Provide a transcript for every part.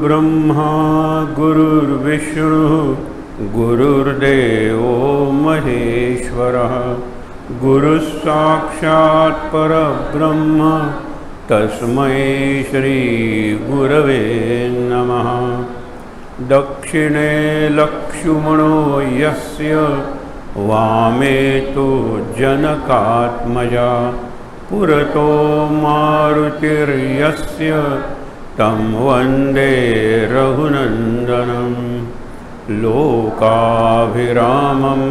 गुरुर्ब्रह्मा गुरुर्विष्णु गुरुर्देवो महेश्वरः गुरुस्साक्षात् परब्रह्म तस्मै श्री गुरवे नमः। दक्षिणे लक्ष्मणो यस्य वामे तु जनकात्मजा पुरतो मारुतिर्यस्य तं वन्दे रघुनन्दनं। लोकाभिरामं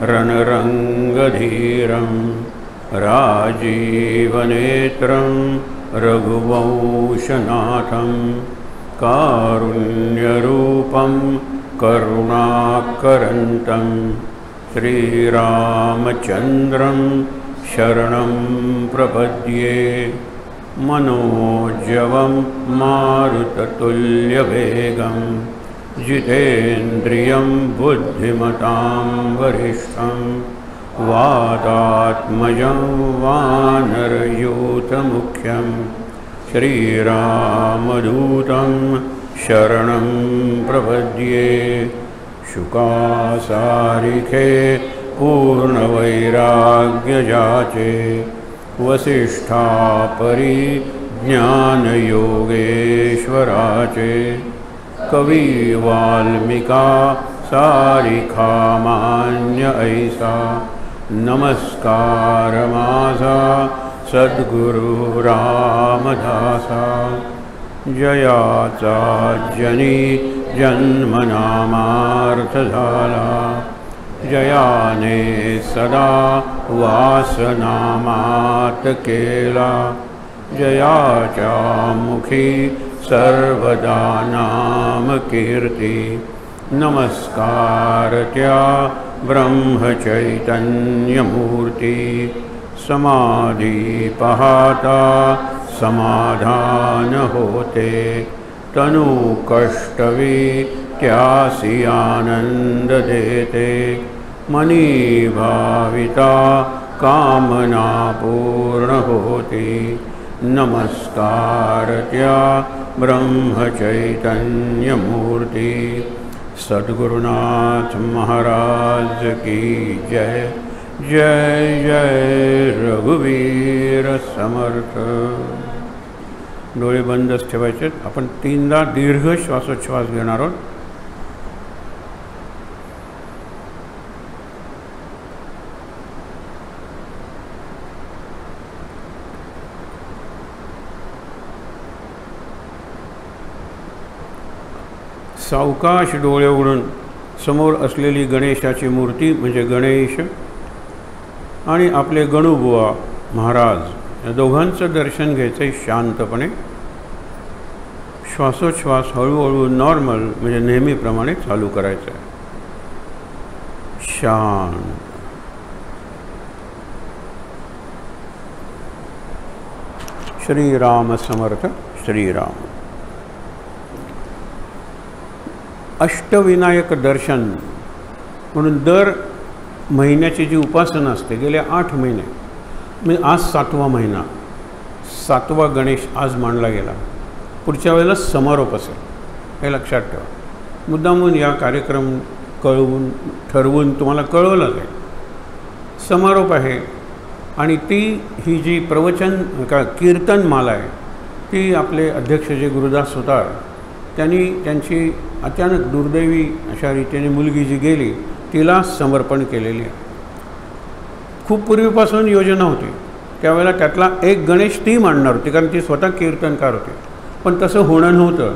रणरङ्गधीरं राजीवनेत्रं रघुवंशनाथं कारुण्यरूपं करुणाकरन्तं श्रीरामचन्द्रं शरणं प्रपद्ये। मनोजवं मारुततुल्यवेगं जितेन्द्रियं बुद्धिमतां वरिष्ठं वातात्मजं वानरयूथमुख्यं श्रीरामदूतं शरणं प्रपद्ये। शुकासारिखे पूर्णवैराग्यजाचे वसिष्ठापरि ज्ञानयोगेश्वराचे कवि वाल्मीका सारिखामान्य ऐसा नमस्कार माझा सद्गुरु रामदासा। जयाचा जनी जन्मनामार्थ झाला जयाने सदा वासनामात केला। जयाच्या मुखी सर्वदा नाम कीर्ती नमस्कार त्या ब्रह्मचैतन्यमूर्ती। समाधी पाहता समाधान होते तनु कष्टवी त्यासी आनंद देते। मनी भाविता कामना पूर्ण होती नमस्कार त्या ब्रह्मचैतन्यमूर्ती। सद्गुरुनाथ महाराज की जय। जय जय रघुवीर समर्थ। डोळे बंदच ठेवायचे। आपण तीनदा दीर्घ श्वासोच्छ्वास घेणार आहोत। सावकाश डोळे उघडून समोर असलेली गणेशाची मूर्ती म्हणजे गणेश आणि आपले गणुबुवा महाराज या दोघांचं दर्शन घ्यायचं आहे शांतपणे। श्वासोच्छ्वास हळूहळू नॉर्मल म्हणजे नेहमीप्रमाणे चालू करायचं आहे। शांत। श्रीराम समर्थ श्रीराम। अष्टविनायक दर्शन म्हणून दर महिन्याची जी उपासना असते गेले 8 महिने म्हणजे आज 7वा महिना 7वा गणेश आज मांडला गेला। पुढच्या वेळेला समारोप असेल हे लक्षात ठेवा। मुद्दामून या कार्यक्रम कळवून ठरवून तुम्हाला कळवलं जाईल। समारोप आहे आणि ती ही जी प्रवचन कीर्तनमाला आहे ती आपले अध्यक्ष जे गुरुदास सुतार त्यांनी त्यांची अचानक दुर्दैवी अशा रीतीने मुलगी जी गेली तिला समर्पण केलेली आहे। खूप पूर्वीपासून योजना होती त्यावेळेला त्यातला एक गणेश ती मांडणार होती कारण ती स्वतः कीर्तनकार होती पण तसं होणं नव्हतं।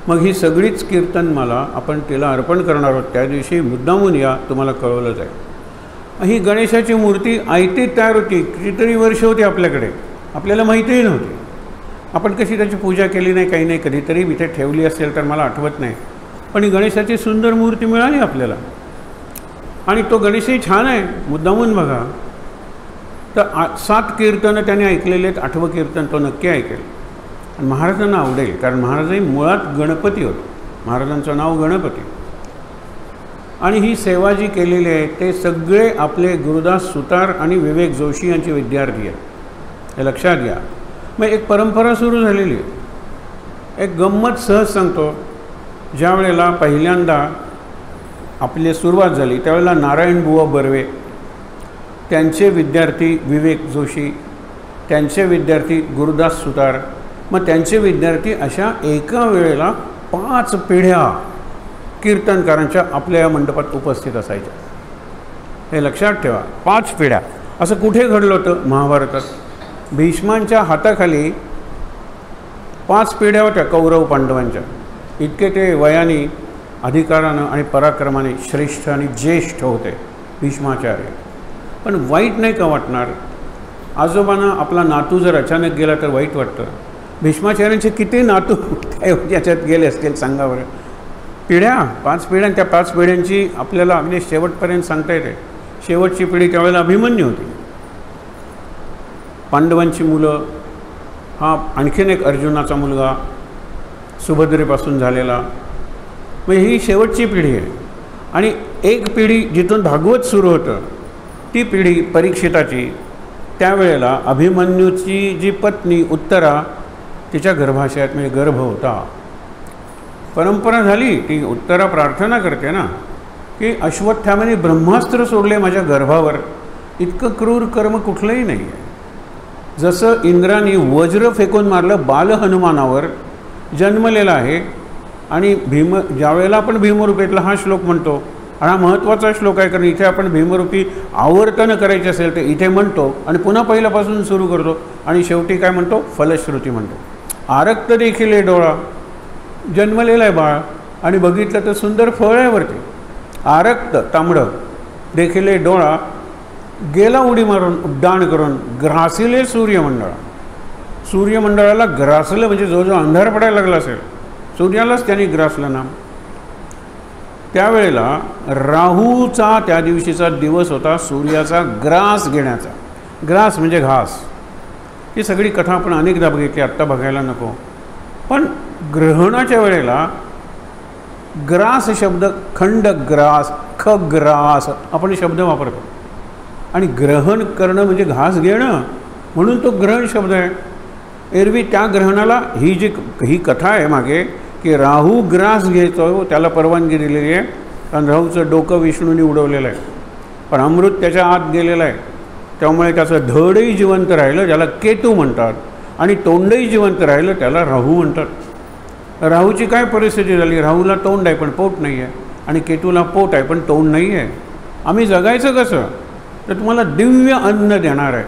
मग ही सगळीच कीर्तनमाला आपण तिला अर्पण करणार आहोत। त्या दिवशी मुद्दामून या तुम्हाला कळवलं जाईल। ही गणेशाची मूर्ती आयती तयार होती कितीतरी वर्ष होती आपल्याकडे आपल्याला माहितीही नव्हती। आपण कशी त्याची पूजा केली नाही काही नाही कधीतरी इथे ठेवली असेल तर मला आठवत नाही पण ही गणेशाची सुंदर मूर्ती मिळाली आपल्याला आणि तो गणेशही छान आहे मुद्दामून बघा। तर 7 कीर्तनं त्याने ऐकलेले आहेत 8वं कीर्तन तो नक्की ऐकेल आणि महाराजांना आवडेल कारण महाराजही मुळात गणपती होते। महाराजांचं नाव गणपती आणि ही सेवा जी केलेली आहे ते सगळे आपले गुरुदास सुतार आणि विवेक जोशी यांचे विद्यार्थी आहेत हे लक्षात घ्या। मग एक परंपरा सुरू झालेली आहे एक गंमत सहज सांगतो. ज्या वेळेला पहिल्यांदा आपली सुरुवात झाली त्यावेळेला नारायण बुवा बर्वे, त्यांचे विद्यार्थी विवेक जोशी, त्यांचे विद्यार्थी गुरुदास सुतार, मग त्यांचे विद्यार्थी अशा एका वेळेला 5 पिढ्या कीर्तनकारांच्या आपल्या या मंडपात उपस्थित असायच्या. हे लक्षात ठेवा, 5 पिढ्या. असं कुठे घडलं होतं? महाभारतात. भीष्मांच्या हाताखाली 5 पिढ्या होत्या कौरव पांडवांच्या. इतके ते वयाने, अधिकारानं आणि पराक्रमाने श्रेष्ठ आणि ज्येष्ठ होते भीष्माचार्य. पण वाईट नाही का वाटणार? आजोबांना आपला नातू जर अचानक गेला तर वाईट वाटतं. भीष्माचार्यांचे किती नातू याच्यात गेले असतील सांगा बरं. पिढ्या, 5 पिढ्या. त्या 5 पिढ्यांची आपल्याला अगदी शेवटपर्यंत सांगता येते. शेवटची पिढी त्यावेळेला अभिमन्यू होती. पांडवांची मुलं, हा आणखीन एक अर्जुनाचा मुलगा सुभद्रेपासून झालेला, म्हणजे ही शेवटची पिढी आहे. आणि एक पिढी जिथून भागवत सुरू होतं ती पिढी परीक्षिताची. त्यावेळेला अभिमन्यूची जी पत्नी उत्तरा, तिच्या गर्भाशयात म्हणजे गर्भ होता. परंपरा झाली, ती उत्तरा प्रार्थना करते ना की अश्वत्थाम्याने ब्रह्मास्त्र सोडले माझ्या गर्भावर, इतकं क्रूर कर्म कुठलंही नाही आहे. जसं इंद्राने वज्र फेकून मारलं बाल हनुमानावर, जन्मलेला आहे. आणि ज्यावेळेला आपण भीमरूपेतला हा श्लोक म्हणतो, हा महत्त्वाचा श्लोक आहे, कारण इथे आपण भीमरूपी आवर्तन करायचे असेल तर इथे म्हणतो आणि पुन्हा पहिल्यापासून सुरू करतो आणि शेवटी काय म्हणतो? फलश्रुती म्हणतो. आरक्त देखील आहे डोळा, जन्मलेला आहे बाळ, आणि बघितलं तर सुंदर फळ आहे वरती. आरक्त तांबडं देखील आहे डोळा, गेला उडी मारून उड्डाण करून ग्रासिले सूर्यमंडळा. सूर्यमंडळाला ग्रासलं म्हणजे जो अंधार पडायला लागला असेल, सूर्यालाच त्यांनी ग्रासलं ना. त्यावेळेला राहूचा त्या दिवशीचा दिवस होता सूर्याचा ग्रास घेण्याचा. ग्रास म्हणजे घास. ही सगळी कथा आपण अनेकदा बघितली, आत्ता बघायला नको. पण ग्रहणाच्या वेळेला ग्रास शब्द, खंडग्रास, खग्रास आपण शब्द वापरतो. आणि ग्रहण करणं म्हणजे घास घेणं, म्हणून तो ग्रहण शब्द आहे. एरवी त्या ग्रहणाला ही कथा आहे मागे की राहू ग्रास घेतो, त्याला परवानगी दिलेली आहे. कारण राहूचं डोकं विष्णूने उडवलेलं आहे, पण अमृत त्याच्या आत गेलेलं आहे. त्यामुळे त्याचं धडही जिवंत राहिलं, ज्याला केतू म्हणतात, आणि तोंडही जिवंत राहिलं, त्याला राहू म्हणतात. राहूची काय परिस्थिती झाली? राहूला तोंड आहे पण पोट नाही आहे, आणि केतूला पोट आहे पण तोंड नाही आहे. आम्ही जगायचं कसं? तर तुम्हाला दिव्य अन्न देणार आहे.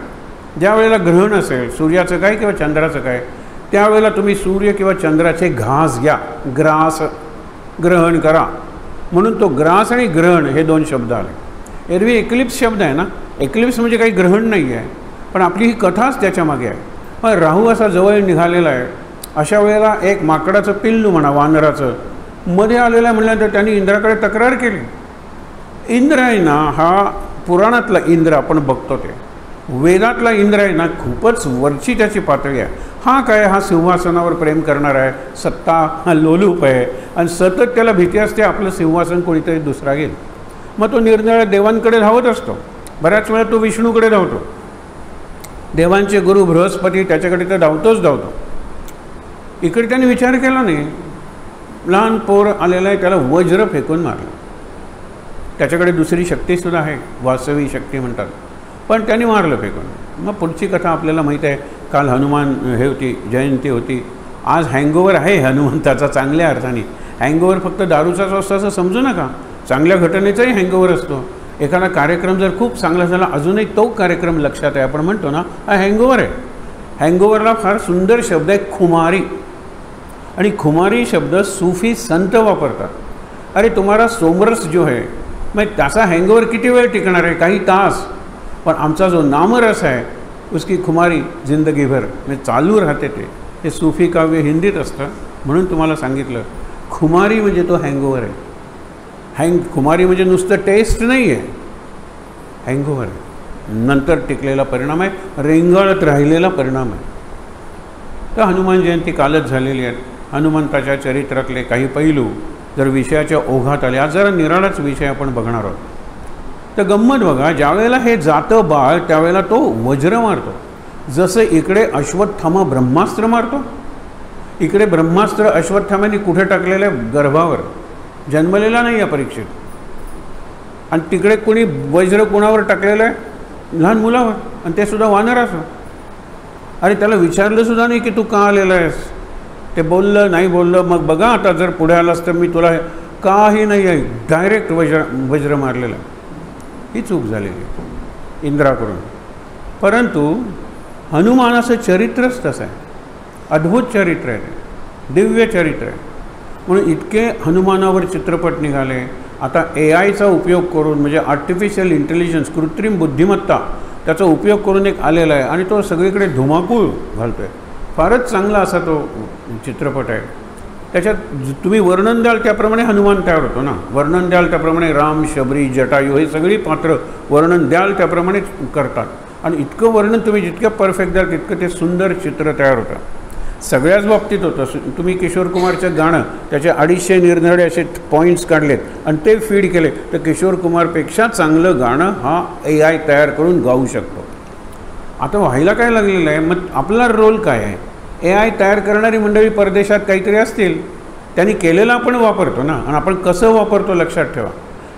ज्या वेळेला ग्रहण असेल, सूर्याचं काय किंवा चंद्राचं काय, त्यावेळेला तुम्ही सूर्य किंवा चंद्राचे घास घ्या, ग्रास ग्रहण करा. म्हणून तो ग्रास आणि ग्रहण हे 2 शब्द आले. एरवी एक्लिप्स शब्द आहे ना, एक्लिप्स म्हणजे काही ग्रहण नाही आहे, पण आपली ही कथाच त्याच्या मागे आहे. पण राहू असा जवळ निघालेला आहे. अशा वेळेला एक माकडाचं पिल्लू म्हणा, वानराचं मध्ये आलेलं आहे म्हटल्यानंतर त्यांनी इंद्राकडे तक्रार केली. इंद्र आहे ना, हा पुराणातला इंद्र आपण बघतो, ते वेदातला इंद्र आहे ना, खूपच वरची त्याची पातळी आहे. हा काय, हा सिंहासनावर प्रेम करणार आहे, सत्ता हा लोलूप आहे, आणि सतत त्याला भीती असते आपलं सिंहासन कोणीतरी दुसरा घेईल. मग तो निरनिराळ्या देवांकडे धावत असतो. बऱ्याच वेळा तो विष्णूकडे धावतो. देवांचे गुरु बृहस्पती त्याच्याकडे तर धावतो. इकडे त्याने विचार केला नाही. लहान पोर आलेला आहे, त्याला वज्र फेकून मारलं. त्याच्याकडे दुसरी शक्तीसुद्धा आहे, वासवी शक्ती म्हणतात, पण त्यांनी मारलं फेकून. मग पुढची कथा आपल्याला माहीत आहे. काल हनुमान हे होती, जयंती होती. आज हँगओव्हर आहे हनुमंताचा चांगल्या अर्थाने. हँगओव्हर फक्त दारूचाच असतो असं समजू नका, चांगल्या घटनेचाही हँगओव्हर असतो. एखादा कार्यक्रम जर खूप चांगला झाला, अजूनही तो कार्यक्रम लक्षात आहे, आपण म्हणतो ना, हा हँगओव्हर आहे. हँगओव्हरला फार सुंदर शब्द आहे खुमारी, आणि खुमारी शब्द सूफी संत वापरतात. अरे तुम्हाला सोमरस जो आहे, मग त्याचा हँगओव्हर किती वेळ टिकणार आहे? काही तास. पण आमचा जो नामरस आहे उसकी खुमारी जिंदगीभर म्हणजे चालू राहते. ते सूफी काव्य हिंदीत असतं, म्हणून तुम्हाला सांगितलं. खुमारी म्हणजे तो हँगओव्हर आहे. खुमारी म्हणजे नुसतं टेस्ट नाही आहे, हँगओव्हर आहे, नंतर टिकलेला परिणाम आहे, रेंगाळत राहिलेला परिणाम आहे. तर हनुमान जयंती कालच झालेली आहे. हनुमंताच्या चरित्रातले काही पैलू जर विषयाच्या ओघात आले, आज जरा निराळाच विषय आपण बघणार आहोत. तर गंमत बघा, ज्यावेळेला हे जातं बाळ त्यावेळेला तो वज्र मारतो. जसं इकडे अश्वत्थामा ब्रह्मास्त्र मारतो, इकडे ब्रह्मास्त्र अश्वत्थाम्याने कुठे टाकलेलं आहे? गर्भावर. जन्मलेला नाही या परीक्षेत. आणि तिकडे कोणी वज्र कोणावर टाकलेलं आहे? लहान मुलावर, आणि ते सुद्धा वानराचं. अरे त्याला विचारलं सुद्धा नाही की तू का आलेला आहेस. ते बोललं नाही बोललं. मग बघा आता जर पुढे आलास तर मी तुला काही नाही आहे, डायरेक्ट वज्र मारलेलं. ही चूक झालेली इंद्राकडून. परंतु हनुमानाचं चरित्रच तसं आहे. अद्भुत चरित्र आहे, ते दिव्य चरित्र आहे. म्हणून इतके हनुमानावर चित्रपट निघाले. आता AIचा उपयोग करून, म्हणजे आर्टिफिशियल इंटेलिजन्स, कृत्रिम बुद्धिमत्ता, त्याचा उपयोग करून एक आलेला आहे आणि तो सगळीकडे धुमाकूळ घालतो आहे. फारच चांगला असा तो चित्रपट आहे. त्याच्यात तुम्ही वर्णन द्याल त्याप्रमाणे हनुमान तयार होतो ना. वर्णन द्याल त्याप्रमाणे राम, शबरी, जटायू हे सगळी पात्र वर्णन द्याल त्याप्रमाणे करतात. आणि इतकं वर्णन तुम्ही जितकं परफेक्ट द्याल तितकं ते सुंदर चित्र तयार होतं. सगळ्याच बाबतीत होतं. तुम्ही किशोर कुमारचं गाणं, त्याचे 250 निरनिराळे असे पॉईंट्स काढलेत आणि ते फीड केले तर किशोर कुमारपेक्षा चांगलं गाणं हा AI तयार करून गाऊ शकतो. आता व्हायला काय लागलेलं आहे, मग आपला रोल काय आहे? AI तयार करणारी मंडळी परदेशात काहीतरी असतील, त्यांनी केलेलं आपण वापरतो ना. आणि आपण कसं वापरतो लक्षात ठेवा.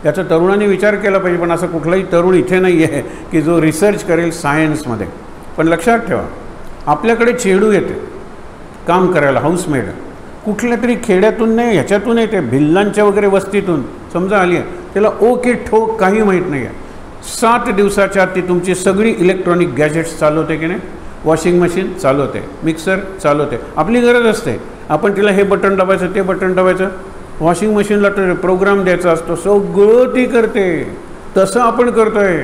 याचा तरुणांनी विचार केला पाहिजे. पण असं कुठलाही तरुण इथे नाही आहे की जो रिसर्च करेल सायन्समध्ये. पण लक्षात ठेवा, आपल्याकडे चेडू येते काम करायला, हाऊसमेड, कुठल्या तरी खेड्यातून नाही, ह्याच्यातून येते, भिल्लांच्या वगैरे वस्तीतून समजा आली आहे. त्याला ओके ठोक काही माहीत नाही आहे. 7 दिवसाच्या आत ती तुमची सगळी इलेक्ट्रॉनिक गॅजेट्स चालवते की नाही. वॉशिंग मशीन चालवते, मिक्सर चालवते. आपली गरज असते, आपण तिला हे बटन दाबायचं, ते बटन दाबायचं. वॉशिंग मशीनला तर प्रोग्राम द्यायचा असतो, सगळं ती करते. तसं आपण करतो आहे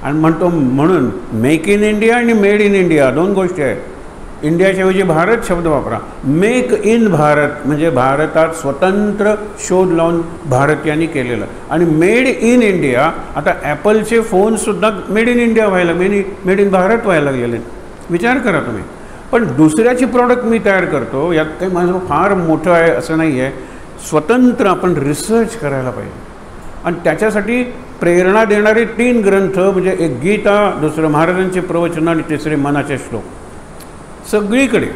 आणि म्हणतो. म्हणून मेक इन इंडिया आणि मेड इन इंडिया दोन गोष्टी आहेत. इंडियाच्याऐवजी भारत शब्द वापरा. मेक इन भारत म्हणजे भारतात स्वतंत्र शोध लावून भारतीयांनी केलेलं. आणि मेड इन इंडिया, आता ॲपलचे फोनसुद्धा मेड इन इंडिया व्हायला, मेड इन भारत व्हायला लागलेले. विचार करा तुम्ही. पण दुसऱ्याची प्रॉडक्ट मी तयार करतो, यात काही माझं फार मोठं आहे असं नाही आहे. स्वतंत्र आपण रिसर्च करायला पाहिजे. आणि त्याच्यासाठी प्रेरणा देणारे 3 ग्रंथ म्हणजे एक गीता, दुसरं महाराजांचे प्रवचन आणि तिसरे मनाचे श्लोक. सगळीकडे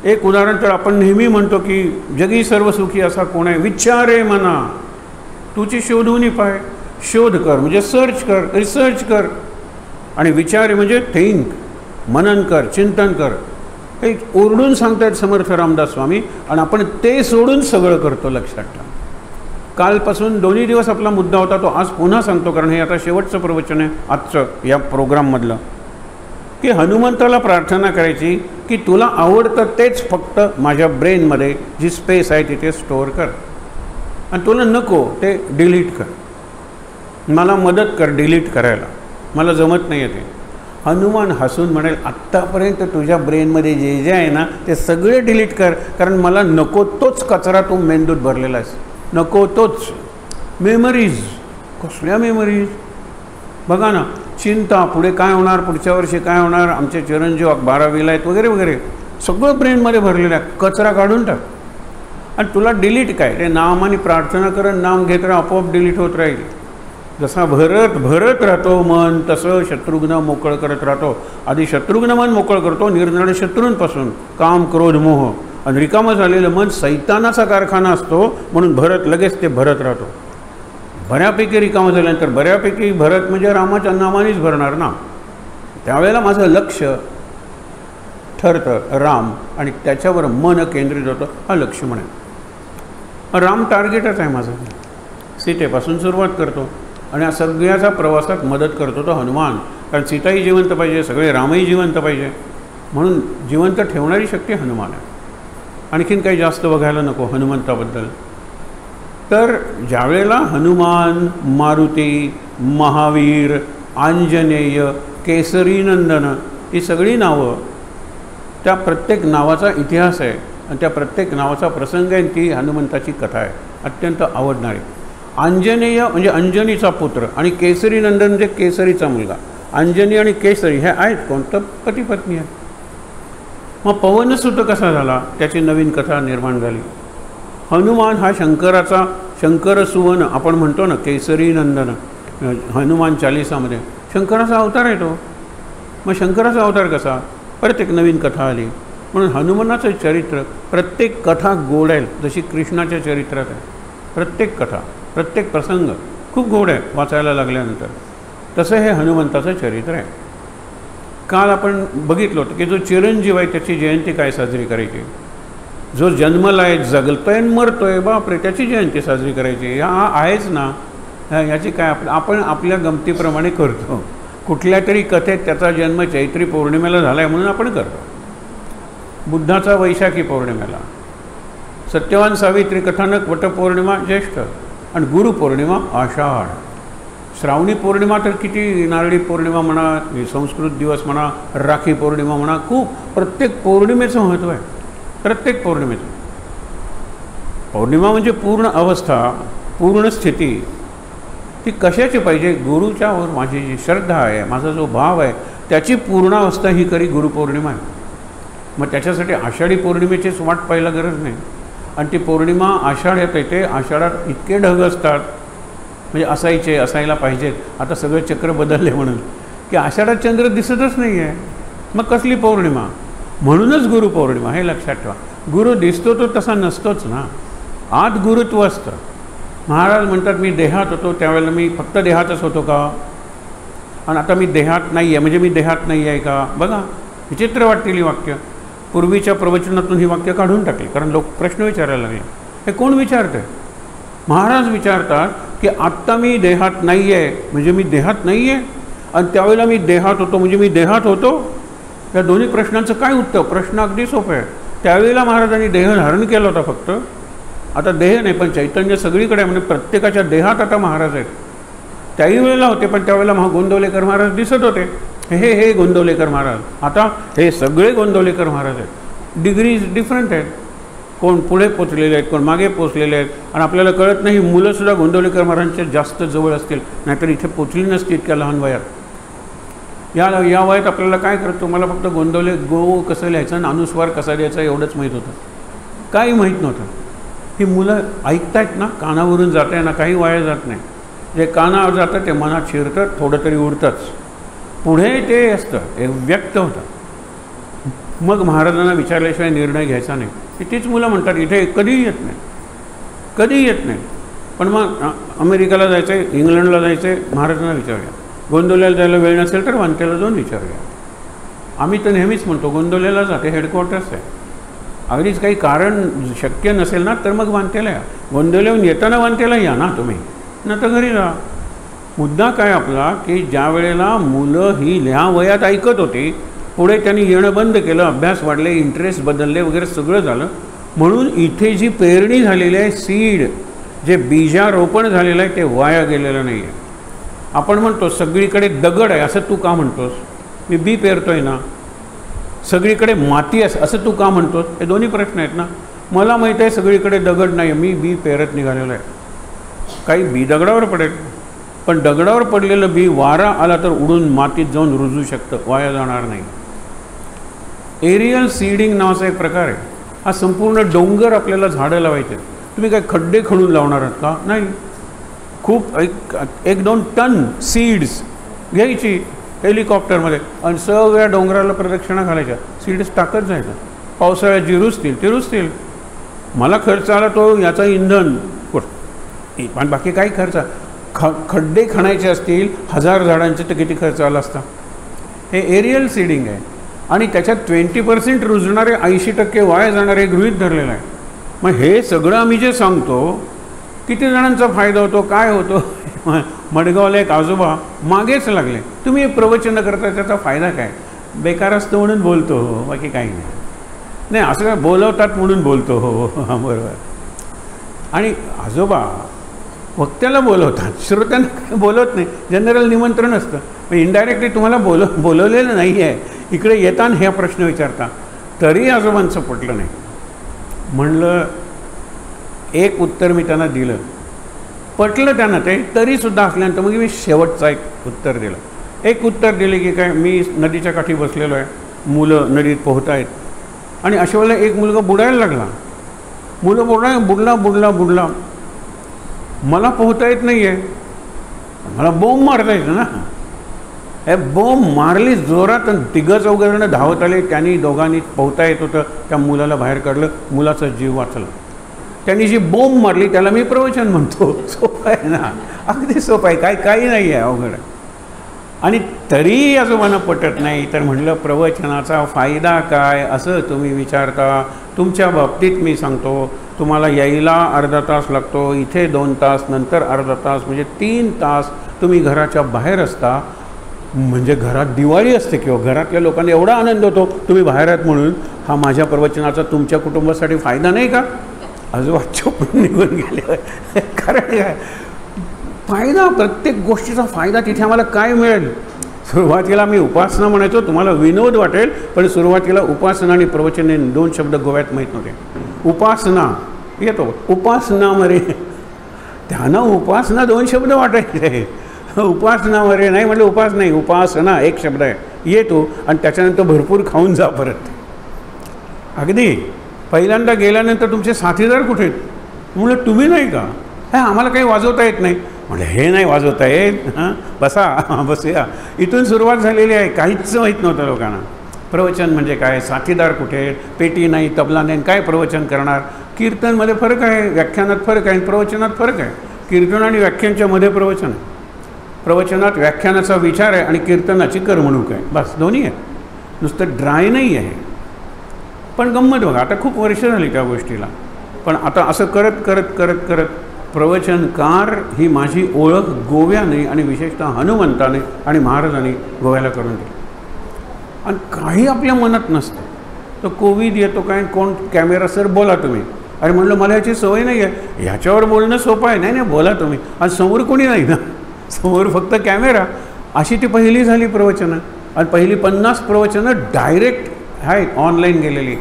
एक उदाहरण तर आपण नेहमी म्हणतो की जगी सर्वसुखी असा कोण आहे? विचारे मना, तुझी शोधून पाय. शोध कर म्हणजे सर्च कर, रिसर्च कर. आणि विचारे म्हणजे थिंक, मनन कर, चिंतन कर. हे ओरडून सांगतायत समर्थ रामदास स्वामी आणि आपण ते सोडून सगळं करतो. लक्षात ठेवा. कालपासून 2 दिवस आपला मुद्दा होता तो आज पुन्हा सांगतो, कारण हे आता शेवटचं प्रवचन आहे आजचं या प्रोग्राममधलं. की हनुमंताला प्रार्थना करायची की तुला आवडतं तेच फक्त माझ्या ब्रेनमध्ये जी स्पेस आहे तिथे स्टोअर कर. आणि तुला नको ते डिलीट कर. मला मदत कर डिलीट करायला, मला जमत नाही आहे ते. हनुमान हसून म्हणेल आत्तापर्यंत तुझ्या ब्रेनमध्ये जे जे आहे ना ते सगळे डिलीट कर, कारण मला नको तोच कचरा तू मेंदूत भरलेला आहेस. नको तोच. मेमरीज, कसल्या मेमरीज? बघा ना, चिंता, पुढे काय होणार, पुढच्या वर्षी काय होणार, आमचे चिरंजीव 12वीला आहेत वगैरे वगैरे, सगळं ब्रेनमध्ये भरलेलं आहे. कचरा काढून टाक. आणि तुला डिलीट काय? ते नामाने प्रार्थना कर, नाम घेत राहा, आपोआप डिलीट होत राहील. जसा भरत राहतो मन, तसं शत्रुघ्न मोकळं करत राहतो. आधी शत्रुघ्न मन मोकळं करतो निरनिराळे शत्रूंपासून, काम, क्रोध, मोह. आणि रिकामं झालेलं मन सैतानाचा कारखाना असतो, म्हणून भरत लगेच ते भरत राहतो. बऱ्यापैकी रिकामं झाल्यानंतर बऱ्यापैकी भरत म्हणजे रामाच्या नामानेच भरणार ना. त्यावेळेला माझं लक्ष ठरतं राम आणि त्याच्यावर मन केंद्रित होतं. हा लक्ष्मण आहे. राम टार्गेटच आहे माझं. सीतेपासून सुरुवात करतो आणि या सगळ्याचा प्रवासात मदत करतो तो हनुमान. कारण सीताही जिवंत पाहिजे, सगळे रामही जिवंत पाहिजे, म्हणून जिवंत ठेवणारी शक्ती हनुमान आहे. आणखीन काही जास्त बघायला नको हनुमंताबद्दल. तर ज्यावेळेला हनुमान, मारुती, महावीर, आंजनेय, केसरीनंदन ही सगळी नावं, त्या प्रत्येक नावाचा इतिहास आहे आणि त्या प्रत्येक नावाचा प्रसंग आहे. ती हनुमंताची कथा आहे, अत्यंत आवडणारी. आंजनेय म्हणजे अंजनीचा पुत्र आणि केसरीनंदन म्हणजे केसरीचा मुलगा. अंजनी आणि केसरी हे आहेत कोणतं? पती पत्नी आहे. मग पवनसुत कसा झाला त्याची नवीन कथा निर्माण झाली. हनुमान हा शंकराचा, शंकरसुवन आपण म्हणतो ना, केसरीनंदन हनुमान चालिसामध्ये शंकराचा अवतार आहे तो. मग शंकराचा अवतार कसा? परत एक नवीन कथा आली म्हणून हनुमानाचं चरित्र प्रत्येक कथा गोड आहे, जशी कृष्णाच्या चरित्रात आहे. प्रत्येक कथा, प्रत्येक प्रसंग खूप गोड आहे वाचायला लागल्यानंतर. तसं हे हनुमंताचं चरित्र आहे. काल आपण बघितलं होतं की जो चिरंजीव आहे त्याची जयंती काय साजरी करायची, जो जन्मला आहे, जगतोय आणि मरतोय, बापरे, त्याची जयंती साजरी करायची. हा आहेच ना, याची काय आपण आपल्या गमतीप्रमाणे करतो. कुठल्या तरी कथेत त्याचा जन्म चैत्री पौर्णिमेला झाला आहे म्हणून आपण करतो. बुद्धाचा वैशाखी पौर्णिमेला, सत्यवान सावित्री कथानक वटपौर्णिमा ज्येष्ठ आणि गुरुपौर्णिमा आषाढ. श्रावणी पौर्णिमा तर किती, नारळी पौर्णिमा म्हणा, संस्कृत दिवस म्हणा, राखी पौर्णिमा म्हणा, खूप प्रत्येक पौर्णिमेचं महत्त्व आहे. प्रत्येक पौर्णिमेचं. पौर्णिमा म्हणजे पूर्ण अवस्था, पूर्ण स्थिती. ती कशाची पाहिजे? गुरुच्यावर माझी जी श्रद्धा आहे, माझा जो भाव आहे, त्याची पूर्णावस्था ही खरी गुरुपौर्णिमा आहे. मग त्याच्यासाठी आषाढी पौर्णिमेचीच वाट पाहायला गरज नाही. आणि ती पौर्णिमा आषाढ्यात येते. आषाढात इतके ढग असतात, म्हणजे असायला पाहिजेत. आता सगळं चक्र बदलले म्हणून की आषाढात चंद्र दिसतच नाही आहे. मग कसली पौर्णिमा? म्हणूनच गुरुपौर्णिमा, हे लक्षात ठेवा. गुरु दिसतो तो तसा नसतोच ना, आत गुरुत्व असतं. महाराज म्हणतात मी देहात होतो त्यावेळेला मी फक्त देहातच होतो का, आणि आता मी देहात नाही आहे म्हणजे मी देहात नाही आहे का? बघा, विचित्र वाटतील ही वाक्य. पूर्वीच्या प्रवचनातून ही वाक्य काढून टाकली, कारण लोक प्रश्न विचारायला लागले. हे कोण विचारते? महाराज विचारतात की आत्ता मी देहात नाही आहे म्हणजे मी देहात नाही आहे, आणि त्यावेळेला मी देहात होतो म्हणजे मी देहात होतो. या दोन्ही प्रश्नांचं काय उत्तर? प्रश्न अगदी सोपं आहे. त्यावेळेला महाराजांनी देह धारण केला होता फक्त, आता देह नाही पण चैतन्य सगळीकडे, म्हणजे प्रत्येकाच्या देहात आता महाराज आहेत. त्याही वेळेला होते, पण त्यावेळेला गोंदवलेकर महाराज दिसत होते. हे गोंदवलेकर महाराज, आता हे सगळे गोंदवलेकर महाराज आहेत. डिग्रीज डिफरंट आहेत. कोण पुढे पोचलेले आहेत, कोण मागे पोचलेले आहेत, आणि आपल्याला कळत नाही. मुलंसुद्धा गोंदवलेकर महाराजांच्या जास्त जवळ असतील, नाहीतर इथे पोचली नसती इतक्या लहान वयात. या वयात आपल्याला काय करतो? मला फक्त गो कसं लिहायचं आणि अनुस्वार कसा द्यायचा एवढंच माहीत होतं, काही माहीत नव्हतं. ही मुलं ऐकतायत ना, कानावरून जात आहे ना, काही वाया जात नाही. जे कानावर जातं ते मनात शिरतं, थोडं तरी उडतंच. पुढे ते असतं, ते व्यक्त होतं. मग महाराजांना विचारल्याशिवाय निर्णय घ्यायचा नाही. तीच मुलं म्हणतात इथे कधीही येत नाही, कधीही येत नाही. पण मग अमेरिकेला जायचं आहे, इंग्लंडला जायचं आहे, महाराजांना विचारूया. गोंदवल्याला जायला वेळ नसेल तर वांतेला जाऊन विचारूया. आम्ही तर नेहमीच म्हणतो गोंदवल्याला जाते, हेडक्वार्टर्स आहे. अगदीच काही कारण शक्य नसेल ना तर मग वांतेला या. गोंदवल्याहून येताना वांतेला या ना तुम्ही, न तर घरी जा. मुद्दा काय आपला की ज्या वेळेला मुलं ही ह्या वयात ऐकत होती, पुढे त्यांनी येणं बंद केलं, अभ्यास वाढले, इंटरेस्ट बदलले वगैरे सगळं झालं. म्हणून इथे जी पेरणी झालेली आहे, सीड जे बीजारोपण झालेलं आहे ते वाया गेलेलं नाही आहे. आपण म्हणतो सगळीकडे दगड आहे असं तू का म्हणतोस? मी बी पेरतोय ना. सगळीकडे माती आहे असं तू का म्हणतोस? हे दोन्ही प्रश्न आहेत ना. मला माहीत आहे सगळीकडे दगड नाही, मी बी पेरत निघालेलो आहे. काही बी दगडावर पडेल, पण दगडावर पडलेलं बी वारा आला तर उडून मातीत जाऊन रुजू शकतं, वाया जाणार नाही. एरियल सीडिंग नावाचा एक प्रकार आहे. हा संपूर्ण डोंगर आपल्याला झाडं लावायचे. तुम्ही काय खड्डे खणून लावणार आहात का? नाही. खूप 1-2 टन सीड्स घ्यायची हेलिकॉप्टरमध्ये आणि सगळ्या डोंगराला प्रदक्षिणा घालायच्या. सीड्स टाकत जायचं. पावसाळ्यात जी रुजतील. मला खर्च आला तो याचा इंधन, पण बाकी काही खर्च. खड्डे खणायचे असतील 1000 झाडांचे तर किती खर्च आला असता. हे एरियल सीडिंग आहे. आणि त्याच्यात 20% रुजणारे, 80% वाया जाणारे गृहीत धरलेलं आहे. मग हे सगळं आम्ही जे सांगतो, किती जणांचा फायदा होतो, काय होतो? मडगावला एक आजोबा मागेच लागले, तुम्ही प्रवचन करता त्याचा फायदा काय? बेकार असतं म्हणून बोलतो हो, बाकी काही नाही. असं काय बोलवतात म्हणून बोलतो हो, बरोबर. आणि आजोबा वक्त्याला बोलवतात, श्रोत्यांना बोलवत नाही. जनरल निमंत्रण असतं, पण इनडायरेक्टली तुम्हाला बोलवलेलं नाही आहे. इकडे येताना हे प्रश्न विचारता, तरी आजोबांचं पटलं नाही. म्हणलं एक उत्तर मी त्यांना दिलं, पटलं त्यांना ते, तरीसुद्धा असल्यानंतर मग मी शेवटचं एक उत्तर दिलं. एक उत्तर दिले की काय, मी नदीच्या काठी बसलेलो आहे, मुलं नदीत पोहत आहेत, आणि अशा वेळेला एक मुलगा बुडायला लागला. बुडला. मला पोहता येत नाही आहे, मला बोंब मारता येतं ना. हे बोंब मारली जोरात आणि तिघं चौघं धावत आले. त्यांनी दोघांनी पोहता येत होतं, त्या मुलाला बाहेर काढलं, मुलाचा जीव वाचला. त्यांनी जी बोंब मारली त्याला मी प्रवचन म्हणतो. सोपं आहे ना, अगदी सोपं आहे, काही नाही आहे अवघड. आणि तरी आजोबांना पटत नाही. तर म्हटलं प्रवचनाचा फायदा काय असं तुम्ही विचारता. तुमच्या बाबतीत मी सांगतो, तुम्हाला यायला अर्धा तास लागतो, इथे 2 तास, नंतर अर्धा तास, म्हणजे 3 तास तुम्ही घराच्या बाहेर असता. म्हणजे घरात दिवाळी असते किंवा घरातल्या लोकांना एवढा आनंद होतो तुम्ही बाहेर आहात म्हणून. हा माझ्या प्रवचनाचा तुमच्या कुटुंबासाठी फायदा नाही का? आजोबा चोपून निघून गेले. कारण काय फायदा, प्रत्येक गोष्टीचा फायदा तिथे आम्हाला काय मिळेल. सुरुवातीला मी उपासना म्हणायचो, तुम्हाला विनोद वाटेल, पण सुरुवातीला उपासना आणि प्रवचन हे 2 शब्द गोव्यात माहीत नव्हते. उपासना येतो, उपासना मरे, त्यांना उपासना 2 शब्द वाटायचे. उपासना मरे नाही म्हटलं, उपास नाही, उपासना 1 शब्द आहे, येतो. आणि त्याच्यानंतर भरपूर खाऊन जा परत. अगदी पहिल्यांदा गेल्यानंतर तुमचे साथीदार कुठे आहेत? म्हटलं तुम्ही नाही का? हे आम्हाला काही वाजवता येत नाही. म्हटलं हे नाही वाजवता येत, हां बसा बसूया. इथून सुरुवात झालेली आहे. काहीच माहीत नव्हतं लोकांना प्रवचन म्हणजे काय, साथीदार कुठे आहेत, पेटी नाही, तबला नाही, काय प्रवचन करणार. कीर्तनमध्ये फरक आहे, व्याख्यानात फरक आहे, प्रवचनात फरक आहे. कीर्तन आणि व्याख्यानच्या मध्ये प्रवचन आहे. प्रवचनात व्याख्यानाचा विचार आहे आणि कीर्तनाची करमणूक आहे, बस दोन्ही आहे, नुसतं ड्राय नाही आहे. पण गंमत बघा, आता खूप वर्ष झाली त्या गोष्टीला. पण आता असं करत करत करत करत प्रवचनकार ही माझी ओळख गोव्याने आणि विशेषतः हनुमंताने आणि महाराजांनी गोव्याला करून दिली. आणि काही आपल्या मनात नसतं. तो कोविड येतो काय, कोण कॅमेरा सर बोला तुम्ही. अरे म्हटलं मला याची सवय नाही आहे, ह्याच्यावर बोलणं सोपं आहे. नाही नाही बोला तुम्ही. आणि समोर कोणी नाही ना, समोर फक्त कॅमेरा. अशी ती पहिली झाली प्रवचनं. आणि पहिली 50 प्रवचनं डायरेक्ट आहेत ऑनलाईन गेलेली.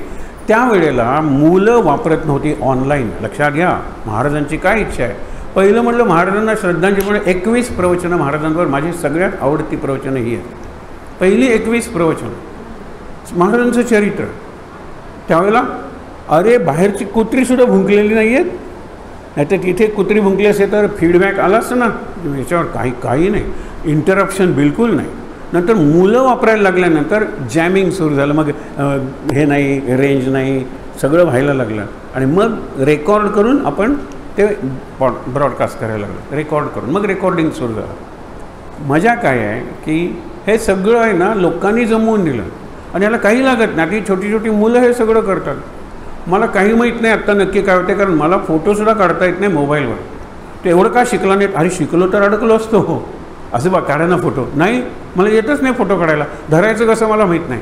त्यावेळेला मुलं वापरत नव्हती ऑनलाईन. लक्षात घ्या महाराजांची काय इच्छा आहे. पहिलं म्हटलं महाराजांना श्रद्धांजली म्हणून 21 प्रवचनं महाराजांवर. माझी सगळ्यात आवडती प्रवचनं ही आहेत. पहिली 21 प्रवचनं महाराजांचं चरित्र. त्यावेळेला अरे बाहेरची कुत्रीसुद्धा भुंकलेली नाही आहेत. नाही तर तिथे कुत्री भुंकली असेल तर फीडबॅक आला असतं ना, याच्यावर काही नाही, इंटरप्शन बिलकुल नाही. नंतर मुलं वापरायला लागल्यानंतर जॅमिंग सुरू झालं. मग हे नाही, रेंज नाही, सगळं व्हायला लागलं. आणि मग रेकॉर्ड करून आपण ते ब्रॉडकास्ट करायला लागलं, रेकॉर्ड करून. मग रेकॉर्डिंग सुरू झालं. मजा काय आहे की हे सगळं आहे ना लोकांनी जमवून दिलं. आणि याला काही लागत नाही. ती छोटी छोटी मुलं हे सगळं करतात. मला काही माहीत नाही आत्ता नक्की काय होते, कारण मला फोटोसुद्धा काढता येत नाही मोबाईलवर. ते एवढं का शिकला नाहीत? अरे शिकलो तर अडकलो असतो. असं बा काढा ना फोटो. नाही मला येतच नाही फोटो काढायला. धरायचं कसं मला माहीत नाही.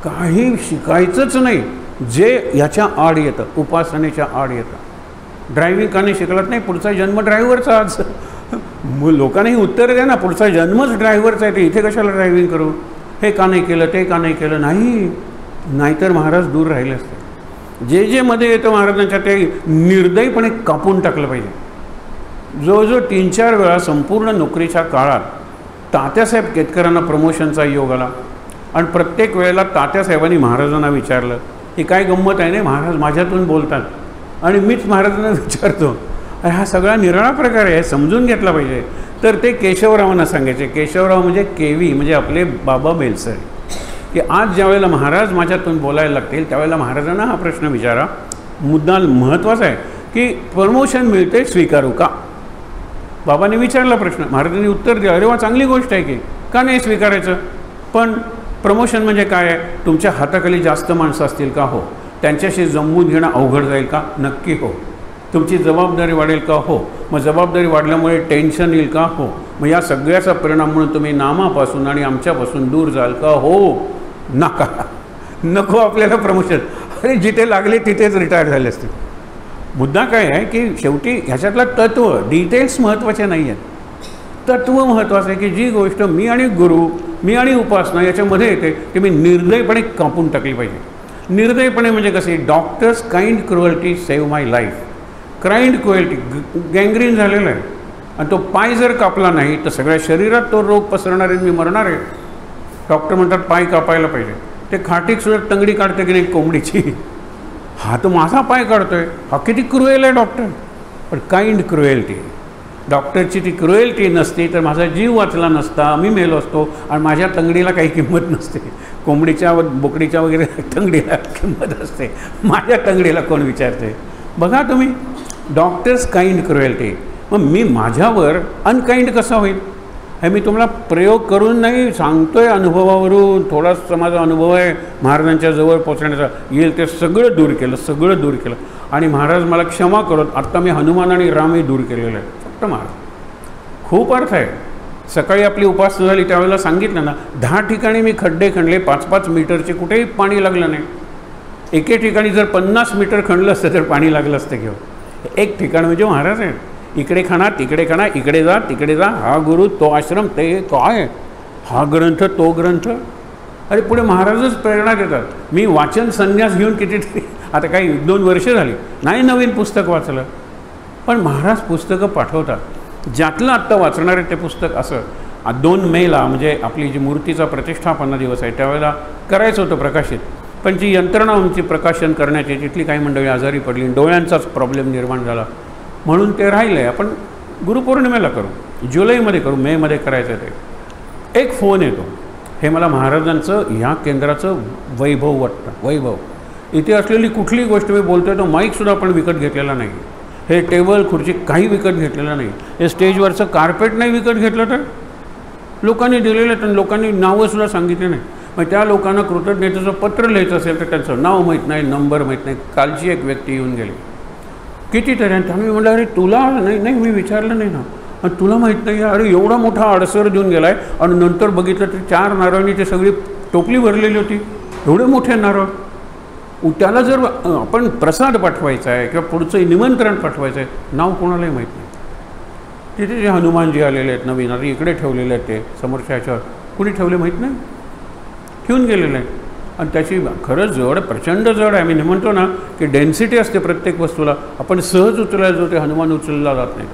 काही शिकायचंच नाही जे याच्या आड येतं, उपासनेच्या आड येतं. ड्रायव्हिंग का नाही शिकलात? नाही, पुढचा जन्म ड्रायव्हरचा. आज लोकांनाही उत्तर द्या ना, पुढचा जन्मच ड्रायव्हरचा आहे, तर इथे कशाला ड्रायव्हिंग करू? हे का नाही केलं, ते का नाही केलं? नाही, नाहीतर महाराज दूर राहिले असते. जे मध्ये येतं महाराजांच्या ते निर्दयीपणे कापून टाकलं पाहिजे. जवळजवळ 3-4 वेळा संपूर्ण नोकरीच्या काळात तात्यासाहेब केतकरांना प्रमोशनचा योग आला. आणि प्रत्येक वेळेला तात्यासाहेबांनी महाराजांना विचारलं. ही काय गंमत आहे ना, महाराज माझ्यातून बोलतात आणि मीच महाराजांना विचारतो. हा सगळा निराळा प्रकार आहे, समजून घेतला पाहिजे. तर ते केशवरावांना सांगायचे. केशवराव म्हणजे केवी, म्हणजे आपले बाबा बेलसरे, की आज ज्यावेळेला महाराज माझ्यातून बोलायला लागतील त्यावेळेला महाराजांना हा प्रश्न विचारा. मुद्दा महत्त्वाचा आहे की प्रमोशन मिळते स्वीकारू का? बाबांनी विचारला प्रश्न, महाराजांनी उत्तर दिलं. अरे वा, चांगली गोष्ट आहे की, का नाही स्वीकारायचं? पण प्रमोशन म्हणजे काय आहे? तुमच्या हाताखाली जास्त माणसं असतील का? हो. त्यांच्याशी जमवून घेणं अवघड जाईल का? नक्की हो. तुमची जबाबदारी वाढेल का? हो. मग जबाबदारी वाढल्यामुळे टेन्शन येईल का? हो. मग या सगळ्याचा परिणाम म्हणून तुम्ही नामापासून आणि आमच्यापासून दूर जाल का? हो. नका, नको आपल्याला प्रमोशन. अरे जिथे लागले तिथेच रिटायर झाले असते. मुद्दा काय आहे की शेवटी ह्याच्यातलं तत्त्व, डिटेल्स महत्त्वाचे नाही आहेत. तत्त्व महत्त्वाचं आहे की जी गोष्ट मी आणि गुरु, मी आणि उपासना याच्यामध्ये येते ती मी निर्दयीपणे कापून टाकली पाहिजे. निर्दयीपणे म्हणजे कसे? डॉक्टर्स काइंड क्रुएल्टी सेव्ह माय लाईफ. काइंड क्रुएल्टी, गँग्रीन झालेला आहे आणि तो पाय जर कापला नाही तर सगळ्या शरीरात तो रोग पसरणार आहे, मी मरणार आहे. डॉक्टर म्हणतात पाय कापायला पाहिजे. ते खाटीकसुद्धा तंगडी काढते की नाही कोंबडीची, हा तो माझा पाय काढतोय, हा किती क्रुएल आहे डॉक्टर. पण काइंड क्रुएल्टी. डॉक्टरची ती क्रुएल्टी नसती तर माझा जीव वाचला नसता, मी मेलो असतो आणि माझ्या तंगडीला काही किंमत नसते. कोंबडीच्या बोकडीच्या वगैरे तंगडीला किंमत असते, माझ्या तंगडीला कोण विचारते. बघा तुम्ही, डॉक्टर्स काइंड क्रुएल्टी, मग मी माझ्यावर अनकाइंड कसा होईल. हे मी तुम्हाला प्रयोग करून नाही सांगतोय, अनुभवावरून. थोडासा माझा अनुभव आहे महाराजांच्या जवळ पोचण्याचा, येईल ते सगळं दूर केलं, सगळं दूर केलं. आणि महाराज मला क्षमा करत, आत्ता मी हनुमान आणि रामही दूर केलेलं आहे. फक्त महाराज खूप अर्थ आहे. सकाळी आपली उपासना झाली त्यावेळेला सांगितलं ना, 10 ठिकाणी मी खड्डे खणले, 5-5 मीटरचे, कुठेही पाणी लागलं नाही. एके ठिकाणी जर 50 मीटर खणलं असतं तर पाणी लागलं असतं घेऊन. एक ठिकाण म्हणजे महाराज आहे. इकडे खणा, तिकडे खणा, इकडे जा, तिकडे जा, हा गुरु, तो आश्रम, ते काय, हा ग्रंथ, तो ग्रंथ. अरे पुढे महाराजच प्रेरणा देतात. मी वाचन संन्यास घेऊन कितीतरी, आता काही 2 वर्ष झाली नाही नवीन पुस्तक वाचलं, पण महाराज पुस्तकं पाठवतात. ज्यातलं आत्ता वाचणार आहे ते पुस्तक असं 2 मेला म्हणजे आपली जी मूर्तीचा प्रतिष्ठापना दिवस आहे त्यावेळेला करायचं होतं प्रकाशित, पण जी यंत्रणा आमची प्रकाशन करण्याची तिथली काही मंडळी आजारी पडली, डोळ्यांचाच प्रॉब्लेम निर्माण झाला, म्हणून ते राहिलं आहे. आपण गुरुपौर्णिमेला करू, जुलैमध्ये करू, मेमध्ये करायचं ते. एक फोन येतो, हे मला महाराजांचं ह्या केंद्राचं वैभव वाटतं. वैभव इथे असलेली कुठली गोष्ट मी बोलतो आहे, तो माईकसुद्धा आपण विकत घेतलेला नाही, हे टेबल खुर्ची काही विकत घेतलेलं नाही, हे स्टेजवरचं कार्पेट नाही विकत घेतलं, तर लोकांनी दिलेलं, तर लोकांनी नावंसुद्धा सांगितले नाही. मग त्या लोकांना कृतज्ञतेचं पत्र लिहायचं असेल तर त्यांचं नाव माहीत नाही, नंबर माहीत नाही. कालची एक व्यक्ती येऊन गेली कितीतरी, आणि आम्ही म्हटलं अरे तुला नाही, नाही मी विचारलं नाही ना, आणि तुला माहीत नाही. अरे एवढा मोठा अडसर देऊन गेला आहे, आणि नंतर बघितलं तर 4 नारळांनी ते सगळी टोपली भरलेली होती, एवढे मोठे नारळ. त्याला जर आपण प्रसाद पाठवायचा आहे किंवा पुढचं निमंत्रण पाठवायचं आहे, नाव कोणालाही माहीत नाही. तिथे जे हनुमानजी आलेले आहेत नवीन, आता इकडे ठेवलेले आहेत, ते समोरच्या ह्याच्यावर कुणी ठेवले माहीत नाही, ठेवून गेलेलं आहे. आणि त्याची खरंच जड, प्रचंड जड आहे. आम्ही म्हणतो ना की डेन्सिटी असते प्रत्येक वस्तूला, आपण सहज उचलायला जो ते हनुमान उचलला जात नाही.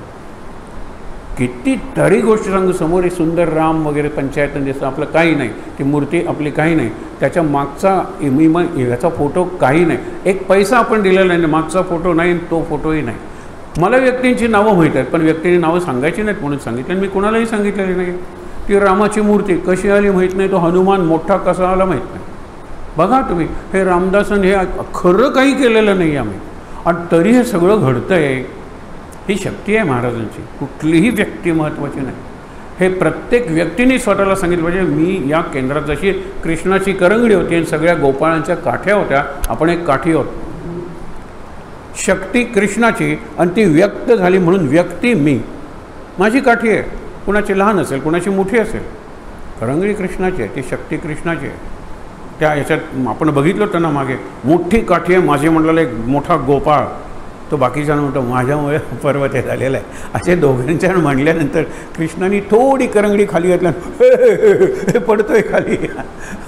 कितीतरी गोष्ट सांगू, समोर एक सुंदर राम वगैरे पंचायतन दिसतं, आपलं काही नाही, ती मूर्ती आपली काही नाही, त्याच्या मागचा ह्याचा फोटो काही नाही, एक पैसा आपण दिलेला नाही, मागचा फोटो नाही, तो फोटोही नाही. मला व्यक्तींची नावं माहीत आहेत, पण व्यक्तींनी नावं सांगायची नाहीत म्हणून सांगितलं, मी कोणालाही सांगितलेली नाही. ती रामाची मूर्ती कशी आली माहीत नाही, तो हनुमान मोठा कसा आला माहीत नाही. बघा तुम्ही, हे रामदासन हे खरं काही केलेलं नाही आम्ही, आणि तरी हे सगळं घडतं आहे. ही शक्ती आहे महाराजांची, कुठलीही व्यक्ती महत्त्वाची नाही. हे प्रत्येक व्यक्तीने स्वतःला सांगितलं पाहिजे, मी या केंद्रात जशी कृष्णाची करंगडी होती आणि सगळ्या गोपाळांच्या काठ्या होत्या, आपण एक काठी आहोत. शक्ती कृष्णाची आणि ती व्यक्त झाली म्हणून व्यक्ती मी, माझी काठी आहे. कुणाची लहान असेल, कुणाची मोठी असेल, करंगडी कृष्णाची आहे, ती शक्ती कृष्णाची आहे. त्या ह्याच्यात आपण बघितलं होतं ना मागे, मोठी काठी आहे माझे म्हटलेलं एक मोठा गोपाळ, तो बाकीच्यानं म्हणतो माझ्यामुळे पर्वत हे झालेलं आहे. असे दोघांच्या म्हणल्यानंतर कृष्णाने थोडी करंगडी खाली घातल्या, हे पडतोय खाली.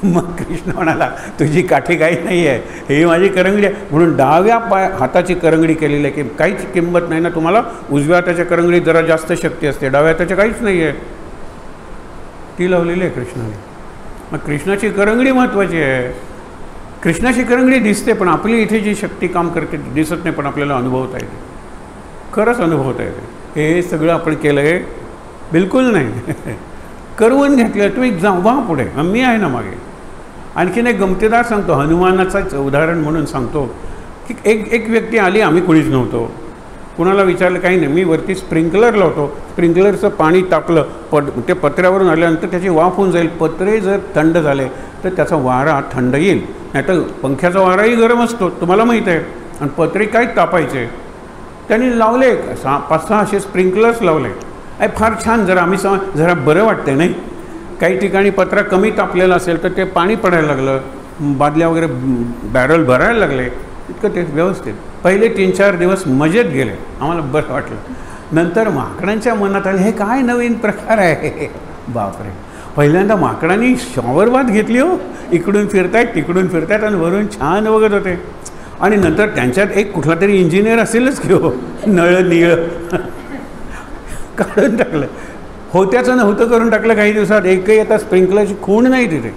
मग कृष्ण म्हणाला तुझी काठी काही नाही आहे, ही माझी करंगडी आहे. म्हणून डाव्या हाताची करंगडी केलेली आहे, की काहीच किंमत नाही ना तुम्हाला. उजव्या हाताच्या करंगडीत जरा जास्त शक्ती असते, डाव्या हाताच्या काहीच नाही आहे, ती लावलेली आहे कृष्णाने. मग कृष्णाची करंगडी महत्त्वाची आहे. कृष्णाची करंगडी दिसते, पण आपली इथे जी शक्ती काम करते दिसत नाही, पण आपल्याला अनुभवता येते, खरंच अनुभवता येते. हे सगळं आपण केलं आहे बिलकुल नाही, करून घेतलं. तुम्ही वा पुढे, मी आहे ना मागे. आणखीन एक गमतीदार सांगतो, हनुमानाचंच उदाहरण म्हणून सांगतो की एक व्यक्ती आली, आम्ही कुणीच नव्हतो, कुणाला विचारलं काही नाही. मी वरती स्प्रिंकलर लावतो, स्प्रिंकलरचं पाणी तापलं, ते पत्र्यावरून आल्यानंतर त्याची वाफ होऊन जाईल. पत्रे जर थंड झाले तर त्याचा वारा थंड येईल, नाही तर पंख्याचा वाराही गरम असतो, तुम्हाला माहीत आहे. आणि पत्रे काय तापायचे, त्यांनी लावले 5-6 असे स्प्रिंकलर्स लावले. फार छान, जरा आम्ही जरा बरं वाटते नाही. काही ठिकाणी पत्रा कमी तापलेला असेल तर ते पाणी पडायला लागलं, बादल्या वगैरे बॅरल भरायला लागले, इतकं ते व्यवस्थित. पहिले 3-4 दिवस मजेत गेले, आम्हाला बरं वाटलं. नंतर माकडांच्या मनात आले, हे काय नवीन प्रकार आहे, बापरे. पहिल्यांदा माकडांनी शॉवर बाथ घेतली हो, इकडून फिरतायत तिकडून फिरतायत आणि वरून छान बघत होते. आणि नंतर त्यांच्यात एक कुठला तरी इंजिनियर असेलच की हो, नळ निळ काढून टाकलं, होत्याचं नव्हतं करून टाकलं. काही दिवसात एकही आता स्प्रिंकलरची खूण नाही तिथे.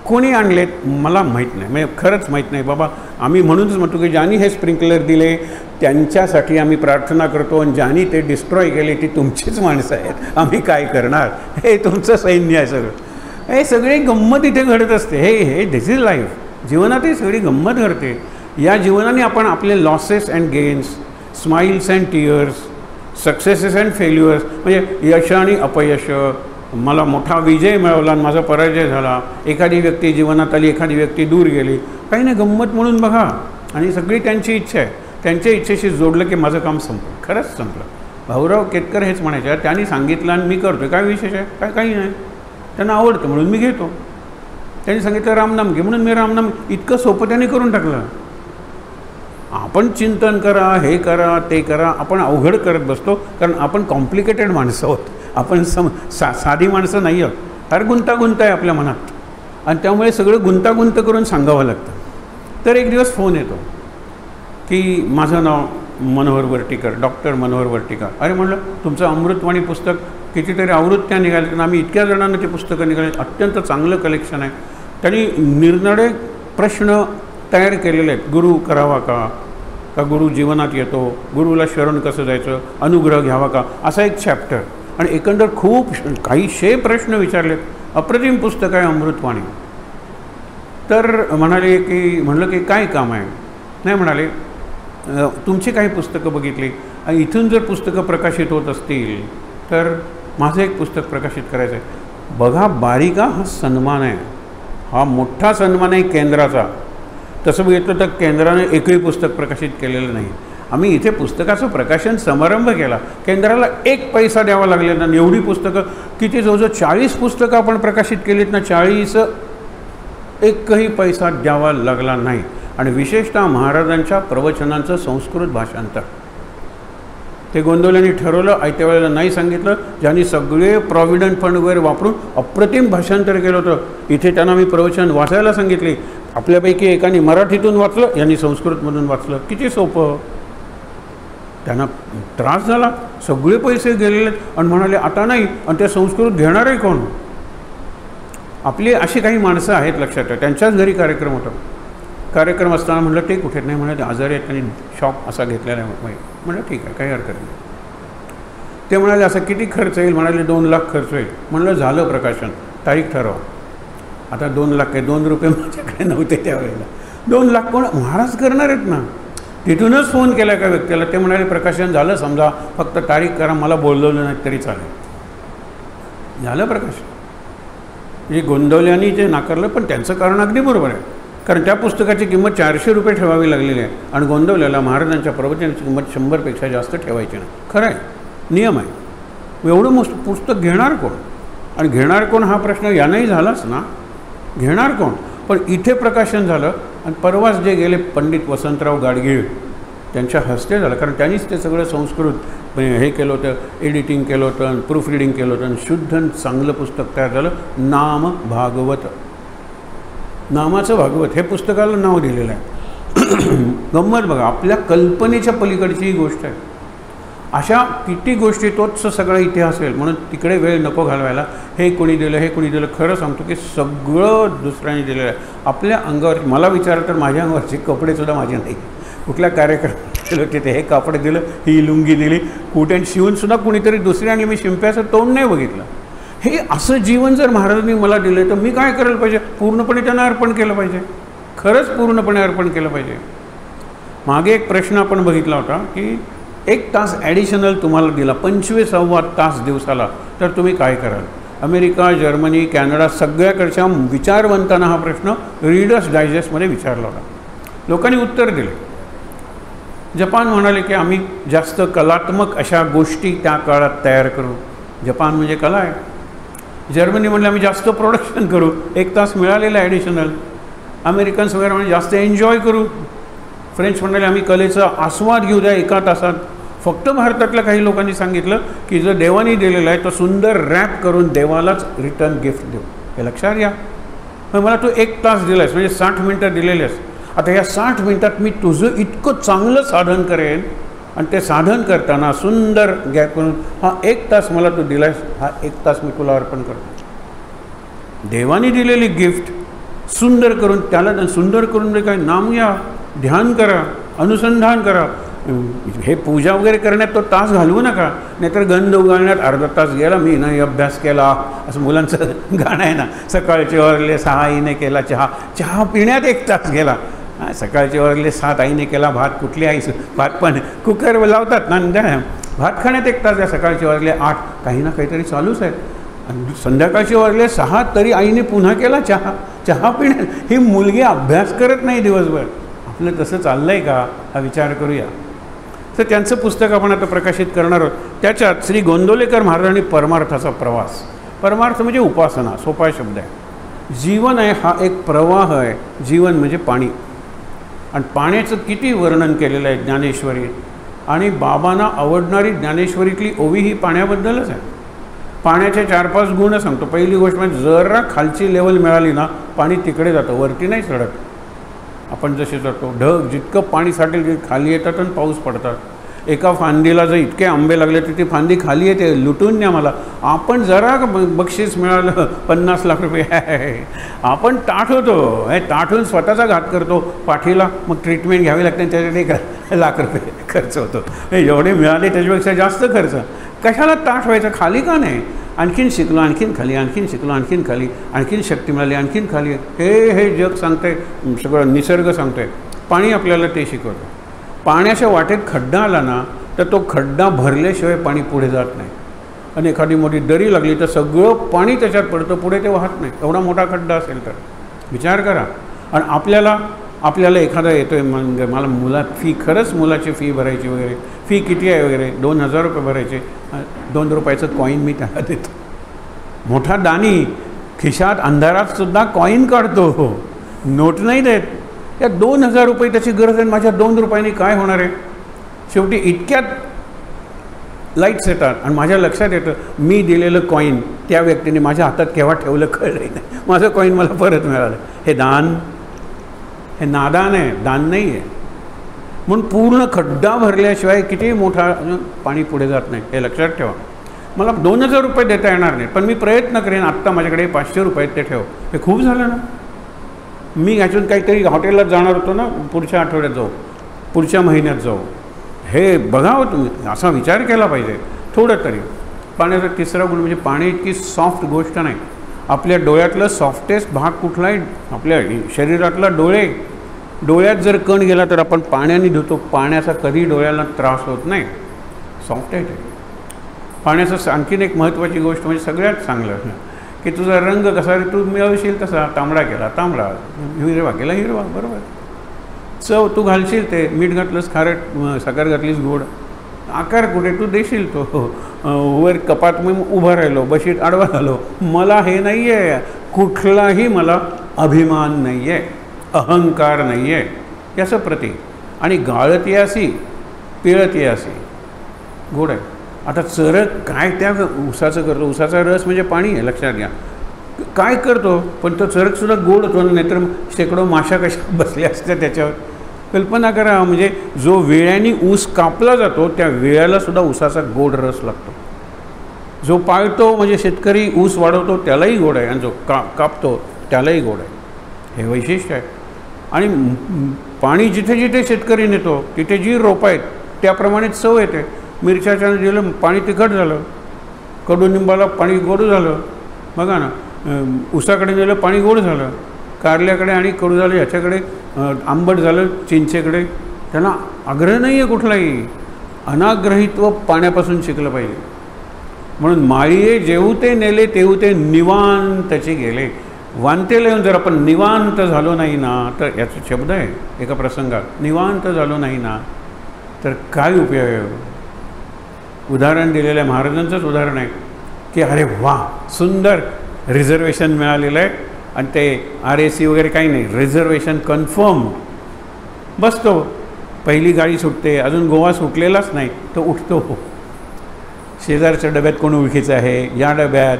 कोणी आणलेत मला माहीत नाही, म्हणजे खरंच माहीत नाही बाबा. आम्ही म्हणूनच म्हणतो की ज्यांनी हे स्प्रिंकलर दिले त्यांच्यासाठी आम्ही प्रार्थना करतो, आणि ज्यांनी ते डिस्ट्रॉय केले ती तुमचीच माणसं आहेत, आम्ही काय करणार, हे तुमचं सैन्य आहे सगळं. हे सगळी गंमत इथे घडत असते. हे दिस इज लाईफ. जीवनात ही सगळी गंमत घडते. या जीवनाने आपण आपले losses and gains, smiles and tears, successes and failures, म्हणजे यश आणि अपयश, मला मोठा विजय मिळवला आणि माझा पराजय झाला, एखादी व्यक्ती जीवनात आली, एखादी व्यक्ती दूर गेली, काही नाही गंमत म्हणून बघा. आणि सगळी त्यांची इच्छा आहे, त्यांच्या इच्छेशी जोडलं की माझं काम संपलं. खरंच संपलं. भाऊराव केतकर हेच म्हणायचे, त्यांनी सांगितलं आणि मी करतो, काय विशेष आहे, काही नाही, त्यांना आवडतं म्हणून मी घेतो. त्यांनी सांगितलं रामनाम घे म्हणून मी रामनाम, इतकं सोपं त्यांनी करून टाकलं. आपण चिंतन करा, हे करा, ते करा, आपण अवघड करत बसतो, कारण आपण कॉम्प्लिकेटेड माणसं आहोत, आपण साधी माणसं नाही आहोत. फार गुंतागुंत आहे आपल्या मनात, आणि त्यामुळे सगळं गुंतागुंत करून सांगावं लागतं. तर एक दिवस फोन येतो की माझं नाव मनोहर वर्टीकर, डॉक्टर मनोहर वर्टीकर. अरे म्हणलं तुमचं अमृतवाणी पुस्तक कितीतरी आवृत्त्या निघाल्या, तर आम्ही इतक्या जणांना ते पुस्तकं निघाले, अत्यंत चांगलं कलेक्शन आहे. त्यांनी निरनिराळे प्रश्न तयार केलेले आहेत. गुरु करावा का गुरु जीवनात येतो, गुरुला शरण कसं जायचं, अनुग्रह घ्यावा का, असा एक चॅप्टर. आणि एकंदर खूप काहीशे प्रश्न विचारलेत. अप्रतिम पुस्तक आहे अमृतवाणी. तर म्हणलं की काय काम आहे. नाही म्हणाले, तुमची काही पुस्तकं बघितली आणि इथून जर पुस्तकं प्रकाशित होत असतील तर माझं एक पुस्तक प्रकाशित करायचं आहे. बघा बारीका हा सन्मान आहे, हा मोठा सन्मान आहे केंद्राचा. तसं बघितलं तर केंद्राने एकही पुस्तक प्रकाशित केलेलं नाही. आम्ही इथे पुस्तकाचं प्रकाशन समारंभ केला, केंद्राला 1 पैसा द्यावा लागलेला ना. एवढी पुस्तकं किती, जवळजवळ 40 पुस्तकं आपण प्रकाशित केलीत ना, 40 एकही पैसा द्यावा लागला नाही. आणि विशेषतः महाराजांच्या प्रवचनांचं संस्कृत भाषांतर ते गोंदवलेंनी ठरवलं, आयत्या वेळेला नाही सांगितलं. ज्यांनी सगळे प्रॉव्हिडंट फंड वगैरे वापरून अप्रतिम भाषांतर केलं होतं. इथे त्यांना मी प्रवचन वाचायला सांगितले. आपल्यापैकी एकाने मराठीतून वाचलं, यांनी संस्कृतमधून वाचलं. किती सोपं. त्यांना त्रास झाला, सगळे पैसे गेलेले आणि म्हणाले आता नाही, आणि ते संस्कृत घेणार आहे कोण. आपली अशी काही माणसं आहेत लक्षात ठेवा. त्यांच्याच घरी कार्यक्रम होता. कार्यक्रम असताना म्हटलं ते कुठे नाही, म्हणाले आजारी आहेत, त्यांनी शॉप असा घेतलेला आहे. म्हटलं ठीक आहे, काही हरकत नाही. ते म्हणाले असं किती खर्च येईल, म्हणाले 2 लाख खर्च होईल. म्हणलं झालं प्रकाशन, तारीख ठरवा. आता 2 लाख काय, 2 रुपये माझ्याकडे नव्हते त्यावेळेला. 2 लाख कोण, महाराज करणार आहेत ना. तिथूनच फोन केला एका व्यक्तीला, ते म्हणाले प्रकाशन झालं समजा, फक्त तारीख करा, मला बोलवलं नाही तरी चालेल. झालं प्रकाशन. म्हणजे गोंदवल्यांनी जे नाकारलं, पण त्यांचं कारण अगदी बरोबर आहे. कारण त्या पुस्तकाची किंमत 400 रुपये ठेवावी लागलेली आहे, आणि गोंदवल्याला महाराजांच्या प्रवचनाची किंमत 100पेक्षा जास्त ठेवायची नाही. खरं आहे, नियम आहे. एवढं पुस्तक घेणार कोण, आणि घेणार कोण हा प्रश्न यानंही झालाच ना. घेणार कोण. पण इथे प्रकाशन झालं, आणि परवाच जे गेले पंडित वसंतराव गाडगीळ त्यांच्या हस्ते झालं. कारण त्यांनीच ते सगळं संस्कृत हे केलं होतं, एडिटिंग केलं होतं, प्रूफ रिडिंग केलं होतं, आणि शुद्ध चांगलं पुस्तक तयार झालं. नाम भागवत, नामाचं भागवत हे पुस्तकाला नाव दिलेलं आहे. गंमत बघा, आपल्या कल्पनेच्या पलीकडची ही गोष्ट आहे. अशा किती गोष्टी, तोच सगळा इतिहास होईल. म्हणून तिकडे वेळ नको घालवायला. हे कोणी दिलं, हे कोणी दिलं. खरं सांगतो की सगळं दुसऱ्याने दिलेलं आहे. आपल्या अंगावर, मला विचारलं तर माझ्या अंगावरचे कपडेसुद्धा माझे नाही. कुठल्या कार्यक्रमात गेलो तिथे हे कापड दिलं, ही लुंगी दिली, कुठे शिवूनसुद्धा कुणीतरी दुसरी आणली. मी शिंप्याचं तोंड नाही बघितलं. हे असं जीवन जर महाराजांनी मला दिलं तर मी काय करायला पाहिजे. पूर्णपणे त्यांना अर्पण केलं पाहिजे. खरंच पूर्णपणे अर्पण केलं पाहिजे. मागे एक प्रश्न आपण बघितला होता की 1 तास ॲडिशनल तुम्हाला दिला, 25वा तास दिवसाला, तर तुम्ही काय कराल. अमेरिका, जर्मनी, कॅनडा सगळ्याकडच्या विचारवंतांना हा प्रश्न रीडर्स डायजेस्टमध्ये विचारला होता. लोकांनी उत्तर दिले. जपान म्हणाले की आम्ही जास्त कलात्मक अशा गोष्टी त्या काळात तयार करू. जपान म्हणजे कला आहे. जर्मनी म्हणले आम्ही जास्त प्रोडक्शन करू, 1 तास मिळालेलं ॲडिशनल. अमेरिकन्स वगैरे म्हणजे जास्त एन्जॉय करू. फ्रेंच म्हणाले आम्ही कलेचा आस्वाद घेऊ द्या 1 तासात. फक्त भारतातल्या काही लोकांनी सांगितलं की जो देवानी दिलेला आहे तो सुंदर रॅप करून देवालाच रिटर्न गिफ्ट देऊ. हे लक्षात घ्या. मग मला तू 1 तास दिला आहेस, म्हणजे 60 मिनटं दिलेले आहेस. आता या 60 मिनटात मी तुझं इतकं चांगलं साधन करेन, आणि ते साधन करताना सुंदर गॅप करून हा 1 तास मला तू दिला आहेस, हा 1 तास मी तुला अर्पण करतो. देवानी दिलेली गिफ्ट सुंदर करून, त्याला सुंदर करून काय नाम घ्या. ध्यान करा, अनुसंधान करा. हे पूजा वगैरे करण्यात तो तास घालवू नका, नाहीतर गंध उगाळण्यात अर्धा तास गेला, मी नाही अभ्यास केला, असं मुलांचं गाणं आहे ना. सकाळचे वरले 6 आईने केला चहा, चहा पिण्यात 1 तास गेला. सकाळचे वरले 7 आईने केला भात, कुठली आई भात पण कुकर लावतात ना, भात खाण्यात 1 तास, या सकाळचे वरले 8, काही ना काहीतरी चालूच आहे. आणि संध्याकाळचे वरले 6 तरी आईने पुन्हा केला चहा, चहा पिण्यात. ही मुलगी अभ्यास करत नाही दिवसभर. आपलं तसं चाललं आहे का, हा विचार करूया. तर त्यांचं पुस्तक आपण आता प्रकाशित करणार आहोत. त्याच्यात श्री गोंदवलेकर महाराजांनी परमार्थाचा प्रवास, परमार्थ म्हणजे उपासना, सोपा शब्द आहे. जीवन आहे हा एक प्रवाह आहे. जीवन म्हणजे पाणी, आणि पाण्याचं किती वर्णन केलेलं आहे ज्ञानेश्वरीत. आणि बाबांना आवडणारी ज्ञानेश्वरीतली ओवी ही पाण्याबद्दलच आहे. पाण्याचे 4-5 गुण सांगतो. पहिली गोष्ट म्हणजे जरा खालची लेवल मिळाली ना, पाणी तिकडे जातं, वरती नाही चढत. आपण जसे जातो ढग, जितकं पाणी साठेल खाली येतात आणि पाऊस पडतात. एका फांदीला जर इतके आंबे लागले तर ती फांदी खाली येते, लुटून न्या मला. आपण जरा बक्षीस मिळालं 50 लाख रुपये, आपण ताठ होतो, हे ताठून स्वतःचा घात करतो पाठीला. मग ट्रीटमेंट घ्यावी लागते, त्याच्यासाठी 1 लाख रुपये खर्च होतो. एवढे मिळाले त्याच्यापेक्षा जास्त खर्च. कशाला ताठ व्हायचं, खाली का नाही. आणखीन शिकलो, आणखीन खाली, आणखीन शिकलो, आणखीन खाली, आणखीन शक्ती मिळाली, आणखीन खाली. हे जग सांगतं आहे, सगळं निसर्ग सांगतो आहे. पाणी आपल्याला ते शिकवतं. पाण्याच्या वाटेत खड्डा आला ना, तर तो खड्डा भरल्याशिवाय पाणी पुढे जात नाही. आणि एखादी मोठी दरी लागली तर सगळं पाणी त्याच्यात पडतं, पुढे ते वाहत नाही. एवढा मोठा खड्डा असेल तर विचार करा. आणि आपल्याला एखादा येतो आहे, म्हणजे मला फी, खरंच मुलाची फी भरायची वगैरे, फी किती आहे वगैरे, 2000 रुपये भरायचे. 2 रुपयाचं कॉईन मी त्याला देतो. मोठा दानी खिशात अंधारातसुद्धा कॉईन काढतो, नोट नाही देत. या 2000 रुपये त्याची गरज आहे, माझ्या 2 रुपयांनी काय होणार आहे. शेवटी इतक्यात लाईट्स येतात आणि माझ्या लक्षात येतं मी दिलेलं कॉईन त्या व्यक्तीने माझ्या हातात केव्हा ठेवलं कळलंही नाही. माझं कॉईन मला परत मिळालं. हे दान, हे नादान आहे, दान नाही आहे. म्हणून पूर्ण खड्डा भरल्याशिवाय किती मोठा पाणी पुढे जात नाही, हे लक्षात ठेवा. मला 2000 रुपये देता येणार नाही, पण मी प्रयत्न करेन. आत्ता माझ्याकडे 500 रुपये ते ठेव. हे खूप झालं ना. मी ह्याच्यातून काहीतरी हॉटेलला जाणार होतो ना, पुढच्या आठवड्यात जाऊ, पुढच्या महिन्यात जाऊ. हे बघावं तुम्ही, असा विचार केला पाहिजे थोडं तरी. पाण्याचा 3रा गुण म्हणजे पाणी इतकी सॉफ्ट गोष्ट नाही. आपल्या डोळ्यातलं सॉफ्टेस्ट भाग कुठला आहे, आपल्या शरीरातला डोळ्यात जर कण गेला तर आपण पाण्याने धुतो. पाण्याचा कधी डोळ्याला त्रास होत नाही, सॉफ्ट आहे ते. पाण्याचं आणखीन एक महत्त्वाची गोष्ट म्हणजे सगळ्यात चांगलं की तुझा रंग कसा रे, तू मिळवशील तसा. तांबडा केला तांबडा, हिरवा केला हिरवा, बरोबर. चव तू घालशील ते, मीठ घातलंस खारट, साखर घातलीस गोड. आकार कुठे तू देशील तो. वर कपात मी उभं राहिलो, बशीत आडवा झालो, मला हे नाही आहे. कुठलाही मला अभिमान नाही आहे, अहंकार नाही आहे, याचं प्रतीक. आणि गाळत यासी पिळत यासी, गोड आहे. आता चरक काय त्या ऊसाचं करतो, ऊसाचा रस म्हणजे पाणी आहे, लक्षात घ्या. काय करतो, पण तो चरकसुद्धा गोड होतो. नाहीतर शेकडो माशा कशा बसल्या असत्या त्याच्यावर. कल्पना करा, म्हणजे जो वेळाने ऊस कापला जातो त्या वेळालासुद्धा ऊसाचा गोड रस लागतो. जो पाळतो म्हणजे शेतकरी ऊस वाढवतो त्यालाही गोड आहे, आणि जो कापतो त्यालाही गोड आहे. हे वैशिष्ट्य आहे. आणि पाणी जिथे जिथे शेतकरी नेतो तिथे जी रोपं आहेत त्याप्रमाणे चव येते. मिरच्याच्या दिलं पाणी तिखट झालं, कडुनिंबाला पाणी गोड झालं, बघा ना. ऊसाकडे नेलं पाणी गोड झालं, कारल्याकडे आणि कडू झालं, ह्याच्याकडे आंबट झालं, चिंचेकडे. त्यांना आग्रह नाही आहे कुठलाही. अनाग्रहित्व पाण्यापासून शिकलं पाहिजे. म्हणून माळीये जेऊ ते नेले तेऊ ते निवांतचे गेले. वांतेला येऊन जर आपण निवांत झालो नाही ना, तर याचा शब्द आहे एका प्रसंगात, निवांत झालो नाही ना तर काय उपयोग आहे. उदाहरण दिलेलं आहे, महाराजांचंच उदाहरण आहे की अरे वा सुंदर रिझर्वेशन मिळालेलं आहे, आणि ते RAC वगैरे काही नाही, रिझर्वेशन कन्फर्म. बसतो, पहिली गाडी सुटते, अजून गोवा सुटलेलाच नाही, तो उठतो. शेजारच्या डब्यात कोण ओळखीचं आहे, या डब्यात,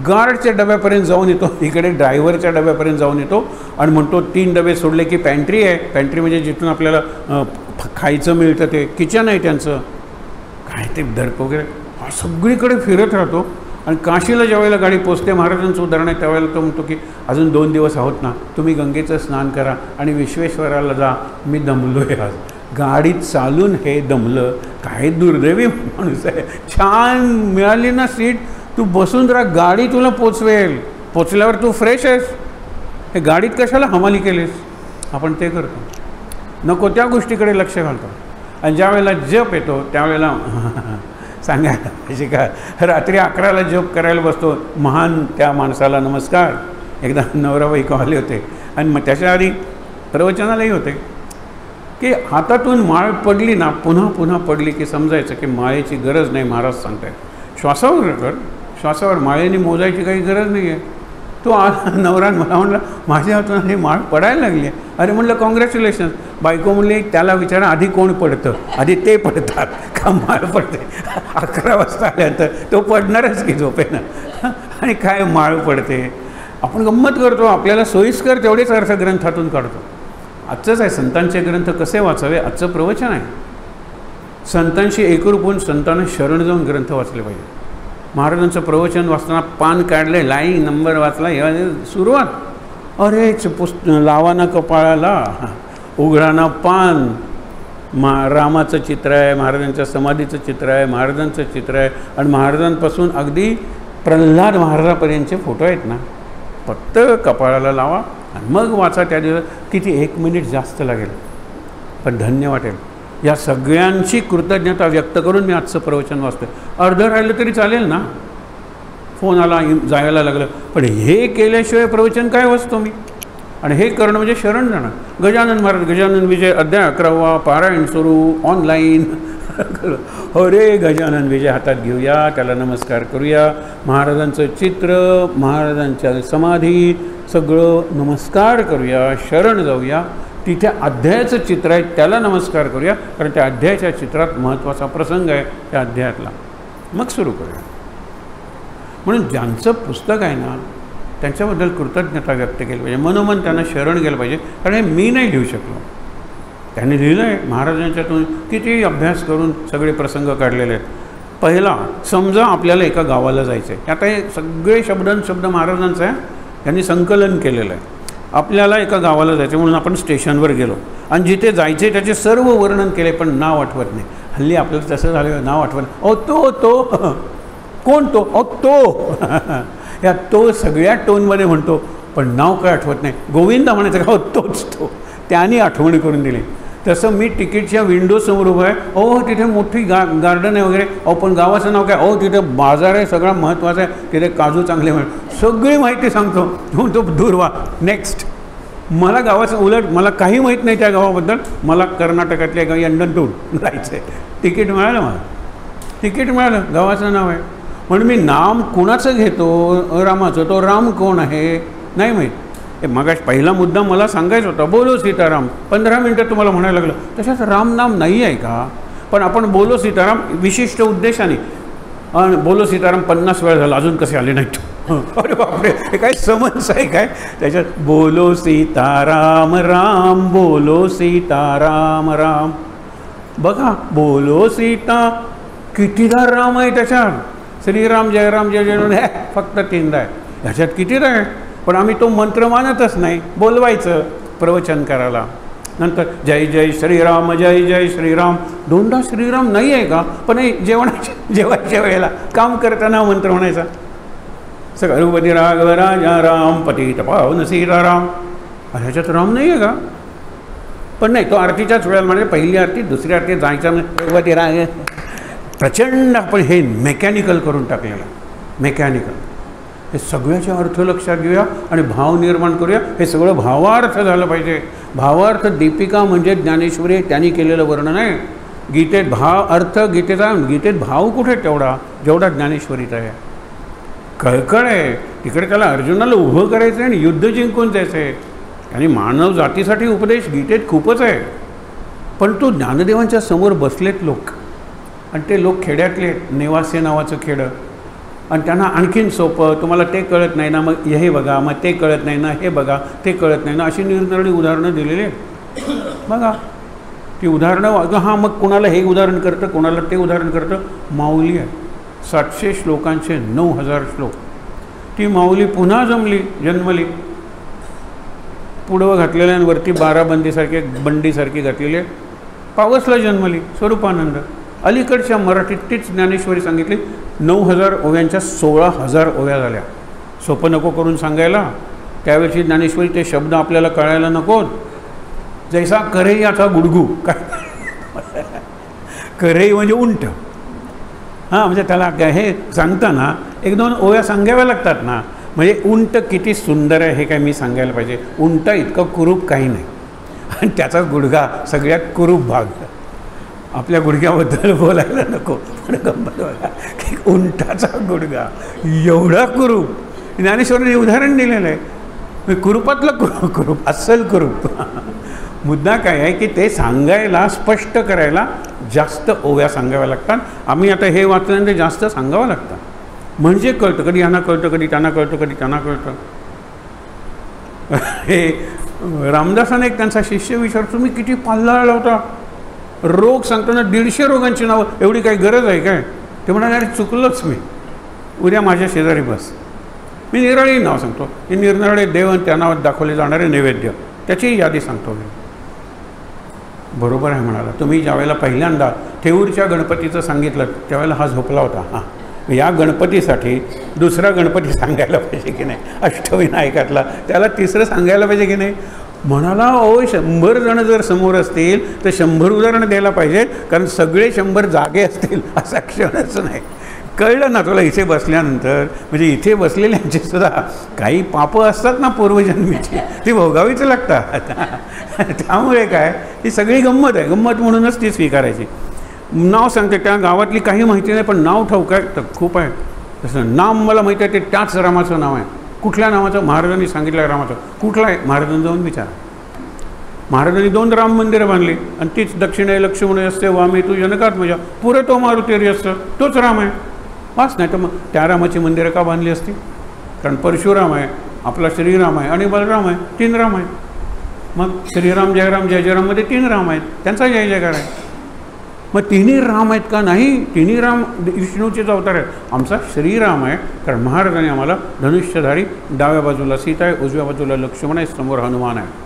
गार्डच्या डब्यापर्यंत जाऊन येतो, इकडे ड्रायव्हरच्या डब्यापर्यंत जाऊन येतो आणि म्हणतो 3 डबे सोडले की पॅन्ट्री आहे. पॅन्ट्री म्हणजे जिथून आपल्याला खायचं मिळतं, ते किचन आहे त्यांचं. काय ते दर्प वगैरे, हा सगळीकडे फिरत राहतो आणि काशीला ज्यावेळेला गाडी पोचते, महाराजांचं उदाहरण आहे, त्यावेळेला तो म्हणतो की अजून 2 दिवस आहोत ना, तुम्ही गंगेचं स्नान करा आणि विश्वेश्वराला जा, मी दमलो आहे आज. गाडीत चालून हे दमलं. काय दुर्दैवी माणूस आहे. छान मिळाली ना सीट, तू बसून राहा, गाडी तुला पोचवेल. पोचल्यावर तू फ्रेश आहेस. हे गाडीत कशाला हमाली केलीस? आपण ते करतो, नको त्या गोष्टीकडे लक्ष घालतो. आणि ज्या वेळेला जप येतो त्यावेळेला सांगायला पाहिजे का, रात्री 11ला जप करायला बसतो, महान त्या माणसाला नमस्कार. एकदा नवरा बायको आले होते आणि मग त्याच्या आधी प्रवचनालाही होते की हातातून माळ पडली ना, पुन्हा पुन्हा पडली की समजायचं की माळेची गरज नाही. महाराज सांगतायत श्वासावर कर, श्वासावर, माळेने मोजायची काही गरज नाही आहे. तो नवरा मला म्हणला माझ्या हातून हे माळ पडायला लागली आहे. अरे म्हणलं कॉंग्रॅच्युलेशन. बायको म्हणली त्याला विचारा आधी कोण पडतं, आधी ते पडतात का माळ पडते? 11 वाजता आल्यानंतर तो पडणारच की झोपेनं. आणि काय माळ पडते. आपण गंमत करतो, आपल्याला सोयीस्कर तेवढेच अर्थ ग्रंथातून काढतो. आजचंच आहे संतांचे ग्रंथ कसे वाचावे, आजचं प्रवचन आहे. संतांशी एकरूप होऊन संतांना शरण जाऊन ग्रंथ वाचले पाहिजे. महाराजांचं प्रवचन वाचताना पान काढले, लाईन नंबर वाचला, सुरुवात, अरेच लावा ना कपाळाला, उघडा ना पान. रामाचं चित्र आहे, महाराजांच्या समाधीचं चित्र आहे, महाराजांचं चित्र आहे. आणि महाराजांपासून अगदी प्रल्हाद महाराजापर्यंतचे फोटो आहेत ना, फक्त कपाळाला लावा आणि मग वाचा. त्या दिवस किती 1 मिनिट जास्त लागेल, पण धन्य वाटेल. या सगळ्यांची कृतज्ञता व्यक्त करून मी आजचं प्रवचन वाचतो. अर्धं राहिलं तरी चालेल ना, फोन आला जायला लागलं, पण हे केल्याशिवाय प्रवचन काय वाचतो मी? आणि हे करणं म्हणजे शरण जाणं. गजानन महाराज गजानन विजय अध्याय 11वा पारायण सुरू ऑनलाईन. अरे गजानन विजय हातात घेऊया, त्याला नमस्कार करूया. महाराजांचं चित्र, महाराजांच्या समाधी, सगळं नमस्कार करूया, शरण जाऊया. तिथे अध्यायाचं चित्र आहे, त्याला नमस्कार करूया, कारण त्या अध्यायाच्या चित्रात महत्त्वाचा प्रसंग आहे त्या अध्यायातला. मग सुरू करूया. म्हणून ज्यांचं पुस्तक आहे ना, त्यांच्याबद्दल कृतज्ञता व्यक्त केली पाहिजे. मनोमन त्यांना शरण गेलं पाहिजे, कारण हे मी नाही लिहू शकलो. त्यांनी लिहिलं आहे. महाराजांच्यातून किती अभ्यास करून सगळे प्रसंग काढलेले आहेत. पहिला, समजा आपल्याला एका गावाला जायचं आहे. आता हे सगळे शब्द महाराजांचं आहे, त्यांनी संकलन केलेलं आहे. आपल्याला एका गावाला जायचं म्हणून आपण स्टेशनवर गेलो आणि जिथे जायचे त्याचे सर्व वर्णन केले, पण नाव आठवत नाही. हल्ली आपल्याला तसं झालं, नाव आठवत नाही. ओ तो कोण तो? ओ तो या तो सगळ्या टोनमध्ये म्हणतो, पण नाव काय आठवत नाही. गोविंदा म्हणायचं का? तोच तो. त्यांनी आठवण करून दिली. तसं मी तिकीटच्या विंडोसमोर उभं आहे, ओ तिथे मोठी गार्डन आहे वगैरे, अहो पण गावाचं नाव काय? ओ तिथे बाजार आहे, सगळा महत्त्वाचा आहे, तिथे काजू चांगले मिळेल, सगळी माहिती सांगतो. तो दूर व्हा, नेक्स्ट. मला गावाचं उलट मला काही माहीत नाही त्या गावाबद्दल. मला कर्नाटकातल्या एका यंडनटून जायचं आहे. तिकीट मिळालं, मला तिकीट मिळालं, गावाचं नाव आहे. म्हणून मी नाम कुणाचं घेतो? रामाचं. तो राम कोण आहे नाही माहीत. मगाश पहिला मुद्दा मला सांगायचा होता, बोलो सीताराम. 15 मिनटं तुम्हाला म्हणायला लागलं. तशाच राम नाम नाही आहे का? पण आपण बोलो सीताराम विशिष्ट उद्देशाने. बोलो सीताराम 50 वेळा झाला, अजून कसे आले नाहीत? अरे बापरे, हे काय समज आहे काय त्याच्यात? बोलो सीताराम राम, बोलो सीताराम राम. बघा, बोलो सीता, कितीदा राम आहे त्याच्यात? श्रीराम जयराम जय जय फक्त 3दा आहे. ह्याच्यात कितीदा आहे? पण आम्ही तो मंत्र मानतच नाही. बोलवायचं प्रवचन करायला, नंतर जय जय श्रीराम, जय जय श्रीराम. 2दा श्रीराम नाही आहे का? पण जेवायच्या वेळेला काम करताना मंत्र म्हणायचा, सगळपती राघव राजा राम, पतित पावन सीताराम. ह्याच्यात राम नाही आहे का? पण नाही, तो आरतीच्याच वेळेला म्हणजे पहिली आरती दुसरी आरती जायचं भगवती राग. प्रचंड आपण हे मेकॅनिकल करून टाकलेलं. मेकॅनिकल. हे सगळ्याचे अर्थ लक्षात घेऊया आणि भाव निर्माण करूया. हे सगळं भावार्थ झालं पाहिजे. भावार्थ दीपिका म्हणजे ज्ञानेश्वरी, त्यांनी केलेलं वर्णन आहे. गीतेत भाव अर्थ गीतेचा, गीतेत भाव कुठे तेवढा जेवढा ज्ञानेश्वरीचा आहे. कळकळ आहे. तिकडे त्याला अर्जुनाला उभं करायचं आहे आणि युद्ध जिंकून जायचं आहे. आणि मानव जातीसाठी उपदेश गीतेत खूपच आहे. पण तो ज्ञानदेवांच्या समोर बसलेत लोक, आणि ते लोक खेड्यातले, नेवासे नावाचं खेडं, आणि त्यांना आणखीन सोपं, तुम्हाला ते कळत नाही ना, मग हे बघा, मग ते कळत नाही ना, हे बघा, ते कळत नाही ना, अशी निरनिराळी उदाहरणं दिलेली आहेत. बघा ती उदाहरणं. हां, मग कोणाला हे उदाहरण करतं, कोणाला ते उदाहरण करतं. माऊली आहे. 700 श्लोकांचे 9000 श्लोक. ती माऊली पुन्हा जन्मली. पुढं घातलेल्या आणि वरती 12 बंडीसारखी घातलेली आहे. पावसला जन्मली स्वरूपानंद. अलीकडच्या मराठीत तीच ज्ञानेश्वरी सांगितली. 9000 ओव्यांच्या 16,000 ओव्या झाल्या. सोपं नको करून सांगायला. त्यावेळची ज्ञानेश्वरी ते शब्द आपल्याला कळायला नको. जैसा करैयाचा गुडगू. काय करई म्हणजे उंट. हां, म्हणजे त्याला काय हे सांगताना 1-2 ओव्या सांगाव्या लागतात ना. म्हणजे उंट किती सुंदर आहे हे काय मी सांगायला पाहिजे. उंट इतकं कुरूप काही नाही. आणि त्याचा गुडघा सगळ्यात कुरूप भाग. आपल्या गुडघ्याबद्दल बोलायला नको, पण गंमत बघा की उंटाचा गुडघा एवढा कुरूप. ज्ञानेश्वरांनी उदाहरण दिलेलं आहे. कुरूपातलं कुरूप, अस्सल कुरूप. मुद्दा काय आहे की ते सांगायला, स्पष्ट करायला जास्त ओव्या सांगाव्या लागतात. आम्ही आता हे वाचल्यानंतर जास्त सांगावं लागतं म्हणजे कळतं. कधी यांना कळतं, कधी त्यांना कळतं, कधी त्यांना कळतं. हे रामदासाने एक त्यांचा शिष्य विचारतो, तुम्ही किती पाल्ला होता. रोग सांगताना 150 रोगांची नावं. एवढी काही गरज आहे काय. ते म्हणाले अरे चुकलोच मी. उद्या माझ्या शेजारी बस. मी निराळी नाव सांगतो. हे निरनिराळे देव आणि त्या नावात दाखवले जाणारे नैवेद्य त्याची यादी सांगतो मी. बरोबर आहे म्हणाला. तुम्ही ज्यावेळेला पहिल्यांदा थेऊरच्या गणपतीचं सांगितलं त्यावेळेला हा झोपला होता. हां, या गणपतीसाठी दुसरा गणपती सांगायला पाहिजे की नाही. अष्टविनायकातला त्याला तिसरं सांगायला पाहिजे की नाही. म्हणाला 100 जण जर समोर असतील तर 100 उदाहरणं द्यायला पाहिजेत, कारण सगळे 100 जागे असतील असा क्षणच नाही. कळलं ना तुला इथे बसल्यानंतर. म्हणजे इथे बसलेल्यांची सुद्धा काही पापं असतात ना पूर्वजन्मीची, ती भोगावीच लागतात. त्यामुळे काय ही सगळी गंमत आहे. गंमत म्हणूनच ती स्वीकारायची. नाव सांगते त्या गावातली काही माहिती नाही, पण नाव ठाऊक आहे तर खूप आहे. तसं नाम मला माहिती आहे ते त्याच रामाचं नाव आहे. कुठल्या नावाचं. महाराजांनी सांगितलं रामाचं. कुठलं आहे महाराजांनी जाऊन विचारा. महाराजांनी 2 राम मंदिरं बांधली आणि तीच दक्षिणे लक्ष्मण असते वामे तू जनकात्मजा पुरं तो मारुती असतं तोच राम आहे. वाच नाही तर मग त्या रामाची मंदिरं का बांधली असती. कारण परशुराम आहे, आपला श्रीराम आहे आणि बलराम आहे. 3 राम आहेत. मग श्रीराम जयराम जय जयराममध्ये 3 राम आहेत. त्यांचा जय जयकार आहे. मग 3 राम आहेत का. नाही, 3 राम विष्णूचेच अवतार आहेत. आमचा श्रीराम आहे कारण महाराजांनी आम्हाला धनुष्यधारी डाव्या बाजूला सीता आहे, उजव्या बाजूला लक्ष्मण आहे, समोर हनुमान आहे.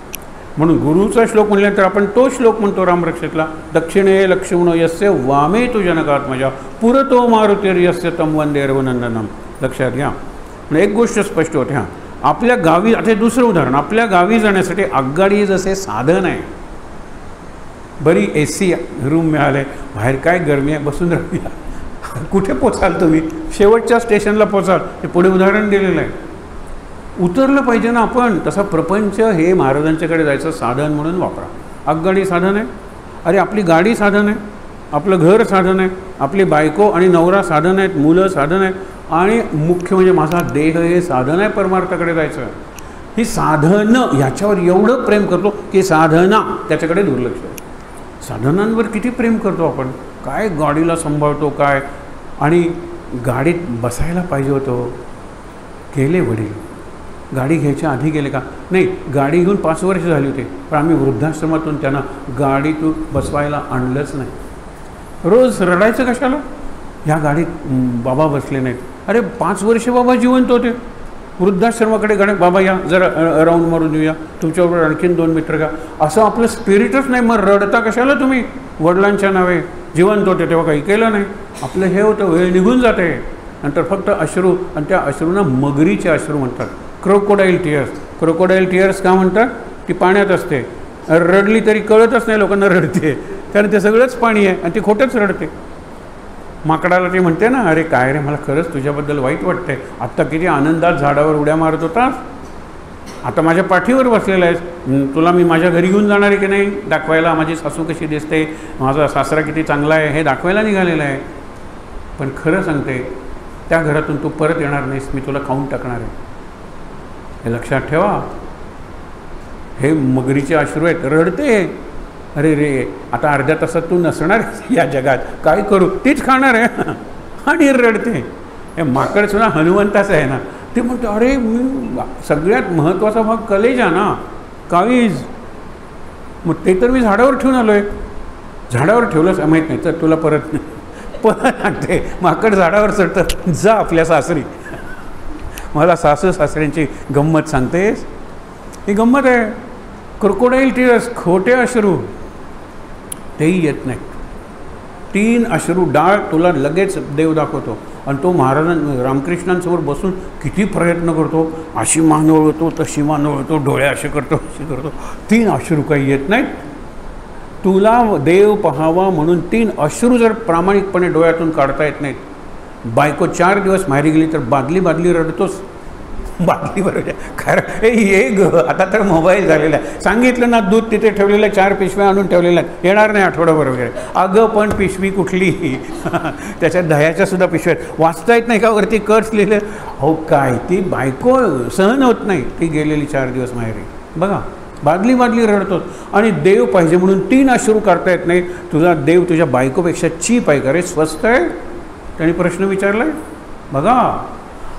म्हणून गुरुचा श्लोक म्हटल्यानंतर आपण तो श्लोक म्हणतो रामरक्षेतला. दक्षिणे लक्ष्मण यस्य वामे तू जनकात्मजा पुरतो मारुतीर्यस्य तम वंदे रघुनंदनम. लक्षात घ्या. म्हणजे एक गोष्ट स्पष्ट होते. हां, आपल्या गावी आता दुसरं उदाहरण. आपल्या गावी जाण्यासाठी आगगाडी जसे साधन आहे. बरी AC रूम मिळाले, बाहेर काय गरमी आहे, बसून राहूया. कुठे पोचाल तुम्ही. शेवटच्या स्टेशनला पोचाल. ते पुढे उदाहरण दिलेलं आहे. उतरलं पाहिजे ना आपण. तसा प्रपंच हे महाराजांच्याकडे जायचं साधन म्हणून वापरा. आगगाडी साधन आहे. अरे आपली गाडी साधन आहे, आपलं घर साधन आहे, आपली बायको आणि नवरा साधन आहेत, मुलं साधन आहेत, आणि मुख्य म्हणजे माझा देह हे साधन आहे परमार्थाकडे जायचं. ही साधनं ह्याच्यावर एवढं प्रेम करतो की साधना त्याच्याकडे दुर्लक्ष आहे. साधनांवर किती प्रेम करतो आपण. काय गाडीला सांभाळतो काय. आणि गाडीत बसायला पाहिजे होतं. गेले वडील. गाडी घ्यायच्या आधी गेले का. नाही, गाडी घेऊन 5 वर्ष झाली होती, पण आम्ही वृद्धाश्रमातून त्यांना गाडीतून बसवायला आणलंच नाही. रोज रडायचं कशाला. ह्या गाडीत बाबा बसले नाहीत. अरे 5 वर्ष बाबा जिवंत होते. वृद्धाश्रमाकडे गाडी, बाबा या जरा राऊंड मारून येऊया, तुमच्याबरोबर आणखीन 2 मित्र का. असं आपलं स्पिरिटच नाही. मग रडता कशाला तुम्ही. वडिलांच्या नावे जिवंत होते तेव्हा काही केलं नाही. आपलं हे होतं, वेळ निघून जाते. नंतर फक्त अश्रू, आणि त्या अश्रूंना मगरीचे अश्रू म्हणतात. Crocodile tears. क्रोकोडाईल टिअर्स का म्हणतात. ती पाण्यात असते. रडली तरी कळतच नाही लोकांना रडते, कारण ते सगळंच पाणी आहे आणि ती खोटंच रडते. माकडाला ती म्हणते ना, अरे काय रे, मला खरंच तुझ्याबद्दल वाईट वाटतंय. आत्ता किती आनंदात झाडावर उड्या मारत होतास, आता माझ्या पाठीवर बसलेला आहेस. तुला मी माझ्या घरी घेऊन जाणार आहे की नाही दाखवायला. माझी सासू कशी दिसते, माझा सासरा किती चांगला आहे हे दाखवायला निघालेला आहे. पण खरं सांगते, त्या घरातून तू परत येणार नाहीस. मी तुला खाऊन टाकणार आहे. हे लक्षात ठेवा. हे मगरीचे अश्रू आहेत. रडते. अरे रे, आता अर्ध्या तासात तू नसणार या जगात, काय करू. तीच खाणार आहे आणि रडते. हे माकडसुद्धा हनुमंताचं आहे ना. ते म्हणतो, अरे मी सगळ्यात महत्त्वाचा भाग कलेजा ना, काळीज. मग ते तर मी झाडावर ठेवून आलो आहे. झाडावर ठेवलंच माहीत नाही तर तुला परत पण ते माकड झाडावर चढतं, जा आपल्या सासरी. मला सासू सासऱ्यांची गंमत सांगतेस? ही गंमत आहे. क्रोकोडाईल टीयर्स, खोटे अश्रू, तेही येत नाही. 3 अश्रू डाळ तुला लगेच देव दाखवतो. आणि तो रामकृष्णांसमोर बसून किती प्रयत्न करतो, अशी मान वळवतो, तशी मान वळवतो, डोळे असे करतो, असे करतो. 3 अश्रू काही येत नाहीत. तुला देव पाहावा म्हणून 3 अश्रू जर प्रामाणिकपणे डोळ्यातून काढता येत नाहीत. बायको 4 दिवस माहेरी गेली तर बादली बादली रडतोस. बादली बरोबर खरं हे ग. आता तर मोबाईल झालेला आहे. सांगितलं ना, दूध तिथे ठेवलेलं आहे, 4 पिशव्या आणून ठेवलेल्या आहेत, येणार नाही आठवडाभर वगैरे. अगं पण पिशवी कुठली, त्याच्यात दह्याच्या सुद्धा पिशव्या आहेत, वाचता येत नाही का वरती कर्स लिहिले. हो काय, ती बायको सहन होत नाही. ती गेलेली 4 दिवस माहेरी. बघा, बादली बादली रडतो. आणि देव पाहिजे म्हणून 3 अश्रू काढता येत नाही. तुझा देव तुझ्या बायकोपेक्षा चीप आहे का रे, स्वस्त आहे? त्यांनी प्रश्न विचारला आहे. बघा,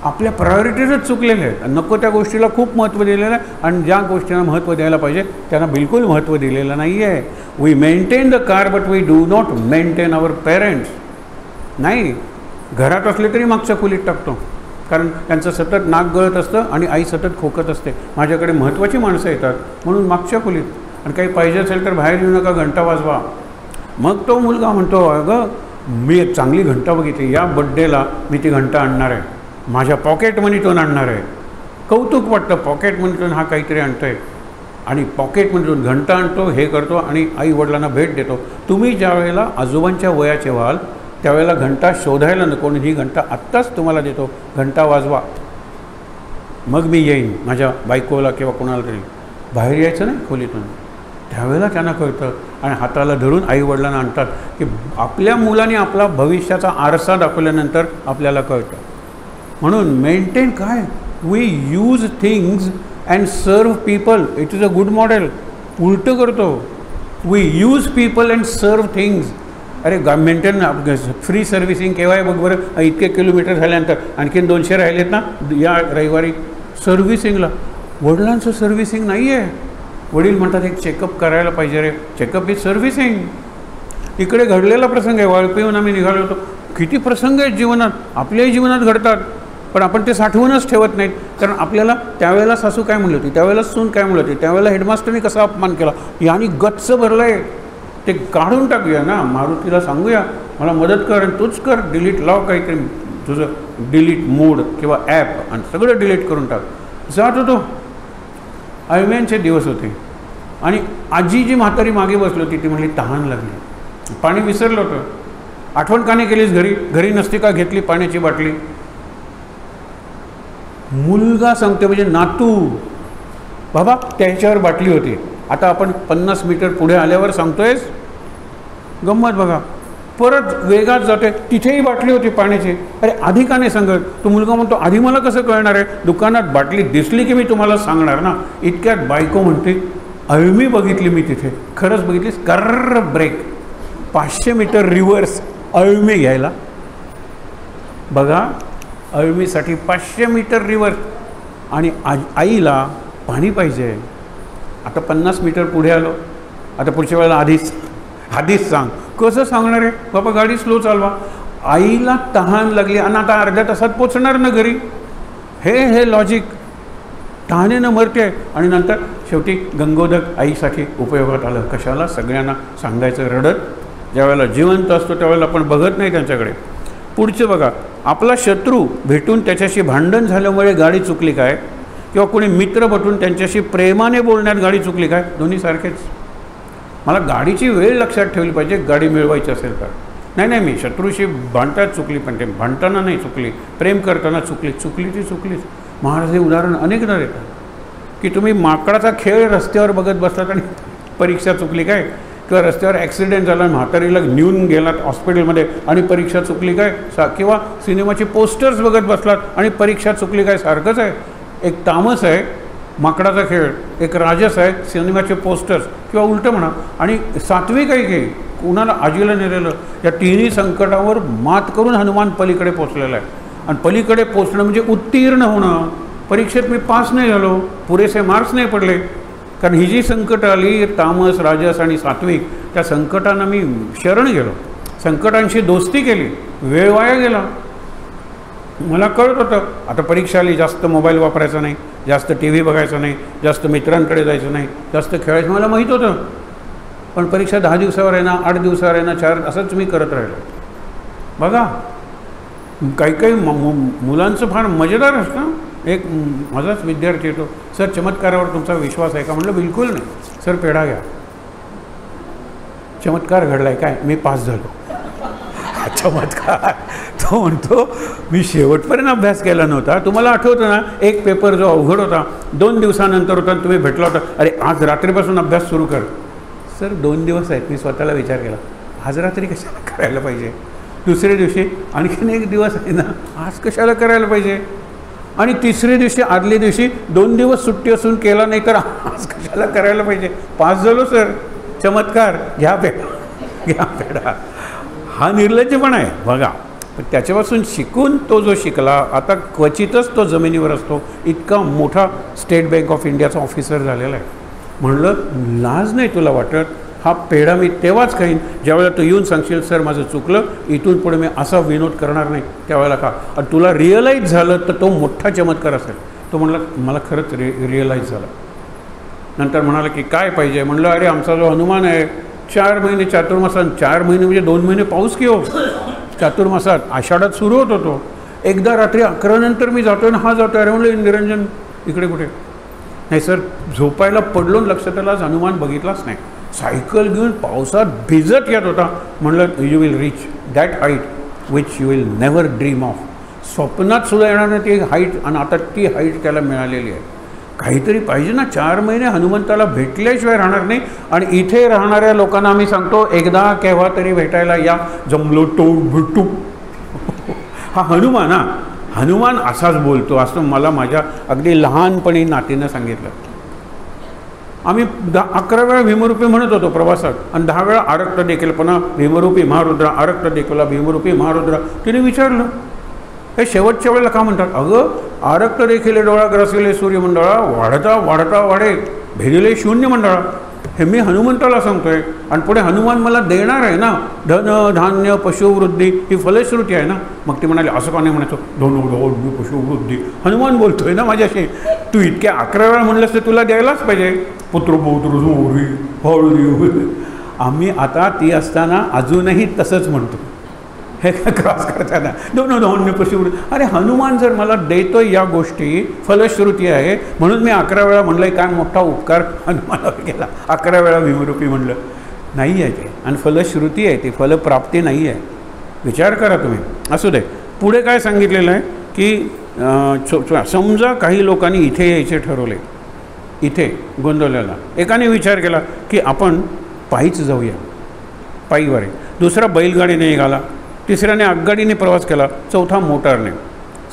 आपल्या प्रायोरिटीजच चुकलेले आहेत. नको त्या गोष्टीला खूप महत्त्व दिलेलं आहे आणि ज्या गोष्टींना महत्त्व द्यायला पाहिजे त्यांना बिलकुल महत्त्व दिलेलं नाही आहे. We maintain the car but we do not maintain our parents. नाही, घरात असले तरी मागच्या खोलीत टाकतो, कारण त्यांचं सतत नाक गळत असतं आणि आई सतत खोकत असते. माझ्याकडे महत्त्वाची माणसं येतात म्हणून मागच्या खोलीत. आणि काही पाहिजे असेल तर बाहेर येऊ नका, घंटा वाजवा. मग तो मुलगा म्हणतो, अगं मी एक चांगली घंटा बघितली, या बड्डेला मी ती घंटा आणणार आहे, माझ्या पॉकेट मनीतून आणणार आहे. कौतुक वाटतं, पॉकेट मनीतून हा काहीतरी आणतो आहे. आणि पॉकेट मनीतून घंटा आणतो, हे करतो आणि आई वडिलांना भेट देतो. तुम्ही ज्या वेळेला आजोबांच्या वयाचे व्हाल त्यावेळेला घंटा शोधायला नको, ही घंटा आत्ताच तुम्हाला देतो, घंटा वाजवा, मग मी येईन. माझ्या बायकोला किंवा कोणाला तरी बाहेर यायचं नाही खोलीतून. त्यावेळेला त्यांना कळतं आणि हाताला धरून आई वडिलांना आणतात की आपल्या मुलाने आपला भविष्याचा आरसा दाखवल्यानंतर आपल्याला कळतं. म्हणून मेंटेन काय, we use things and serve people. It is a good model. उलटं करतो, we use people and serve things. अरे मेंटेन फ्री सर्व्हिसिंग केव्हा आहे बघ बरं. इतके किलोमीटर झाल्यानंतर आणखीन 200 राहिलेत ना या रविवारी सर्व्हिसिंगला. वडिलांचं सर्व्हिसिंग नाही आहे. वडील म्हणतात एक चेकअप करायला पाहिजे रे. Checkup is servicing. इकडे घडलेला प्रसंग आहे, वाळपेहून आम्ही निघालो होतो. किती प्रसंग आहेत जीवनात, आपल्याही जीवनात घडतात, पण आपण ते साठवूनच ठेवत नाहीत. कारण आपल्याला त्यावेळेला सासू काय म्हणली होती, त्यावेळेला सून काय म्हणली होती, त्यावेळेला हेडमास्टरनी कसा अपमान केला, यानी गच्च भरलं आहे. ते काढून टाकूया ना, मारुतीला सांगूया मला मदत कर आणि तूच कर, डिलीट लाव काहीतरी तुझं डिलीट मोड किंवा ॲप आणि सगळं डिलीट करून टाक. जात होतो, अळम्यांचे दिवस होते आणि आजी जी म्हातारी मागे बसली होती ती म्हणली तहान लागली, पाणी विसरलं होतं. आठवण का नाही केलीस घरी नसती का घेतली पाण्याची बाटली. मुलगा सांगते म्हणजे नातू, बाबा त्याच्यावर बाटली होती, आता आपण 50 मीटर पुढे आल्यावर सांगतोयस. गंमत बघा, परत वेगात जाते, तिथेही बाटली होती पाण्याची. अरे आधी का नाही सांगत. तो मुलगा म्हणतो आधी मला कसं कळणार आहे, दुकानात बाटली दिसली की मी तुम्हाला सांगणार ना. इतक्यात बायको म्हणते अळमी बघितली मी तिथे. खरंच बघितलीस, कर्र ब्रेक, 500 मीटर रिव्हर्स अळमी घ्यायला. बघा, अळमीसाठी 500 मीटर रिव्हर्स. आणि आईला पाणी पाहिजे. आता 50 मीटर पुढे आलो, आता पुढच्या वेळेला आधीच सांग. कसं सांगणार आहे बाबा, गाडी स्लो चालवा. आईला तहान लागली आणि आता अर्ध्या तासात पोचणार ना घरी. हे लॉजिक तहानेनं मरते. आणि नंतर शेवटी गंगोदक आईसाठी उपयोगात आलं. कशाला, सगळ्यांना सांगायचं रडत. ज्यावेळेला जिवंत असतो त्यावेळेला आपण बघत नाही त्यांच्याकडे. पुढचं बघा, आपला शत्रू भेटून त्याच्याशी भांडण झाल्यामुळे गाडी चुकली काय, किंवा कोणी मित्र भेटून त्यांच्याशी प्रेमाने बोलण्यात गाडी चुकली काय, दोन्ही सारखेच. मला गाडीची वेळ लक्षात ठेवली पाहिजे गाडी मिळवायची असेल तर. नाही मी शत्रूशी भांडतात चुकली, पण ते भांडताना नाही चुकली, प्रेम करताना चुकली ती चुकलीच. महाराज हे उदाहरण अनेकदा देतात की तुम्ही माकडाचा खेळ रस्त्यावर बघत बसलात आणि परीक्षा चुकली काय, किंवा रस्त्यावर ॲक्सिडेंट झाला, म्हातारीला नेऊन गेलात हॉस्पिटलमध्ये आणि परीक्षा चुकली काय, किंवा सिनेमाचे पोस्टर्स बघत बसलात आणि परीक्षा चुकली काय. सारखंच आहे. एक तामस आहे माकडाचा खेळ, एक राजस आहे सिनेमाचे पोस्टर्स, किंवा उलटं म्हणा. आणि सात्विक आहे की कुणाला आजीला नेलेलं. या तिन्ही संकटावर मात करून हनुमान पलीकडे पोचलेला आहे. आणि पलीकडे पोचणं म्हणजे उत्तीर्ण होणं. परीक्षेत मी पास नाही झालो, पुरेसे मार्क्स नाही पडले, कारण ही जी संकट आली तामस राजस आणि सात्विक, त्या संकटांना मी शरण गेलो. संकटांशी दोस्ती केली, वेळ वाया गेला. मला कळत होतं आता परीक्षा आली, जास्त मोबाईल वापरायचा नाही, जास्त टी व्ही बघायचा नाही, जास्त मित्रांकडे जायचं नाही, जास्त खेळायचं, मला माहीत होतं. पण परीक्षा 10 दिवसावर आहे ना, 8 दिवसावर आहे ना, 4, असंच मी करत राहिलो. बघा काही काही मुलांचं फार मजेदार असतं. एक माझाच विद्यार्थी येतो, सर चमत्कारावर तुमचा विश्वास आहे का? म्हटलं बिलकुल नाही. सर पेढा घ्या. चमत्कार घडलाय काय? मी पास झालो. चमत्कार. तो म्हणतो मी शेवटपर्यंत अभ्यास केला नव्हता. तुम्हाला आठवतं ना, एक पेपर जो अवघड होता 2 दिवसानंतर होता, तुम्ही भेटला होता, अरे आज रात्रीपासून अभ्यास सुरू कर. सर 2 दिवस आहेत. मी स्वतःला विचार केला, आज रात्री कशाला करायला पाहिजे? दुसऱ्या दिवशी आणखीन 1 दिवस आहे ना, आज कशाला करायला पाहिजे? आणि तिसऱ्या दिवशी आदल्या दिवशी 2 दिवस सुट्टी असून केला नाही तर आज कशाला करायला पाहिजे? पास झालो सर. चमत्कार. घ्या पेढा, घ्या पेढा. हा निर्लज्जपणा आहे बघा. पण त्याच्यापासून शिकून तो जो शिकला, आता क्वचितच तो जमिनीवर असतो, इतका मोठा स्टेट बँक ऑफ इंडियाचा ऑफिसर झालेला आहे. म्हणलं लाज नाही तुला वाटत? हा पेढा मी तेव्हाच खाईन ज्यावेळेला तू येऊन सांगशील सर माझं चुकलं, इथून पुढे मी असा विनोद करणार नाही, त्यावेळेला का. आणि तुला रिअलाईज झालं तर तो मोठा चमत्कार असेल. तो म्हणला मला खरंच रिअलाईज झालं. नंतर म्हणाला की काय पाहिजे? म्हणलं अरे आमचा जो हनुमान आहे 4 महिने चातुर्मासात, 4 महिने म्हणजे 2 महिने पाऊस की हो चातुर्मासात, आषाढात सुरू होत होतो. एकदा रात्री 11 नंतर मी जातोय ना, हा जातोय. अरे म्हणलं निरंजन इकडे कुठे? नाही सर झोपायला पडलो, लक्षात आलं आज हनुमान बघितलाच नाही. सायकल घेऊन पावसात भिजत येत होता. म्हणलं you will reach that height which you will never dream of. स्वप्नात सुद्धा येणार नाही ती हाईट, आणि आता ती हाईट त्याला मिळालेली आहे. काहीतरी पाहिजे ना. 4 महिने हनुमंताला भेटल्याशिवाय राहणार नाही. आणि इथे राहणाऱ्या लोकांना आम्ही सांगतो एकदा केव्हा तरी भेटायला या, जमलो तो भेटू. हा हनुमान, हा हनुमान असाच बोलतो असं मला माझ्या अगदी लहानपणी नातीनं सांगितलं. आम्ही 11 वेळा भीमरूपी म्हणत होतो प्रवासात, आणि 10 वेळा आरक्त देखील, पुन्हा भीमरूपी महारुद्रा, आरक्त देखील भीमरूपी महारुद्रा. तिने विचारलं हे शेवटच्या वेळेला का म्हणतात? अगं आरक्त देखील डोळा ग्रसिले सूर्यमंडळा, वाढता वाढता वाढे भेदिले शून्य मंडळा. हे मी हनुमंताला सांगतोय, आणि पुढे हनुमान मला देणार आहे ना, धन धान्य पशुवृद्धी, ही फलश्रुती आहे ना. मग ती म्हणाली असं का नाही म्हणायचं, धन धान्य पशुवृद्धी, हनुमान बोलतोय ना माझ्याशी. तू इतक्या 11 वेळा म्हणलंस तर तुला द्यायलाच पाहिजे. पुत्रपौत्र जोरी हळदी. आम्ही आता ती असताना अजूनही तसंच म्हणतो हे क्रॉस करताना, दोन धान्य पशुवृद्धी. अरे हनुमान जर मला देतोय या गोष्टी, फलश्रुती आहे, म्हणून मी 11 वेळा म्हणलं. काय मोठा उपकार हनुमानावर केला, 11 वेळा भीमरूपी म्हणलं. नाही आहे ते, आणि फलश्रुती आहे ती, फलप्राप्ती नाही आहे. विचार करा तुम्ही. असू दे. पुढे काय सांगितलेलं आहे की समजा काही लोकांनी इथे यायचे ठरवले, इथे गोंदवल्याला. एकाने विचार केला की आपण पायीच जाऊया, पायीवर आहे. दुसरा बैलगाडीने निघाला, तिसऱ्याने आगगाडीने प्रवास केला, चौथा मोटारने.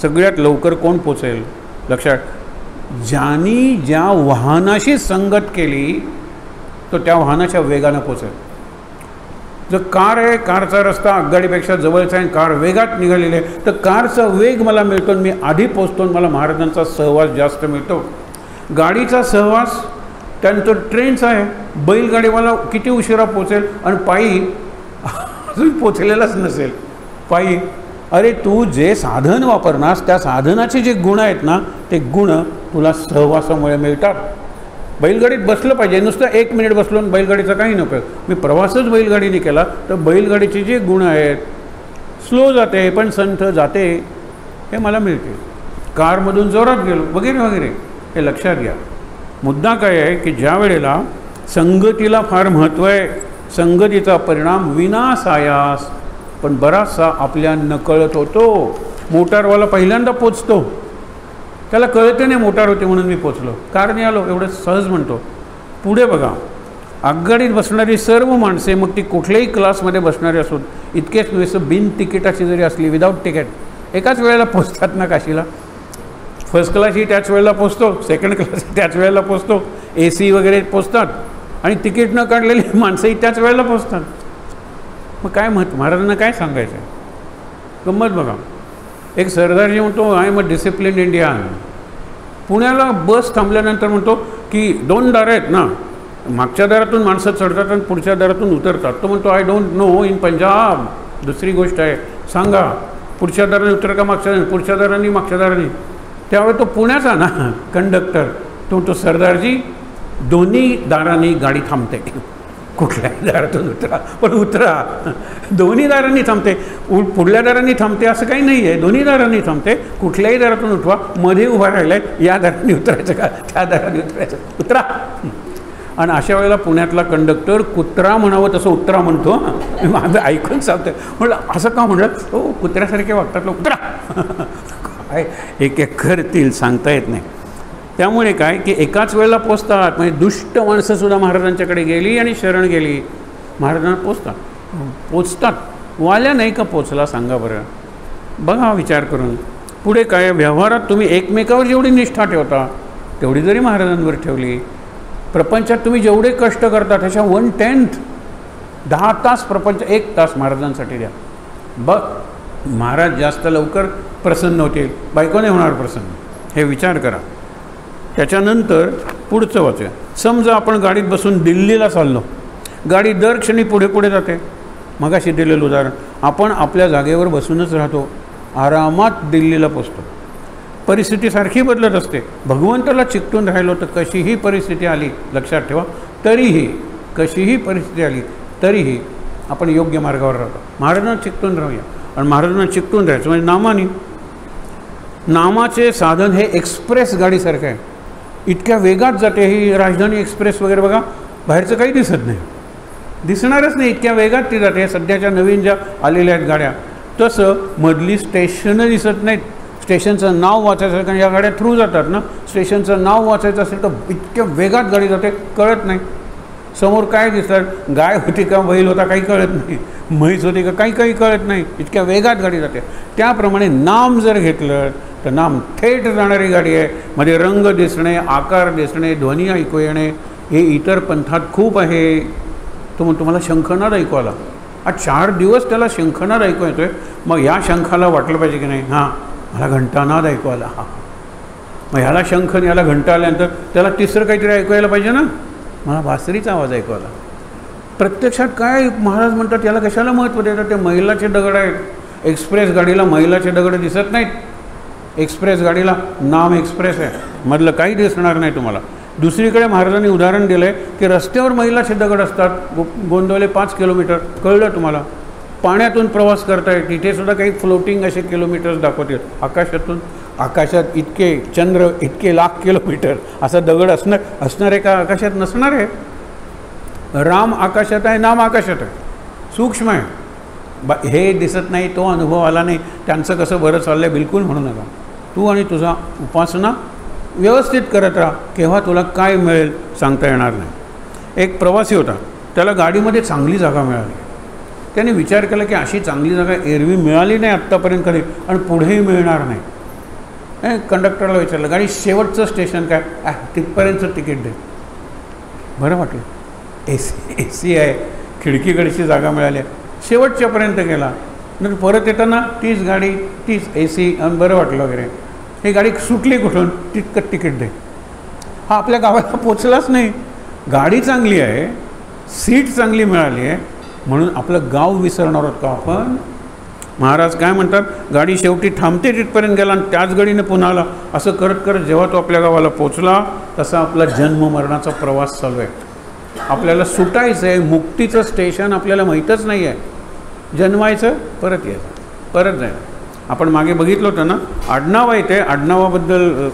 सगळ्यात लवकर कोण पोचेल? लक्षात, ज्यांनी ज्या वाहनाशी संगत केली तो त्या वाहनाच्या वेगानं पोचेल. जर कार आहे, कारचा रस्ता आगगाडीपेक्षा जवळचा आहे, कार वेगात निघालेली आहे, तर कारचा वेग मला मिळतो, मी आधी पोचतो, मला महाराजांचा सहवास जास्त मिळतो. गाडीचा सहवास त्यानंतर ट्रेनचा आहे. बैलगाडीवाला किती उशिरा पोचेल, आणि पायी अजून पोचलेलाच नसेल. पायी अरे तू जे साधन वापरणास त्या साधनाचे जे गुण आहेत ना, ते गुण तुला सहवासामुळे मिळतात. बैलगाडीत बसलं पाहिजे, नुसतं 1 मिनिट बसलो आणि बैलगाडीचा काही नको. मी प्रवासच बैलगाडीने केला तर बैलगाडीचे जे गुण आहेत, स्लो जाते पण संथ जाते, हे मला मिळते. कारमधून जोरात गेलो वगैरे वगैरे, हे लक्षात घ्या. मुद्दा काय आहे की ज्या वेळेला संगतीला फार महत्त्व आहे, संगतीचा परिणाम विनासायास पण बराचसा आपल्या नकळत होतो. मोटारवाला पहिल्यांदा पोचतो, त्याला कळते नाही मोटार होते म्हणून मी पोचलो, कारने आलो, एवढं सहज म्हणतो. पुढे बघा, आगगाडीत बसणारी सर्व माणसे, मग ती कुठल्याही क्लासमध्ये बसणारी असोत, इतकेच नव्हे बिन तिकिटाची जरी असली, विदाऊट तिकीट, एकाच वेळेला पोचतात ना काशीला. फर्स्ट क्लासही त्याच वेळेला पोचतो, सेकंड क्लासही त्याच वेळेला पोचतो, AC वगैरे पोचतात, आणि तिकीट न काढलेली माणसंही त्याच वेळेला पोचतात. मग काय महाराजांना काय सांगायचं आहे? गंमत बघा. एक सरदारजी म्हणतो I am a discipline Indian. पुण्याला बस थांबल्यानंतर म्हणतो की 2 दारं आहेत ना, मागच्या दारातून माणसं चढतात आणि पुढच्या दारातून उतरतात. तो म्हणतो I don't know in Punjab. दुसरी गोष्ट आहे, सांगा पुढच्या दाराने उतर का मागच्या, पुढच्या दाराने मागच्या दाराने. त्यावेळी तो पुण्याचा ना कंडक्टर, तो म्हणतो सरदारजी दोन्ही दारांनी गाडी थांबते, कुठल्याही दारातून उतरा पण उतरा. दोन्ही दारांनी थांबते, पुढल्या दारांनी थांबते असं काही नाही आहे, दोन्ही दारांनी थांबते, कुठल्याही दारातून उठवा. मध्ये उभा राहिला आहे, या दारांनी उतरायचं का त्या दारांनी उतरायचं, उतरा. आणि अशा वेळेला पुण्यातला कंडक्टर कुत्रा म्हणावं तसं उत्तरा म्हणतो. माझं ऐकून सांगतं, म्हटलं असं का म्हणलं, हो कुत्र्यासारखे वागतात लोक, उतरा. काय एक एक करतील सांगता येत नाही. त्यामुळे काय की एकाच वेळेला पोचतात. म्हणजे दुष्ट माणसंसुद्धा महाराजांच्याकडे गेली आणि शरण गेली, महाराजांना पोचतात. वाल्या नाही का पोचला सांगा बरं, बघा विचार करून. पुढे काय व्यवहारात तुम्ही एकमेकावर जेवढी निष्ठा ठेवता तेवढी जरी महाराजांवर ठेवली, प्रपंचात तुम्ही जेवढे कष्ट करता त्याच्या 1/10 10 तास प्रपंच 1 तास महाराजांसाठी द्या. बघ महाराज जास्त लवकर प्रसन्न होतील, बायकोने होणार प्रसन्न, हे विचार करा. त्याच्यानंतर पुढचं वाचूया. समजा आपण गाडीत बसून दिल्लीला चाललो, गाडी दर क्षणी पुढे पुढे जाते. मगाशी दिलेलं उदाहरण, आपण आपल्या जागेवर बसूनच राहतो, आरामात दिल्लीला पोचतो. परिस्थिती सारखी बदलत असते. भगवंताला चिकटून राहिलो तर कशीही परिस्थिती आली, लक्षात ठेवा, तरीही कशीही परिस्थिती आली तरीही आपण योग्य मार्गावर राहतो. महाराजांना चिकटून राहूया. आणि महाराजांना चिकटून राहायचं म्हणजे नामाने. नामाचे साधन हे एक्सप्रेस गाडीसारखं आहे, इतक्या वेगात जाते. ही राजधानी एक्सप्रेस वगैरे बघा, बाहेरचं काही दिसत नाही, दिसणारच नाही, इतक्या वेगात ती जाते. सध्याच्या नवीन ज्या आलेल्या आहेत गाड्या, तसं मधली स्टेशनं दिसत नाहीत. स्टेशनचं नाव वाचायचं, कारण या गाड्या थ्रू जातात ना, स्टेशनचं नाव वाचायचं असेल तर इतक्या वेगात गाडी जाते, कळत नाही. समोर काय दिसतात, गाय होती का बैल होता काही कळत नाही, म्हैस होती का काही कळत नाही, इतक्या वेगात गाडी जाते. त्याप्रमाणे नाम जर घेतलं तर नाम थेट जाणारी गाडी आहे. मध्ये रंग दिसणे, आकार दिसणे, ध्वनी ऐकू येणे, हे इतर पंथात खूप आहे. तो मग तुम्हाला शंखनाद ऐकू आला, 4 दिवस त्याला शंखनाद ऐकू येतोय, मग ह्या शंखाला वाटलं पाहिजे की नाही, हां मला घंटानाद ऐकू आला, हा मग ह्याला शंख याला घंटा आल्यानंतर त्याला तिसरं काहीतरी ऐकू यायला पाहिजे ना, मला बासरीचा आवाज ऐकू आला. प्रत्यक्षात काय महाराज म्हणतात, याला कशाला महत्त्व देतात, ते मैलाचे दगड आहेत. एक्सप्रेस गाडीला मैलाचे दगड दिसत नाहीत. एक्सप्रेस गाडीला नाम एक्सप्रेस आहे, मधलं काही दिसणार नाही तुम्हाला. दुसरीकडे महाराजांनी उदाहरण दिलं आहे की रस्त्यावर मैलाचे दगड असतात, गोंदवले 5 किलोमीटर, कळलं तुम्हाला. पाण्यातून प्रवास करताय, तिथेसुद्धा काही फ्लोटिंग असे किलोमीटर्स दाखवतात. आकाशात इतके चंद्र, इतके लाख किलोमीटर असा दगड असणार आहे का, आकाशात नसणार आहे. राम आकाशात आहे, नाम आकाशात आहे, सूक्ष्म आहे. हे दिसत नाही, तो अनुभव आला नाही, त्यांचं कसं बरं चाललं आहे बिलकुल म्हणू नका. तू आणि तुझा उपासना व्यवस्थित करत राहा, केव्हा तुला काय मिळेल सांगता येणार नाही. एक प्रवासी होता, त्याला गाडीमध्ये चांगली जागा मिळाली. त्याने विचार केला की अशी चांगली जागा एरवी मिळाली नाही आत्तापर्यंत कधी, आणि पुढेही मिळणार नाही. कंडक्टरला विचारलं, गाडी शेवटचं स्टेशन काय, तिथपर्यंतचं तिकीट दे. बरं वाटलं, एसी आहे, खिडकीकडची जागा मिळाली आहे, शेवटच्यापर्यंत गेला. नंतर परत येताना तीच गाडी, तीच एसी, आणि बरं वाटलं वगैरे. ही गाडी सुटली कुठून, तितकं तिकीट दे. हा आपल्या गावाला पोचलाच नाही. गाडी चांगली आहे, सीट चांगली मिळाली आहे, म्हणून आपलं गाव विसरणार आहोत का आपण. महाराज काय म्हणतात, गाडी शेवटी थांबते तिथपर्यंत गेला आणि त्याच गाडीने पुन्हा आला. असं करत करत जेव्हा तो आपल्या गावाला पोचला तसा आपला जन्म मरणाचा प्रवास चालू आहे. आपल्याला सुटायचं आहे, मुक्तीचं स्टेशन आपल्याला माहीतच नाही आहे. जन्मायचं, परत यायचं, परत जायचं. आपण मागे बघितलं होतं ना, आडनाव आहे, ते आडनावाबद्दल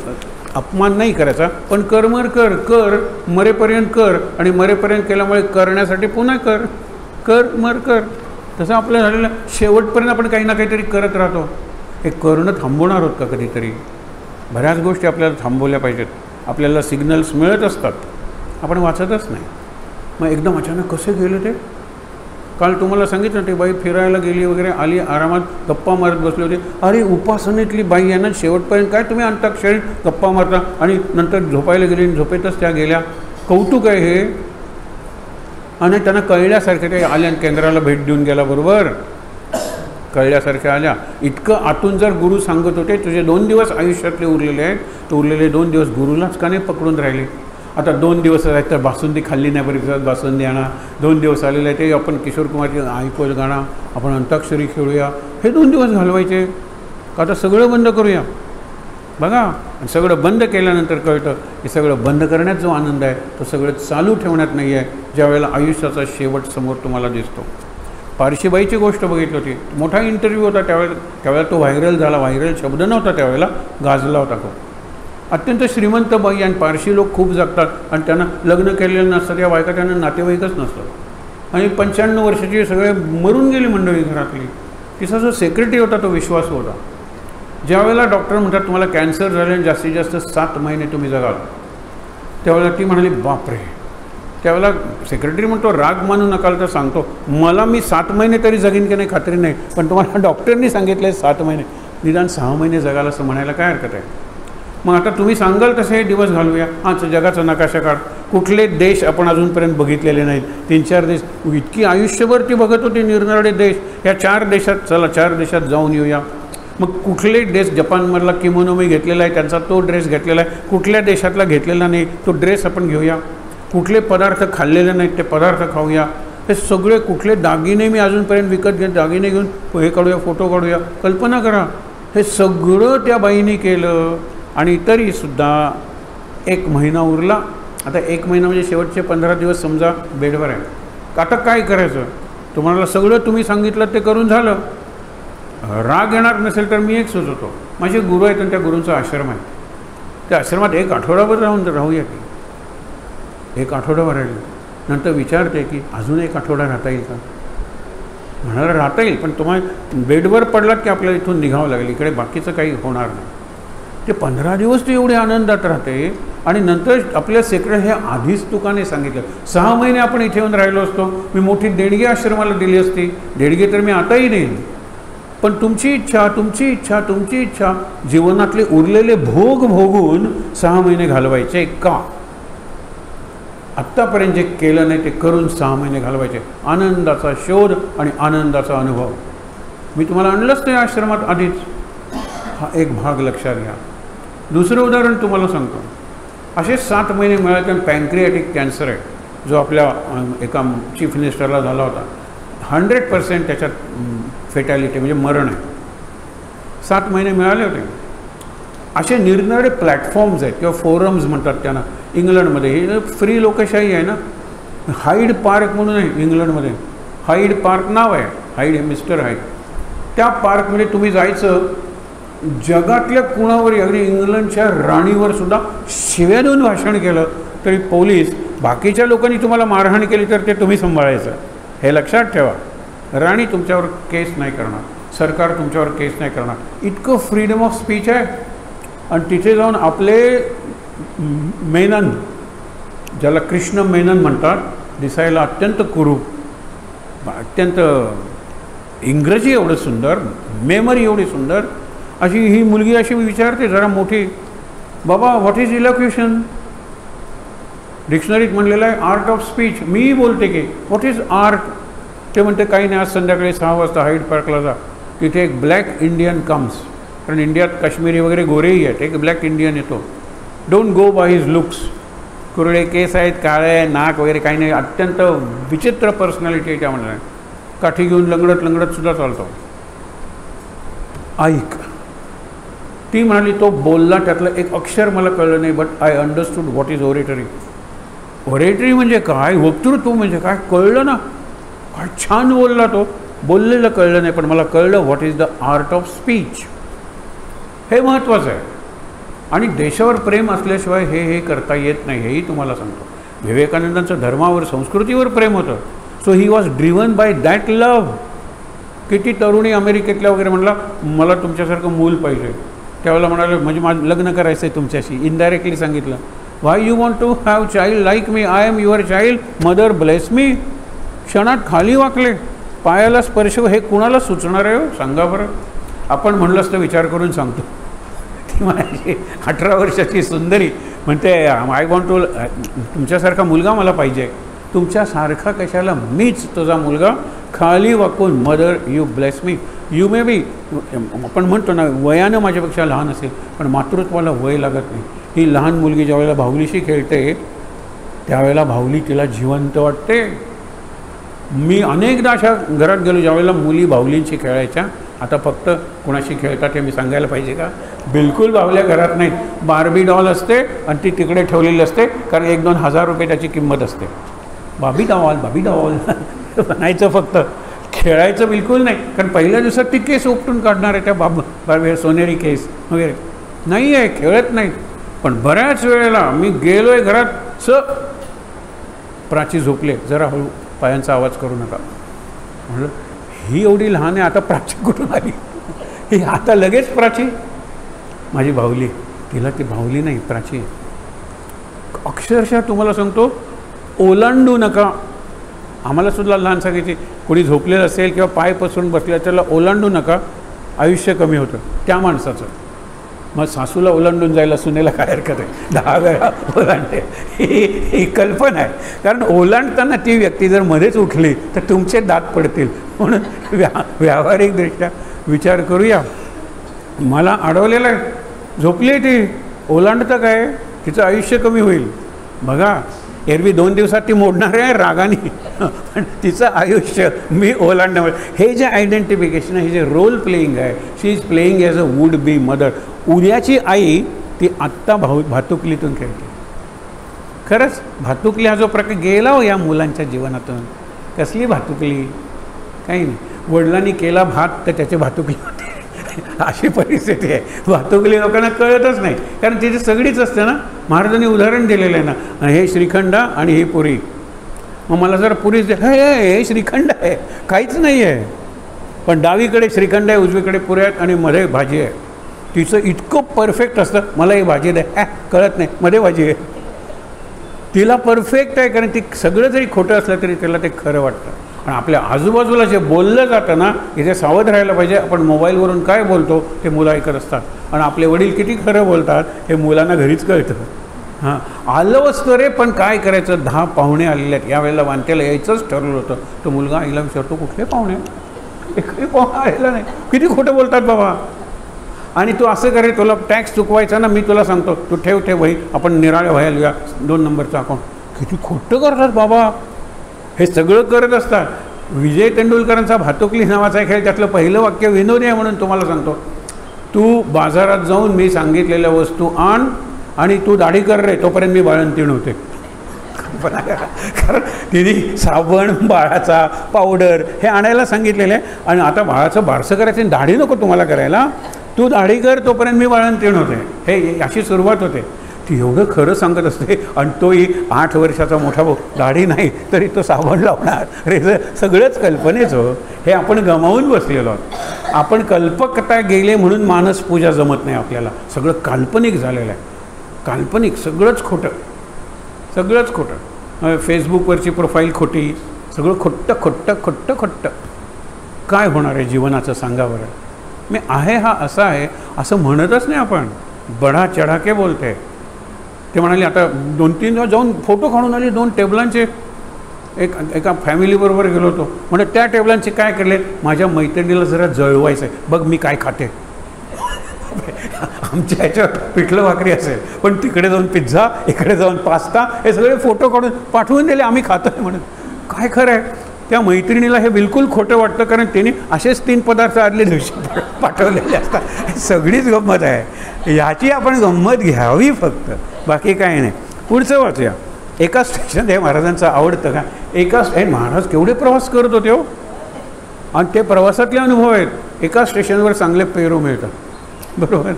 अपमान नाही करायचा, पण करमर कर मरेपर्यंत कर, आणि मरेपर्यंत केल्यामुळे करण्यासाठी पुन्हा कर. तसं आपलं झालेलं शेवटपर्यंत आपण काही ना काहीतरी करत राहतो. हे करणं थांबवणार आहोत का कधीतरी. बऱ्याच गोष्टी आपल्याला थांबवल्या पाहिजेत. आपल्याला सिग्नल्स मिळत असतात, आपण वाचतच नाही. मग एकदम अचानक कसे गेले ते. काल तुम्हाला सांगितलं ते बाई फिरायला गेली वगैरे, आली, आरामात गप्पा मारत बसले होते. अरे उपासनेतली बाई आहे ना, शेवटपर्यंत काय तुम्ही अंताक्षरीत गप्पा मारता, आणि नंतर झोपायला गेली, झोपेतच त्या गेल्या. कौतुक आहे हे. आणि त्यांना कळल्यासारखे ते आल्या, केंद्राला भेट देऊन गेला, बरोबर कळल्यासारख्या आल्या. इतकं आतून जर गुरु सांगत होते, तुझे 2 दिवस आयुष्यातले उरलेले आहेत, तर उरलेले 2 दिवस गुरुलाच का नाही पकडून राहिले. आता 2 दिवस आहेत तर बासुंदी खाल्ली नाही बरी, बासुंदी आणा. 2 दिवस आलेले आहे ते आपण किशोर कुमारची ऐकूया गाणं, आपण अंताक्षरी खेळूया. हे 2 दिवस घालवायचे का आता सगळं बंद करूया? बघा, सगळं बंद केल्यानंतर कळतं की सगळं बंद करण्यात जो आनंद आहे तो सगळं चालू ठेवण्यात नाही आहे, ज्यावेळेला आयुष्याचा शेवट समोर तुम्हाला दिसतो. पारशीबाईची गोष्ट बघितली होती, मोठा इंटरव्ह्यू होता त्यावेळेला तो व्हायरल झाला. व्हायरल शब्द नव्हता त्यावेळेला, गाजला होता तो. अत्यंत श्रीमंत बाई आणि पारशी लोक खूप जगतात आणि त्यांना लग्न केलेलं नसतं, या बायका त्यांना नातेवाईकच नसतं आणि 95 वर्षाची सगळे मरून गेली मंडळी घरातली. तिचा जो सेक्रेटरी होता तो विश्वासू होता. ज्यावेळेला डॉक्टर म्हणतात तुम्हाला कॅन्सर झाले आणि जास्तीत जास्त 7 महिने तुम्ही जगाल, त्यावेळेला ती म्हणाली बापरे. त्यावेळेला सेक्रेटरी म्हणतो राग मानू नकाल तर सांगतो, मला मी 7 महिने तरी जगीन की नाही खात्री नाही, पण तुम्हाला डॉक्टरनी सांगितलं 7 महिने, निदान 6 महिने जगाल असं म्हणायला काय हरकत आहे. मग आता तुम्ही सांगाल तसे हे दिवस घालूया. जगाचा नकाशा काढ, कुठले देश आपण अजूनपर्यंत बघितलेले नाहीत. 3-4 देश, इतकी आयुष्यभर ती बघत होती निरनिराळे देश. ह्या 4 देशात, चला 4 देशात जाऊन येऊया. मग कुठले देश, जपानमधला किमोनो मी घेतलेला आहे, त्यांचा तो ड्रेस घेतलेला आहे, कुठल्या देशातला घेतलेला नाही तो ड्रेस आपण घेऊया. कुठले पदार्थ खाल्लेले नाहीत ते पदार्थ खाऊया. हे सगळे कुठले दागिने मी अजूनपर्यंत विकत घेऊन दागिने घेऊन हे काढूया, फोटो काढूया. कल्पना करा, हे सगळं त्या बाईने केलं आणि तरीसुद्धा 1 महिना उरला. आता 1 महिना म्हणजे शेवटचे 15 दिवस समजा बेडवर आहे. आता काय करायचं? तुम्हाला सगळं तुम्ही सांगितलं ते करून झालं. राग येणार नसेल तर मी एक सुचवतो, माझे गुरु आहेत आणि त्या गुरूंचा आश्रम आहे. त्या आश्रमात 1 आठवडाभर राहूया की 1 आठवडाभर राहील. नंतर विचारते की अजून 1 आठवडा राहता येईल का? म्हणाला राहता येईल, पण तुम्हाला बेडवर पडलात की आपल्याला इथून निघावं लागेल, इकडे बाकीचं काही होणार नाही. ते 15 दिवस ते एवढे आनंदात राहते आणि नंतर आपल्या सेक्रेटरी हे आधीच तुकाने सांगितलं 6 महिने आपण इथे येऊन राहिलो असतो, मी मोठी देणगी आश्रमाला दिली असती. देणगी तर मी आताही देईन, पण तुमची इच्छा, तुमची इच्छा, तुमची इच्छा, जीवनातले उरलेले भोग भोगून 6 महिने घालवायचे का? आत्तापर्यंत जे केलं नाही ते करून 6 महिने घालवायचे. आनंदाचा शोध आणि आनंदाचा अनुभव. मी तुम्हाला आणलंच ते आश्रमात आधीच. हा एक भाग लक्षात घ्या. दुसरं उदाहरण तुम्हाला सांगतो. असे 7 महिने मिळाले. पॅन्क्रियाटिक कॅन्सर आहे, जो आपल्या एका चीफ मिनिस्टरला झाला होता. 100% त्याच्यात फेटॅलिटी म्हणजे मरण आहे. 7 महिने मिळाले होते. असे निरनिराळे प्लॅटफॉर्म्स आहेत किंवा फोरम्स म्हणतात त्यांना इंग्लंडमध्ये. ही फ्री लोकशाही आहे ना. हाईड पार्क म्हणून आहे इंग्लंडमध्ये. हाईड पार्क नाव आहे, हाईड हे मिस्टर हाईड. त्या पार्कमध्ये तुम्ही जायचं, जगातल्या कुणावर, अगदी इंग्लंडच्या राणीवर सुद्धा शिव्या देऊन भाषण केलं तरी पोलीस, बाकीच्या लोकांनी तुम्हाला मारहाण केली तर ते तुम्ही सांभाळायचं. हे लक्षात ठेवा. राणी तुमच्यावर केस नाही करणार, सरकार तुमच्यावर केस नाही करणार. इतकं फ्रीडम ऑफ स्पीच आहे. आणि तिथे जाऊन आपले मेनन, ज्याला कृष्ण मेनन म्हणतात, दिसायला अत्यंत कुरूप, अत्यंत इंग्रजी एवढं सुंदर, मेमरी एवढी सुंदर, अशी ही मुलगी अशी विचारते जरा मोठी, बाबा व्हॉट इज इलॉक्युशन? डिक्शनरीत म्हणलेलं आहे आर्ट ऑफ स्पीच. मी बोलते की व्हॉट इज आर्ट? ते म्हणते काही नाही, आज संध्याकाळी 6 वाजता हाईड पार्कला जा, तिथे एक ब्लॅक इंडियन कम्स. कारण इंडियात काश्मीरी वगैरे गोरेही आहेत, एक ब्लॅक इंडियन येतो. Don't go by his looks. कुरळे केस आहेत, काळे नाक वगैरे काही नाही, अत्यंत विचित्र पर्सनॅलिटी आहे. त्या म्हणणार काठी घेऊन लंगडत लंगडत सुद्धा चालतो. ऐक, ती म्हणाली तो बोलला, त्यातलं एक अक्षर मला कळलं नाही, but I understood what is oratory. Oratory म्हणजे काय, वक्तृत्व म्हणजे काय कळलं ना. काय छान बोलला तो. बोललेलं कळलं नाही, पण मला कळलं what is the art of speech. हे महत्त्वाचं आहे. आणि देशावर प्रेम असल्याशिवाय हे करता येत नाही, हेही तुम्हाला सांगतो. विवेकानंदांचं धर्मावर, संस्कृतीवर प्रेम होतं. So he was driven by that love. किती तरुणी अमेरिकेतल्या वगैरे म्हणला मला तुमच्यासारखं मूल पाहिजे. त्यावेळेला म्हणाले म्हणजे माझं लग्न करायचं आहे तुमच्याशी. इनडायरेक्टली सांगितलं, why you want to have child like me, I am your child, mother bless me. क्षणात खाली वाकले, पायाला स्पर्श. हे कुणाला सुचणार आहे हो, सांगा बरं. आपण म्हणलं असतं विचार करून सांगतो. ती माझी 18 वर्षाची सुंदरी म्हणते आय वॉन्ट टू, तुमच्यासारखा मुलगा मला पाहिजे. तुमच्यासारखा कशाला, मीच तुझा मुलगा. खाली वाकून mother you bless me. You may be, आपण म्हणतो ना वयानं माझ्यापेक्षा लहान असेल, पण मातृत्वाला वय लागत नाही. ही लहान मुलगी ज्यावेळेला बाहुलीशी खेळते त्यावेळेला बाहुली तिला जिवंत वाटते. मी अनेकदा अशा घरात गेलो ज्यावेळेला मुली बाहुलींशी खेळायच्या. आता फक्त कुणाशी खेळतात हे मी सांगायला पाहिजे का? बिलकुल बाहुल्या घरात नाहीत. बार्बी डॉल असते आणि ती तिकडे ठेवलेली असते, कारण 1-2 हजार रुपये त्याची किंमत असते. बाबी डॉल म्हणायचं, फक्त खेळायचं बिलकुल नाही. कारण पहिल्या दिवसात ती केस उपटून काढणार आहे, त्या बार्बी सोनेरी केस वगैरे नाही आहे, खेळत नाहीत. पण बऱ्याच वेळेला मी गेलो आहे घरात, प्राची झोपले, जरा हळू पायांचा आवाज करू नका. म्हटलं ही एवढी लहान आहे, आता प्राची कुठून आली? ही आता लगेच प्राची, माझी बाहुली. तिला ती बाहुली नाही, प्राची. अक्षरशः तुम्हाला सांगतो, ओलांडू नका. आम्हाला सुद्धा लहान सांगायची, कोणी झोपलेलं असेल किंवा पाय पसरून बसले त्याला ओलांडू नका, आयुष्य कमी होतं त्या माणसाचं. मग सासूला ओलांडून जायला सुनेला काय हरकत आहे? 10 वेळा ओलांडते, ही कल्पना आहे. कारण ओलांडताना ती व्यक्ती जर मध्येच उठली तर तुमचे दात पडतील. म्हणून व्यावहारिकदृष्ट्या विचार करूया. मला अडवलेलं आहे, झोपली ती, ओलांडतं काय? तिचं आयुष्य कमी होईल. बघा, एरवी 2 दिवसात ती मोडणार आहे रागाने, पण तिचं आयुष्य मी ओलांडण्यामुळे. हे जे आयडेंटिफिकेशन आहे, हे जे रोल प्लेईंग आहे, she is playing as a would be mother. उद्याची आई ती आत्ता भातुकलीतून खेळते. खरंच भातुकली हा जो प्रकार गेला हो या मुलांच्या जीवनातून. कसली भातुकली? काही नाही. वडिलांनी केला भात तर त्याची भातुकली होते, अशी परिस्थिती आहे. भातुकली लोकांना कळतच नाही, कारण तिथे सगळीच असते ना. महाराजांनी उदाहरण दिलेलं आहे ना, हे श्रीखंड आणि ही पुरी. मग मला जर पुरीच दे, हे श्रीखंड आहे, काहीच नाही आहे. पण डावीकडे श्रीखंड आहे, उजवीकडे पुऱ्या आहेत आणि मध्ये भाजी आहे. तिचं इतकं परफेक्ट असतं, मला ही भाजी द्या, कळत नाही मध्ये भाजी आहे. तिला परफेक्ट आहे, कारण ती सगळं जरी खोटं असलं तरी त्याला ते खरं वाटतं. आणि आपल्या आजूबाजूला जे बोललं जातं ना, इथे सावध राहायला पाहिजे. आपण मोबाईलवरून काय बोलतो ते मुलं ऐकत असतात, आणि आपले वडील किती खरं बोलतात हे मुलांना घरीच कळतं. हां, आलं असतं रे, पण काय करायचं? 10 पाहुणे आलेले आहेत, यावेळेला वांत्याला यायचंच ठरवलं होतं. तो मुलगा आईला विचारतो, कुठले पाहुणे? एकही पाहुणा आलेला नाही. किती खोटं बोलतात बाबा. आणि तू असं करे, तुला टॅक्स चुकवायचा ना, मी तुला सांगतो, तू ठेव वही, आपण निराळ्या वह्या लिहूया, 2 नंबरचं अकाउंट. किती खोटं करतात बाबा. हे सगळं करत असतात. विजय तेंडुलकरांचा भातुकली नावाचा खेळ, त्यातलं पहिलं वाक्य विनोदी आहे म्हणून तुम्हाला सांगतो. तू बाजारात जाऊन मी सांगितलेल्या वस्तू आण आणि तू दाढी कर रे, तोपर्यंत मी बाळंतीण होते. कारण तिने साबण, बाळाचा पावडर हे आणायला सांगितलेलं आहे. आणि आता बाळाचं बारसं करायचं, दाढी नको तुम्हाला करायला, तू दाढी कर तोपर्यंत मी बाळंतीण होते. हे अशी सुरुवात होते. ती एवढं खरं सांगत असते. आणि तोही 8 वर्षाचा मोठा भाऊ, दाढी नाही तरी तो साबण लावणार रे. सगळंच कल्पनेच हो. हे आपण गमावून बसलेलो आहोत. आपण कल्पकता गेले म्हणून मानस पूजा जमत नाही आपल्याला. सगळं काल्पनिक झालेलं आहे, काल्पनिक, सगळंच खोटं, सगळंच खोटं. फेसबुकवरची प्रोफाईल खोटी, सगळं खोट्टं. काय होणार आहे जीवनाचं सांगा बरं. मी आहे हा असा आहे असं म्हणतच नाही आपण. बडा चढाके बोलते. ते म्हणाले, आता 2-3 दिवस जाऊन फोटो काढून आले 2 टेबलांचे. एका फॅमिलीबरोबर गेलो होतो. म्हणजे त्या टेबलांचे काय केले, माझ्या मैत्रिणीला जरा जळवायचं आहे, बघ मी काय खाते. आमच्या ह्याच्यावर पिठलं भाकरी असेल, पण तिकडे जाऊन पिझ्झा, इकडे जाऊन पास्ता, हे सगळे फोटो काढून पाठवून दिले, आम्ही खातोय म्हणून. काय खरं आहे? त्या मैत्रिणीला हे बिलकुल खोटं वाटतं, कारण त्यांनी असेच 3 पदार्थ आदल्या दिवशी पाठवलेले असतात. सगळीच गंमत आहे. ह्याची आपण गंमत घ्यावी फक्त, बाकी काही नाही. पुढचं वाचूया. एका स्टेशन, हे महाराजांचं आवडतं का, महाराज केवढे प्रवास करत होते हो, आणि ते प्रवासातले अनुभव आहेत. एका स्टेशनवर चांगले पेरू मिळतात, बरोबर.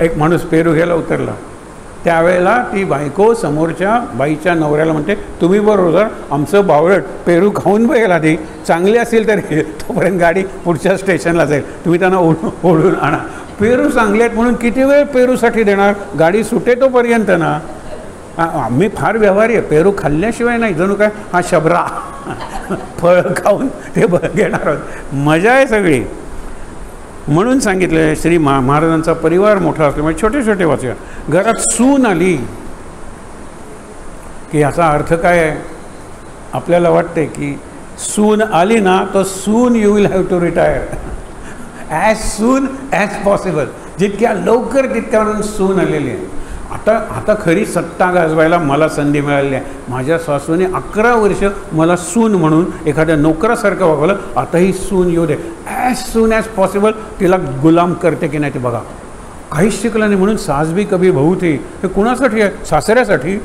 एक माणूस पेरू घ्यायला उतरला. त्यावेळेला ती बायको समोरच्या बाईच्या नवऱ्याला म्हणते, तुम्ही बरोबर आमचं बावळट पेरू खाऊन बघेल आधी, चांगले असेल तर तोपर्यंत गाडी पुढच्या स्टेशनला जाईल, तुम्ही त्यांना ओढून आणा. पेरू चांगले आहेत म्हणून किती वेळ पेरूसाठी देणार, गाडी सुटे तोपर्यंत ना. आम्ही फार व्यवहारी आहे, पेरू खाल्ल्याशिवाय नाही, जणू काय हा शबरा फळ खाऊन ते घेणार आहोत. मजा आहे सगळी. म्हणून सांगितलं श्री महाराजांचा परिवार मोठा असल्यामुळे छोटे वाचूया. घरात सून आली की याचा अर्थ काय आहे? आपल्याला वाटते की सून आली ना तर soon you will have to retire, as soon as possible, जितक्या लवकर तितक्या सून आलेली आहे. आता खरी सत्ता गाजवायला मला संधी मिळाली आहे. माझ्या सासूने 11 वर्ष मला सून म्हणून एखाद्या नोकरासारखं वागवलं. आता ही सून येऊ दे, ॲज सून ॲज पॉसिबल तिला गुलाम करते की नाही ते बघा. काहीच शिकलं नाही म्हणून सास भी कभी बहू थी. हे कुणासाठी आहे? सासऱ्यासाठी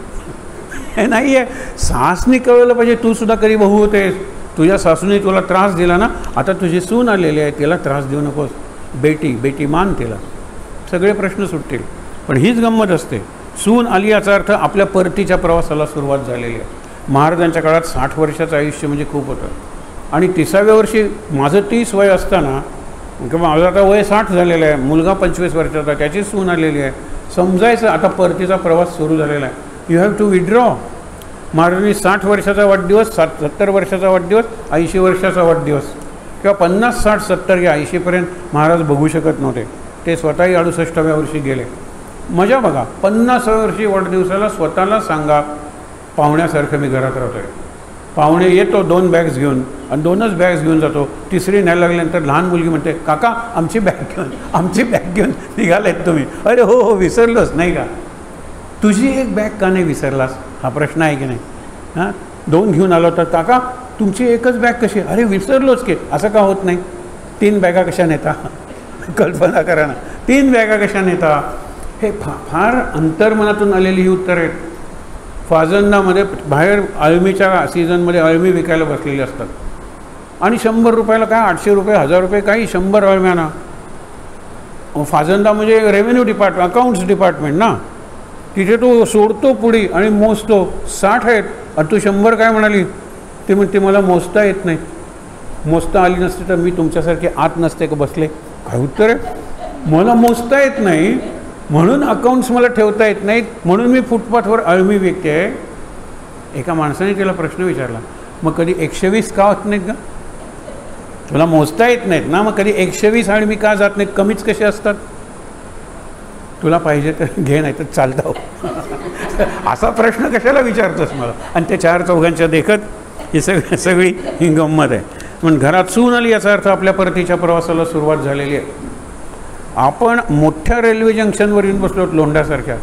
हे नाही आहे. सासनी कळलं पाहिजे तू सुद्धा कधी बहू होतेस. तुझ्या सासूने तुला त्रास दिला ना, आता तुझी सून आलेली आहे, तिला त्रास देऊ नकोस. बेटी मान तिला, सगळे प्रश्न सुटतील. पण हीच गंमत असते. सून आली याचा अर्थ आपल्या परतीच्या प्रवासाला सुरुवात झालेली आहे. महाराजांच्या काळात 60 वर्षाचं आयुष्य म्हणजे खूप होतं. आणि 30व्या वर्षी माझं 30 वय असताना, किंवा माझं आता वय 60 झालेलं आहे, मुलगा 25 वर्षाचा, त्याची सून आलेली आहे, समजायचं आता परतीचा प्रवास सुरू झालेला आहे. You have to withdraw. महाराजांनी 60 वर्षाचा वाढदिवस, 70 वर्षाचा वाढदिवस, 80 वर्षाचा वाढदिवस किंवा 50, 60, 70 या 80पर्यंत महाराज बघू शकत नव्हते. ते स्वतःही 68व्या वर्षी गेले. मजा बघा, 50व्या वर्षी वाढदिवसाला स्वतःला सांगा पाहुण्यासारखं मी घरात राहतो आहे. पाहुणे येतो 2 बॅग्स घेऊन आणि 2च बॅग्स घेऊन जातो. तिसरी न्यायला लागल्यानंतर लहान मुलगी म्हणते, काका आमची बॅग घेऊन निघालायत तुम्ही. अरे हो विसरलोच नाही का. तुझी एक बॅग का नाही विसरलास हा प्रश्न आहे की नाही. हां, 2 घेऊन आलो तर काका तुमची एकच बॅग कशी. अरे विसरलोच की. असं का होत नाही. 3 बॅगा कशा नेता. कल्पना करा ना, 3 बॅगा कशा नेता. हे फार अंतर्मनातून आलेली ही उत्तर आहेत. फाजंदामध्ये बाहेर अळमीच्या सीझनमध्ये अळमी विकायला बसलेली असतात आणि 100 रुपयाला काय 800 रुपये 1000 रुपये काही 100 अळम्यांना. फाजंदा म्हणजे रेव्हेन्यू डिपार्टमेंट, अकाउंट्स डिपार्टमेंट ना. तिथे तो सोडतो पुढी आणि मोजतो. 60 आहेत आणि तू 100 काय म्हणाली. ते म्हणते मला मोजता येत नाही. मोजता आली नसते तर मी तुमच्यासारखे आत नसते का बसले. काय उत्तर आहे. मला मोजता येत नाही म्हणून अकाउंट्स मला ठेवता येत नाहीत, म्हणून मी फुटपाथवर अळमी विकते आहे. एका माणसाने तिला प्रश्न विचारला, मग कधी 120 का होत नाहीत का. तुला मोजता येत नाहीत ना, मग कधी 120 अळमी का जात नाहीत. कमीच कसे असतात. तुला पाहिजे तर घे, नाही तर चालतं हो. असा प्रश्न कशाला विचारतोस मला. आणि त्या 4 चौघांच्या देखत ही सगळी ही गंमत आहे. पण घरात सून आली याचा अर्थ आपल्या परतीच्या प्रवासाला सुरुवात झालेली आहे. आपण मोठ्या रेल्वे जंक्शनवर येऊन बसलो लोंढ्यासारख्या.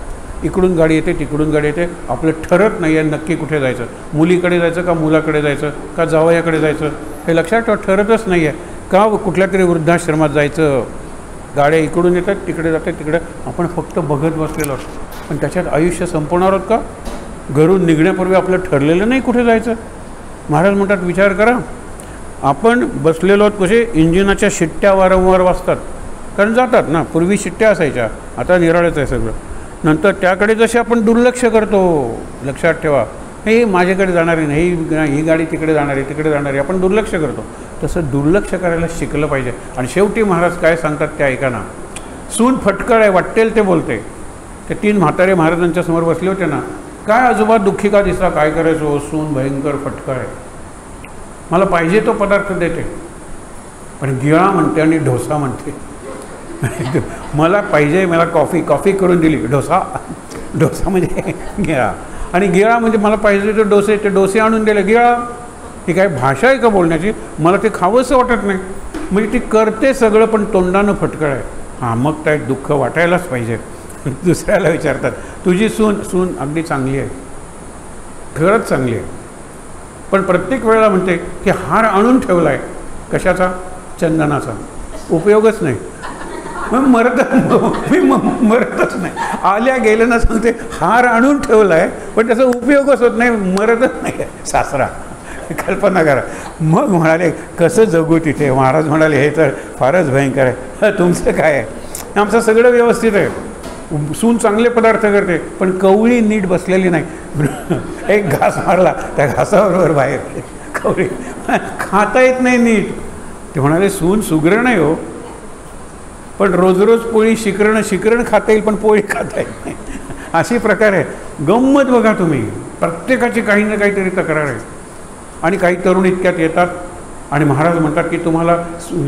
इकडून गाडी येते तिकडून गाडी येते. आपलं ठरत नाही आहे नक्की कुठे जायचं. मुलीकडे जायचं का मुलाकडे जायचं का जावयाकडे जायचं हे लक्षात ठेवा. ठरतच नाही आहे. का कुठल्या तरी वृद्धाश्रमात जायचं. गाड्या इकडून येतात तिकडे जातात तिकडे. आपण फक्त बघत बसलेलो असतो. पण त्याच्यात आयुष्य संपवणार आहोत का. घरून निघण्यापूर्वी आपलं ठरलेलं नाही कुठे जायचं. महाराज म्हणतात विचार करा. आपण बसलेलो आहोत कसे. इंजिनाच्या शिट्ट्या वारंवार वाजतात कारण जातात ना. पूर्वी शिट्ट्या असायच्या, आता निराळच आहे सगळं. नंतर त्याकडे जसे आपण दुर्लक्ष करतो. लक्षात ठेवा, हे माझ्याकडे जाणारी नाही, ही गाडी तिकडे जाणारी तिकडे जाणारी, आपण दुर्लक्ष करतो. तसं दुर्लक्ष करायला शिकलं पाहिजे. आणि शेवटी महाराज काय सांगतात ते ऐका ना. सून फटकळ आहे, वाटेल ते बोलते. ते 3 म्हातारे महाराजांच्या समोर बसले होते ना. काय आजोबा दुःखी का दिसता. काय करायचं. सून भयंकर फटकळ आहे. मला पाहिजे तो पदार्थ देते पण गिळा म्हणते आणि डोसा म्हणते. मला पाहिजे, मला कॉफी करून दिली. डोसा म्हणजे गिळा. आणि गिळा म्हणजे मला पाहिजे ते डोसे आणून दिले. गिळा. ही काय भाषा आहे का बोलण्याची. मला ते खावंसं वाटत नाही. म्हणजे ती करते सगळं पण तोंडानं फटकळ आहे. हां, मग काय दुःख वाटायलाच पाहिजे. दुसऱ्याला विचारतात तुझी सून अगदी चांगली आहे, खरंच चांगली आहे, पण प्रत्येक वेळेला म्हणते की हार आणून ठेवला आहे. कशाचा. चंदनाचा. उपयोगच नाही. मी मरतच नाही. आल्या गेलं ना सांगते हार आणून ठेवला आहे पण त्याचा उपयोगच होत नाही. मरतच नाही आहे सासरा. कल्पना करा. मग म्हणाले कसं जगू तिथे. महाराज म्हणाले हे तर फारच भयंकर आहे. तुमचं काय आहे. आमचं सगळं व्यवस्थित आहे. सून चांगले पदार्थ करते पण कवळी नीट बसलेली नाही. एक घास मारला त्या घासाबरोबर बाहेर. कवळी खाता येत नाही नीट. ते म्हणाले सून सुग्रण नाही हो, पण रोज पोळी शिकरण खाता येईल पण पोळी खाता येत नाही. अशी प्रकार आहे. गंमत बघा तुम्ही. प्रत्येकाची काही ना काहीतरी तक्रार आहे. आणि काही तरुण इतक्यात येतात आणि महाराज म्हणतात की तुम्हाला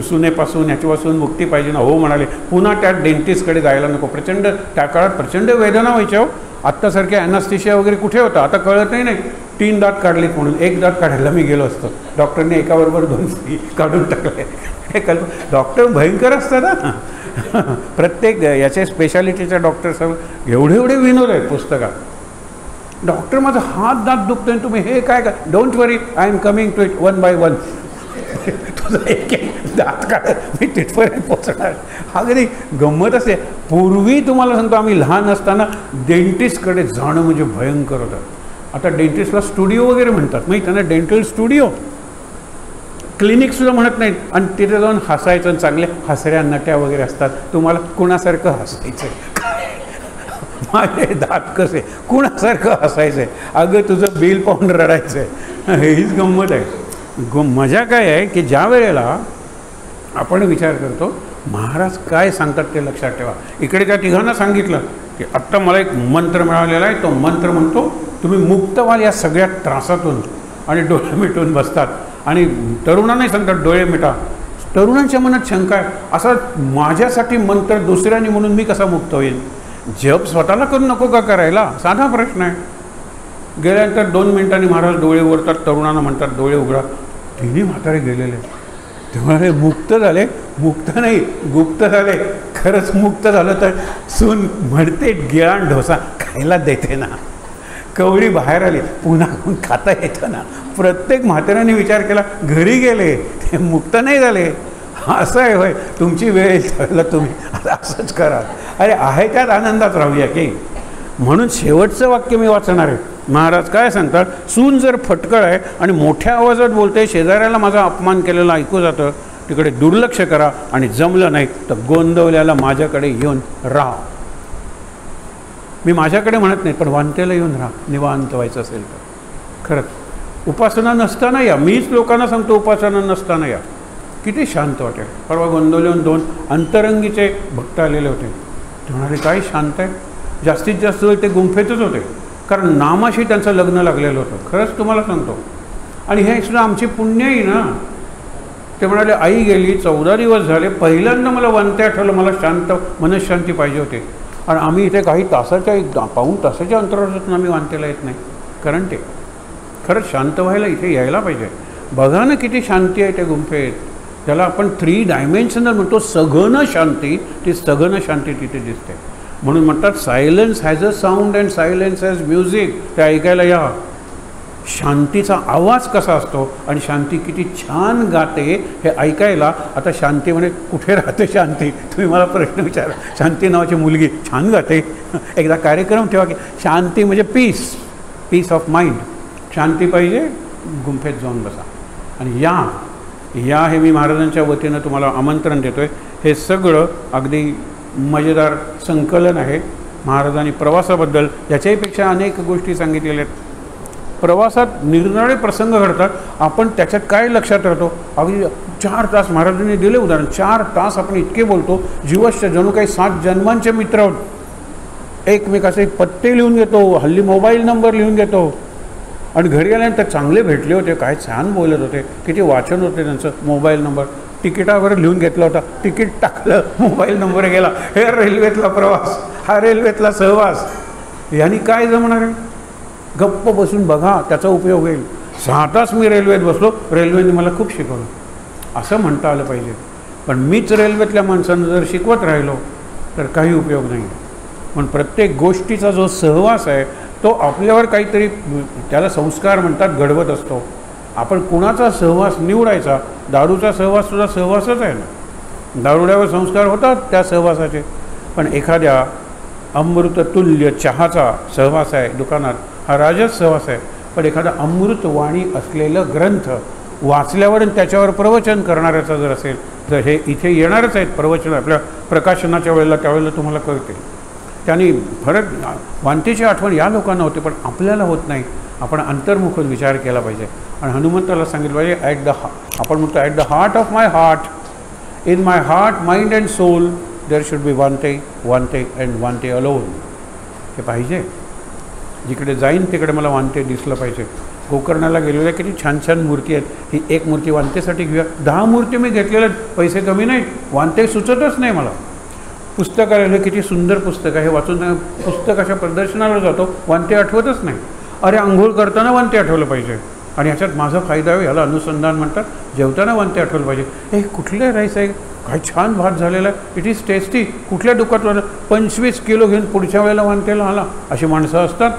सुनेपासून याच्यापासून मुक्ती पाहिजे ना. हो म्हणाले. पुन्हा त्या डेंटिस्टकडे जायला नको. प्रचंड त्या काळात प्रचंड वेदना व्हायच्या हो. आत्तासारख्या ॲनास्थेशिया वगैरे कुठे होता. आता कळतही नाही. 3 दात काढलेत म्हणून. 1 दात काढायला मी गेलो असतो. डॉक्टरने एकाबरोबर 2 काढून टाकले. हे डॉक्टर भयंकर असतात ना. प्रत्येक याचे स्पेशालिटीच्या डॉक्टर साहेब एवढे विनोद आहेत पुस्तकात. डॉक्टर माझा हात दात दुखतोय तुम्ही हे काय का, don't worry I am coming to it 1 by 1. तुझा एक दात काढ मी तिथपर्यंत पोचणार. हा कधी गंमत असते. पूर्वी तुम्हाला सांगतो आम्ही लहान असताना डेंटिस्टकडे जाणं म्हणजे भयंकर होतं. आता डेंटिस्टला स्टुडिओ वगैरे म्हणतात, माहीत त्यांना डेंटल स्टुडिओ, क्लिनिकसुद्धा म्हणत नाहीत. आणि तिथे जाऊन हसायचं, चांगल्या हसऱ्या नट्या वगैरे असतात. तुम्हाला कुणासारखं हसायचं आहे, माझे दात कसे, कुणासारखं हसायचं आहे, अगं तुझं बिल पाहून रडायचं आहे. हीच गंमत आहे. मजा काय आहे की ज्या वेळेला आपण विचार करतो महाराज काय सांगतात ते लक्षात ठेवा. इकडे त्या तिघांना सांगितलं की आत्ता मला एक मंत्र मिळालेला आहे, तो मंत्र म्हणतो तुम्ही मुक्त व्हाल या सगळ्या त्रासातून. आणि डोळे मिटून बसतात. आणि तरुणांनाही सांगतात डोळे मिटा. तरुणांच्या मनात शंका आहे, असा माझ्यासाठी मंत्र दुसऱ्याने म्हणून मी कसा मुक्त होईल. जप स्वतःला करून नको का करायला, साधा प्रश्न आहे. गेल्यानंतर 2 मिनिटांनी महाराज डोळे उघडतात, तरुणांना म्हणतात डोळे उघडा. तिन्ही म्हातारे गेलेले. तेव्हा मुक्त झाले, मुक्त नाही गुप्त झाले. खरंच मुक्त झालं तर सून म्हणते गिळाण डोसा खायला देते ना, कवळी बाहेर आली पुन्हा खाता येतं ना. प्रत्येक म्हाताऱ्याने विचार केला घरी गेले ते मुक्त नाही झाले. असं आहे होय, तुमची वेळ येईल त्यावेळेला तुम्ही आता असंच करा. अरे आहे त्यात आनंदात राहूया की. म्हणून शेवटचं वाक्य मी वाचणार आहे. महाराज काय सांगतात, सून जर फटकळ आहे आणि मोठ्या आवाजात बोलते, शेजाऱ्याला माझा अपमान केलेला ऐकू जातं, तिकडे दुर्लक्ष करा आणि जमलं नाही तर गोंदवल्याला माझ्याकडे येऊन राहा. मी माझ्याकडे म्हणत नाही, पण वांतेला येऊन राहा निवांत व्हायचं असेल तर. खरंच उपासना नसताना या. मीच लोकांना सांगतो उपासना नसताना या. किती शांत वाटेल. परवा गोंदवल्याहून 2 अंतरंगीचे भक्त आलेले होते. ते म्हणाले काय शांत आहे. जास्तीत जास्त वेळ ते गुंफेतच होते, कारण नामाशी त्यांचं लग्न लागलेलं होतं. खरंच तुम्हाला सांगतो. आणि हे सुद्धा आमची पुण्यही ना. ते म्हणाले आई गेली 14 दिवस झाले, पहिल्यांदा मला वांते आठवलं, मला शांत मनशांती पाहिजे होते. आणि आम्ही इथे काही तासाच्या पाऊण तासाच्या अंतरावरून आम्ही वांतेला येत नाही. कारण ते खरंच शांत व्हायला इथे यायला पाहिजे. बघा ना किती शांती आहे त्या गुंफेत. त्याला आपण 3 डायमेन्शनल म्हणतो सघन शांती. ती सघन शांती तिथे दिसते. म्हणून म्हणतात silence has a sound and silence has music. ते ऐकायला या. शांतीचा आवाज कसा असतो आणि शांती किती छान गाते हे ऐकायला. आता शांती म्हणे कुठे राहते शांती. तुम्ही मला प्रश्न विचारा. शांती नावाची मुलगी छान गाते. एकदा कार्यक्रम ठेवा की शांती म्हणजे पीस, पीस ऑफ माइंड. शांती पाहिजे गुंफेत जाऊन बसा आणि या हे मी महाराजांच्या वतीनं तुम्हाला आमंत्रण देतो आहे. हे सगळं अगदी मजेदार संकलन आहे. महाराजांनी प्रवासाबद्दल याच्याहीपेक्षा अनेक गोष्टी सांगितलेल्या आहेत. प्रवासात निरनिराळे प्रसंग घडतात. आपण त्याच्यात काय लक्षात राहतो. अगदी 4 तास महाराजांनी दिले उदाहरण. 4 तास आपण इतके बोलतो जीवस्य जणू काही 7 जन्मांचे मित्र आहोत. एकमेकाचे पत्ते लिहून घेतो, हल्ली मोबाईल नंबर लिहून घेतो. आणि घरी आल्यानंतर चांगले भेटले होते, काय छान बोलत होते, किती वाचन होते त्यांचं. मोबाईल नंबर तिकिटावर लिहून घेतला होता, तिकीट टाकलं, मोबाईल नंबर गेला. हे रेल्वेतला प्रवास, हा रेल्वेतला सहवास. यांनी काय जमणार आहे. गप्प बसून बघा, त्याचा उपयोग होईल. 6 तास मी रेल्वेत बसलो, रेल्वेने मला खूप शिकवलं असं म्हणता आलं पाहिजे. पण मीच रेल्वेतल्या माणसांना जर शिकवत राहिलो तर काही उपयोग नाही. पण प्रत्येक गोष्टीचा जो सहवास आहे तो आपल्यावर काहीतरी, त्याला संस्कार म्हणतात, घडवत असतो. आपण कुणाचा सहवास निवडायचा. दारूचा सहवाससुद्धा सहवासच आहे ना. दारुड्यावर संस्कार होतात त्या सहवासाचे. पण एखाद्या अमृततुल्य चहाचा सहवास आहे दुकानात, हा राजस सहवास आहे. पण एखादा अमृतवाणी असलेलं ग्रंथ वाचल्यावर आणि त्याच्यावर प्रवचन करणाऱ्याचा जर असेल तर हे इथे येणारच आहेत प्रवचन आपल्या प्रकाशनाच्या वेळेला, त्यावेळेला तुम्हाला कळते. त्यांनी फरक वांतेची आठवण या लोकांना होते पण आपल्याला होत नाही. आपण अंतर्मुखच विचार केला पाहिजे. आणि हनुमंताला सांगितलं पाहिजे आपण म्हणतो at the heart of my heart, in my heart mind and soul there should be वांते, वांते and वांते alone. हे पाहिजे. जिकडे जाईन तिकडे मला वांते दिसलं पाहिजे. गोकर्णाला गेलेल्या किती छान छान मूर्ती आहेत. ही एक मूर्ती वांतेसाठी घेऊया. 10 मूर्ती मी घेतलेल्या, पैसे कमी नाहीत, वांते सुचतच नाही मला. पुस्तकाला किती सुंदर पुस्तक आहे, हे वाचून पुस्तकाच्या प्रदर्शनाला जातो, वांते आठवतच नाही. अरे आंघोळ करताना वांते आठवलं पाहिजे. आणि ह्याच्यात माझा फायदा आहे, ह्याला अनुसंधान म्हणतात. जेवताना वांते आठवलं पाहिजे. हे कुठले राईस आहे काय छान भात झालेला आहे, इट इज टेस्टी. कुठल्या दुकानात 25 किलो घेऊन पुढच्या वेळेला वांतेला आला. अशी माणसं असतात.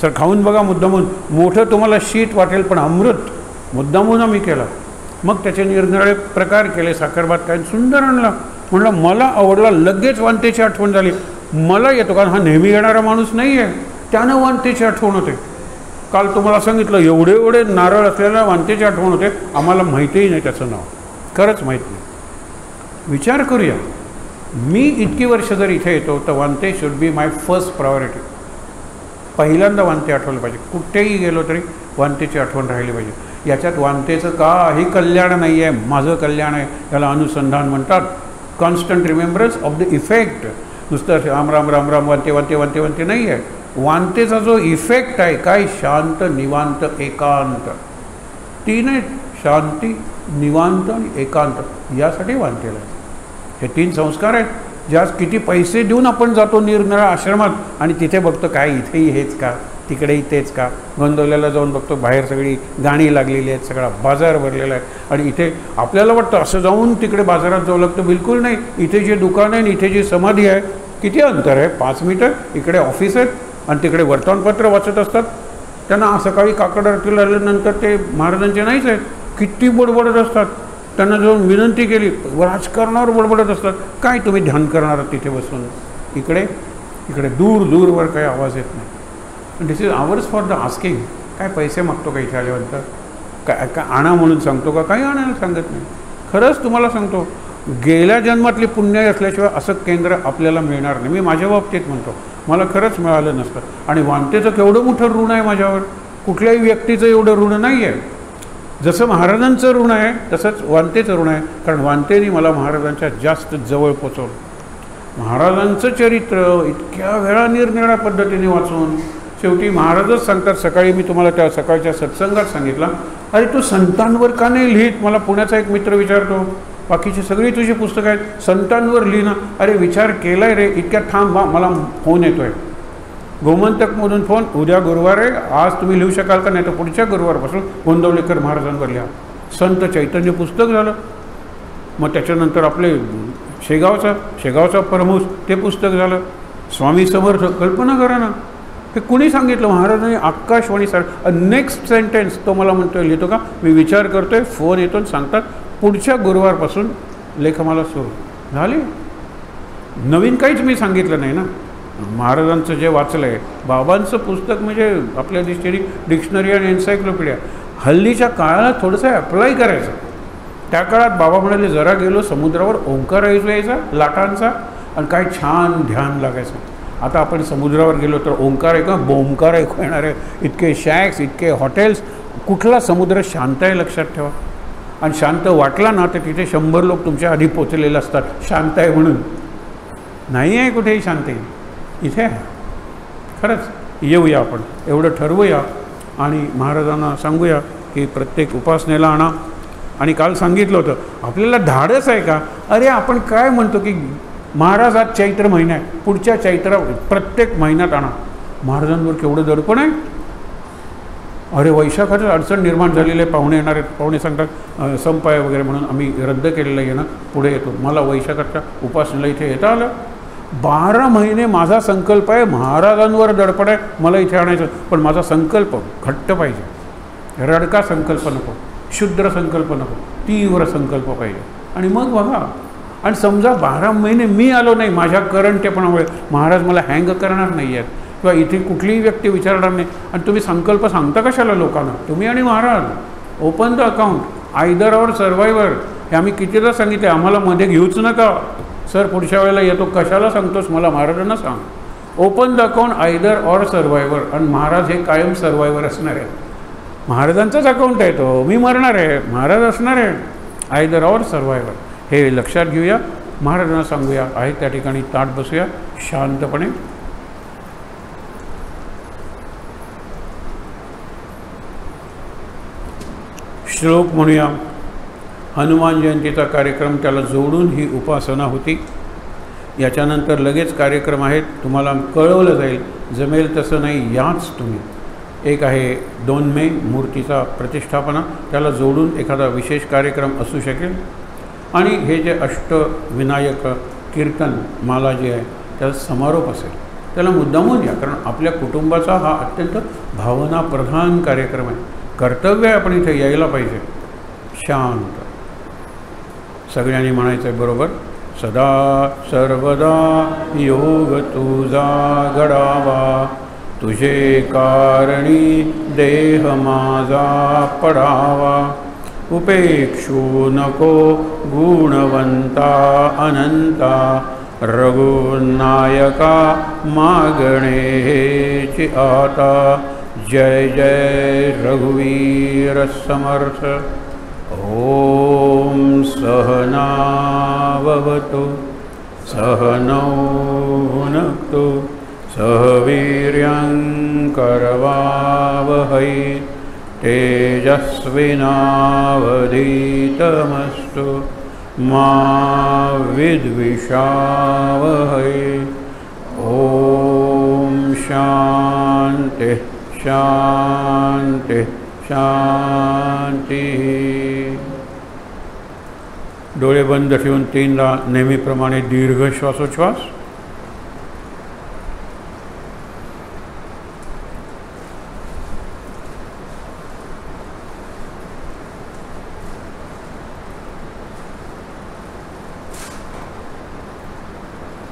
सर खाऊन बघा मुद्दामून, मोठं तुम्हाला शीत वाटेल पण अमृत मुद्दामून आम्ही केला. मग त्याचे निरनिराळे प्रकार केले, साखर भात काय सुंदर आणला. म्हणलं मला आवडला, लगेच वांतेची आठवण झाली. मला येतो, कारण हा नेहमी येणारा माणूस नाही आहे, त्यानं वांतेची आठवण होते. काल तुम्हाला सांगितलं एवढे एवढे नारळ असलेल्या वांतेची आठवण होते. आम्हाला माहितीही नाही त्याचं नाव, खरंच माहीत नाही. विचार करूया, मी इतकी वर्ष जर इथे येतो तर वांते should be my first priority. पहिल्यांदा वांते आठवलं पाहिजे. कुठेही गेलो तरी वांतेची आठवण राहिली पाहिजे. याच्यात वांतेचं काही कल्याण नाही आहे, माझं कल्याण आहे. याला अनुसंधान म्हणतात. Constant remembrance of the effect. नुसतं राम राम राम राम वांते वांते वांते वांते नाही आहे. वांतेचा जो इफेक्ट आहे काय, शांत निवांत एकांत. तीन आहेत, शांती निवांत आणि एकांत. यासाठी वांतेला आहे. हे 3 संस्कार आहेत. ज्या किती पैसे देऊन आपण जातो निरनिराळ्या आश्रमात आणि तिथे बघतो काय इथेही हेच का, तिकडेही तेच का. गोंदवल्याला जाऊन बघतो बाहेर सगळी गाणी लागलेली आहेत, सगळा बाजार भरलेला आहे. आणि इथे आपल्याला वाटतं असं जाऊन तिकडे बाजारात जाऊ लागतं. बिलकुल नाही. इथे जे दुकान आहे आणि इथे जी समाधी आहे किती अंतर आहे, 5 मीटर. इकडे ऑफिस आहेत आणि तिकडे वर्तमानपत्र वाचत असतात. त्यांना सकाळी काकड आरतीला आल्यानंतर ते महाराजांचे नाहीच आहेत, किती बडबडत असतात. त्यांना जाऊन विनंती केली, राजकारणावर बडबडत असतात. काय तुम्ही ध्यान करणार तिथे बसून. इकडे इकडे दूर दूरवर काही आवाज येत नाही. This is ours for the asking. काय पैसे मागतो का इथे आल्यानंतर, काय आणा म्हणून सांगतो का, काही आणायला सांगत नाही. खरंच तुम्हाला सांगतो, गेल्या जन्मातली पुण्य असल्याशिवाय असं केंद्र आपल्याला मिळणार नाही. मी माझ्या बाबतीत म्हणतो, मला खरंच मिळालं नसतं. आणि वांतेचं केवढं मोठं ऋण आहे माझ्यावर. कुठल्याही व्यक्तीचं एवढं ऋण नाही आहे. जसं महाराजांचं ऋण आहे तसंच वांतेचं ऋण आहे. कारण वांतेने मला महाराजांच्या जास्त जवळ पोचवलं. महाराजांचं चरित्र इतक्या वेळा निरनिराळ्या पद्धतीने वाचून शेवटी महाराजच सांगतात. सकाळी मी तुम्हाला त्या सकाळच्या सत्संगात सांगितलं, अरे तू संतांवर का नाही लिहित. मला पुण्याचा एक मित्र विचारतो, बाकीची सगळी तुझी पुस्तकं आहेत, संतांवर लिहिणं. अरे विचार केला आहे रे, इतक्या थांब, मला फोन येतो आहे गोमंतकमधून फोन. उद्या गुरुवार आहे, आज तुम्ही लिहू शकाल का, नाही तर पुढच्या गुरुवारपासून गोंदवलेकर महाराजांवर लिहा. संत चैतन्य पुस्तक झालं. मग त्याच्यानंतर आपले शेगावचा परमहंस ते पुस्तक झालं. स्वामी समर्थ, कल्पना करा ना, हे कुणी सांगितलं. महाराजांनी आकाशवाणी नेक्स्ट सेंटेन्स तो मला म्हणतोय, लिहितो का, मी विचार करतोय, फोन येतो आणि सांगतात पुढच्या गुरुवारपासून लेखमाला सुरू झाली. नवीन काहीच मी सांगितलं नाही ना. महाराजांचं जे वाचलं आहे, बाबांचं पुस्तक म्हणजे आपल्या दृष्टीने डिक्शनरी आणि एन्सायक्लोपीडिया. हल्लीच्या काळाला थोडंसं ॲप्लाय करायचं. त्या काळात बाबा म्हणाले, जरा गेलो समुद्रावर, ओंकार यायचा लाटांचा आणि काय छान ध्यान लागायचं. आता आपण समुद्रावर गेलो तर ओंकार ऐकू, बोंकार ऐकू येणार आहे. इतके शॅक्स, इतके हॉटेल्स. कुठला समुद्र शांत आहे लक्षात ठेवा. आणि शांत वाटला ना तर तिथे 100 लोक तुमच्या आधी पोचलेले असतात शांत आहे म्हणून. नाही आहे कुठेही शांती, इथे आहे. खरंच येऊया आपण, एवढं ठरवूया आणि महाराजांना सांगूया की प्रत्येक उपासनेला आणा. आणि काल सांगितलं होतं, आपल्याला धाडस आहे का. अरे आपण काय म्हणतो की महाराज आज चैत्र महिना आहे, पुढच्या चैत्र प्रत्येक महिन्यात आणा. महाराजांवर केवढं दडपण आहे. अरे वैशाखातच अडचण निर्माण झालेली आहे, पाहुणे येणार आहेत, पाहुणे सांगतात संप आहे वगैरे म्हणून आम्ही रद्द केलेलं आहे ना, पुढे येतो. मला वैशाखाच्या उपासनेला इथे येता आलं. 12 महिने माझा संकल्प आहे, महाराजांवर दडपण आहे, मला इथे आणायचं. पण माझा संकल्प घट्ट पाहिजे, रडका संकल्प नको, शुद्र संकल्प नको, तीव्र संकल्प पाहिजे. आणि मग बघा. आणि समजा 12 महिने मी आलो नाही, माझ्या करंटेपणामुळे महाराज मला हँग करणार नाही आहेत किंवा इथे कुठलीही व्यक्ती विचारणार नाही. आणि तुम्ही संकल्प सांगता कशाला लोकांना, तुम्ही आणि Maharaj. Open the account, either or survivor. हे आम्ही कितीदा सांगितले, आम्हाला मध्ये घेऊच नका. सर पुढच्या वेळेला येतो, कशाला सांगतोस, मला महाराजांना सांग. Open the account, either or survivor. आणि महाराज हे कायम सर्वायवर असणार आहे. महाराजांचाच अकाउंट आहे तो, मी मरणार आहे, महाराज असणार आहे. आयदर ऑर सर्वायवर हे लक्षात घेऊया. महाराजांना सांगूया, आहे त्या ठिकाणी ताट बसूया शांतपणे. श्लोक म्हणूया. हनुमान जयंतीचा कार्यक्रम, त्याला जोडून ही उपासना होती. याच्यानंतर लगेच कार्यक्रम आहेत, तुम्हाला कळवलं जाईल. जमेल तसं नाही, याच तुम्ही. एक आहे 2 मे मूर्तीचा प्रतिष्ठापना, त्याला जोडून एखादा विशेष कार्यक्रम असू शकेल. आणि हे जे अष्टविनायक कीर्तन माला जी आहे त्याचा समारोप असेल, त्याला मुद्दामून या, कारण आपल्या कुटुंबाचा हा अत्यंत भावनाप्रधान कार्यक्रम आहे. कर्तव्य आहे, आपण इथे यायला पाहिजे. शांत सगळ्यांनी म्हणायचं आहे बरोबर. सदा सर्वदा योग तुझा घडावा, तुझे कारणी देह माझा पडावा. उपेक्षू नको गुणवंता अनंता, रघुनायका मागणे हेची आता. जय जय रघुवीर समर्थ. ओम सहनाववतु सहनौ भुनक्तु सह वीर्यं करवावहै तेजस्विनावधीतमस्तु मा विद्विषावहै. ओम शांति शांति शांती. डोळे बंद ठेवून 3दा नेहमीप्रमाणे दीर्घ श्वासोच्छ्वास.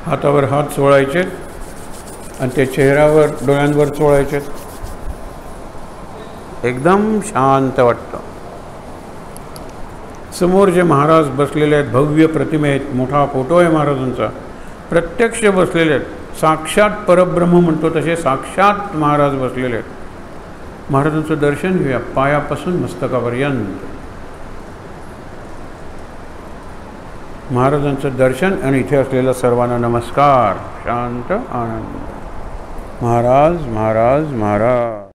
हातावर हात चोळायचे आणि ते चेहऱ्यावर डोळ्यांवर चोळायचे. एकदम शांत वाटतं. समोर जे महाराज बसलेले आहेत, भव्य प्रतिमे आहेत, मोठा फोटो आहे महाराजांचा, प्रत्यक्ष बसलेले आहेत. साक्षात परब्रह्म म्हणतो तसे साक्षात महाराज बसलेले आहेत. महाराजांचं दर्शन घेऊया पायापासून मस्तकापर्यंत. महाराजांचं दर्शन आणि इथे असलेल्या सर्वांना नमस्कार. शांत आनंद. महाराज महाराज महाराज.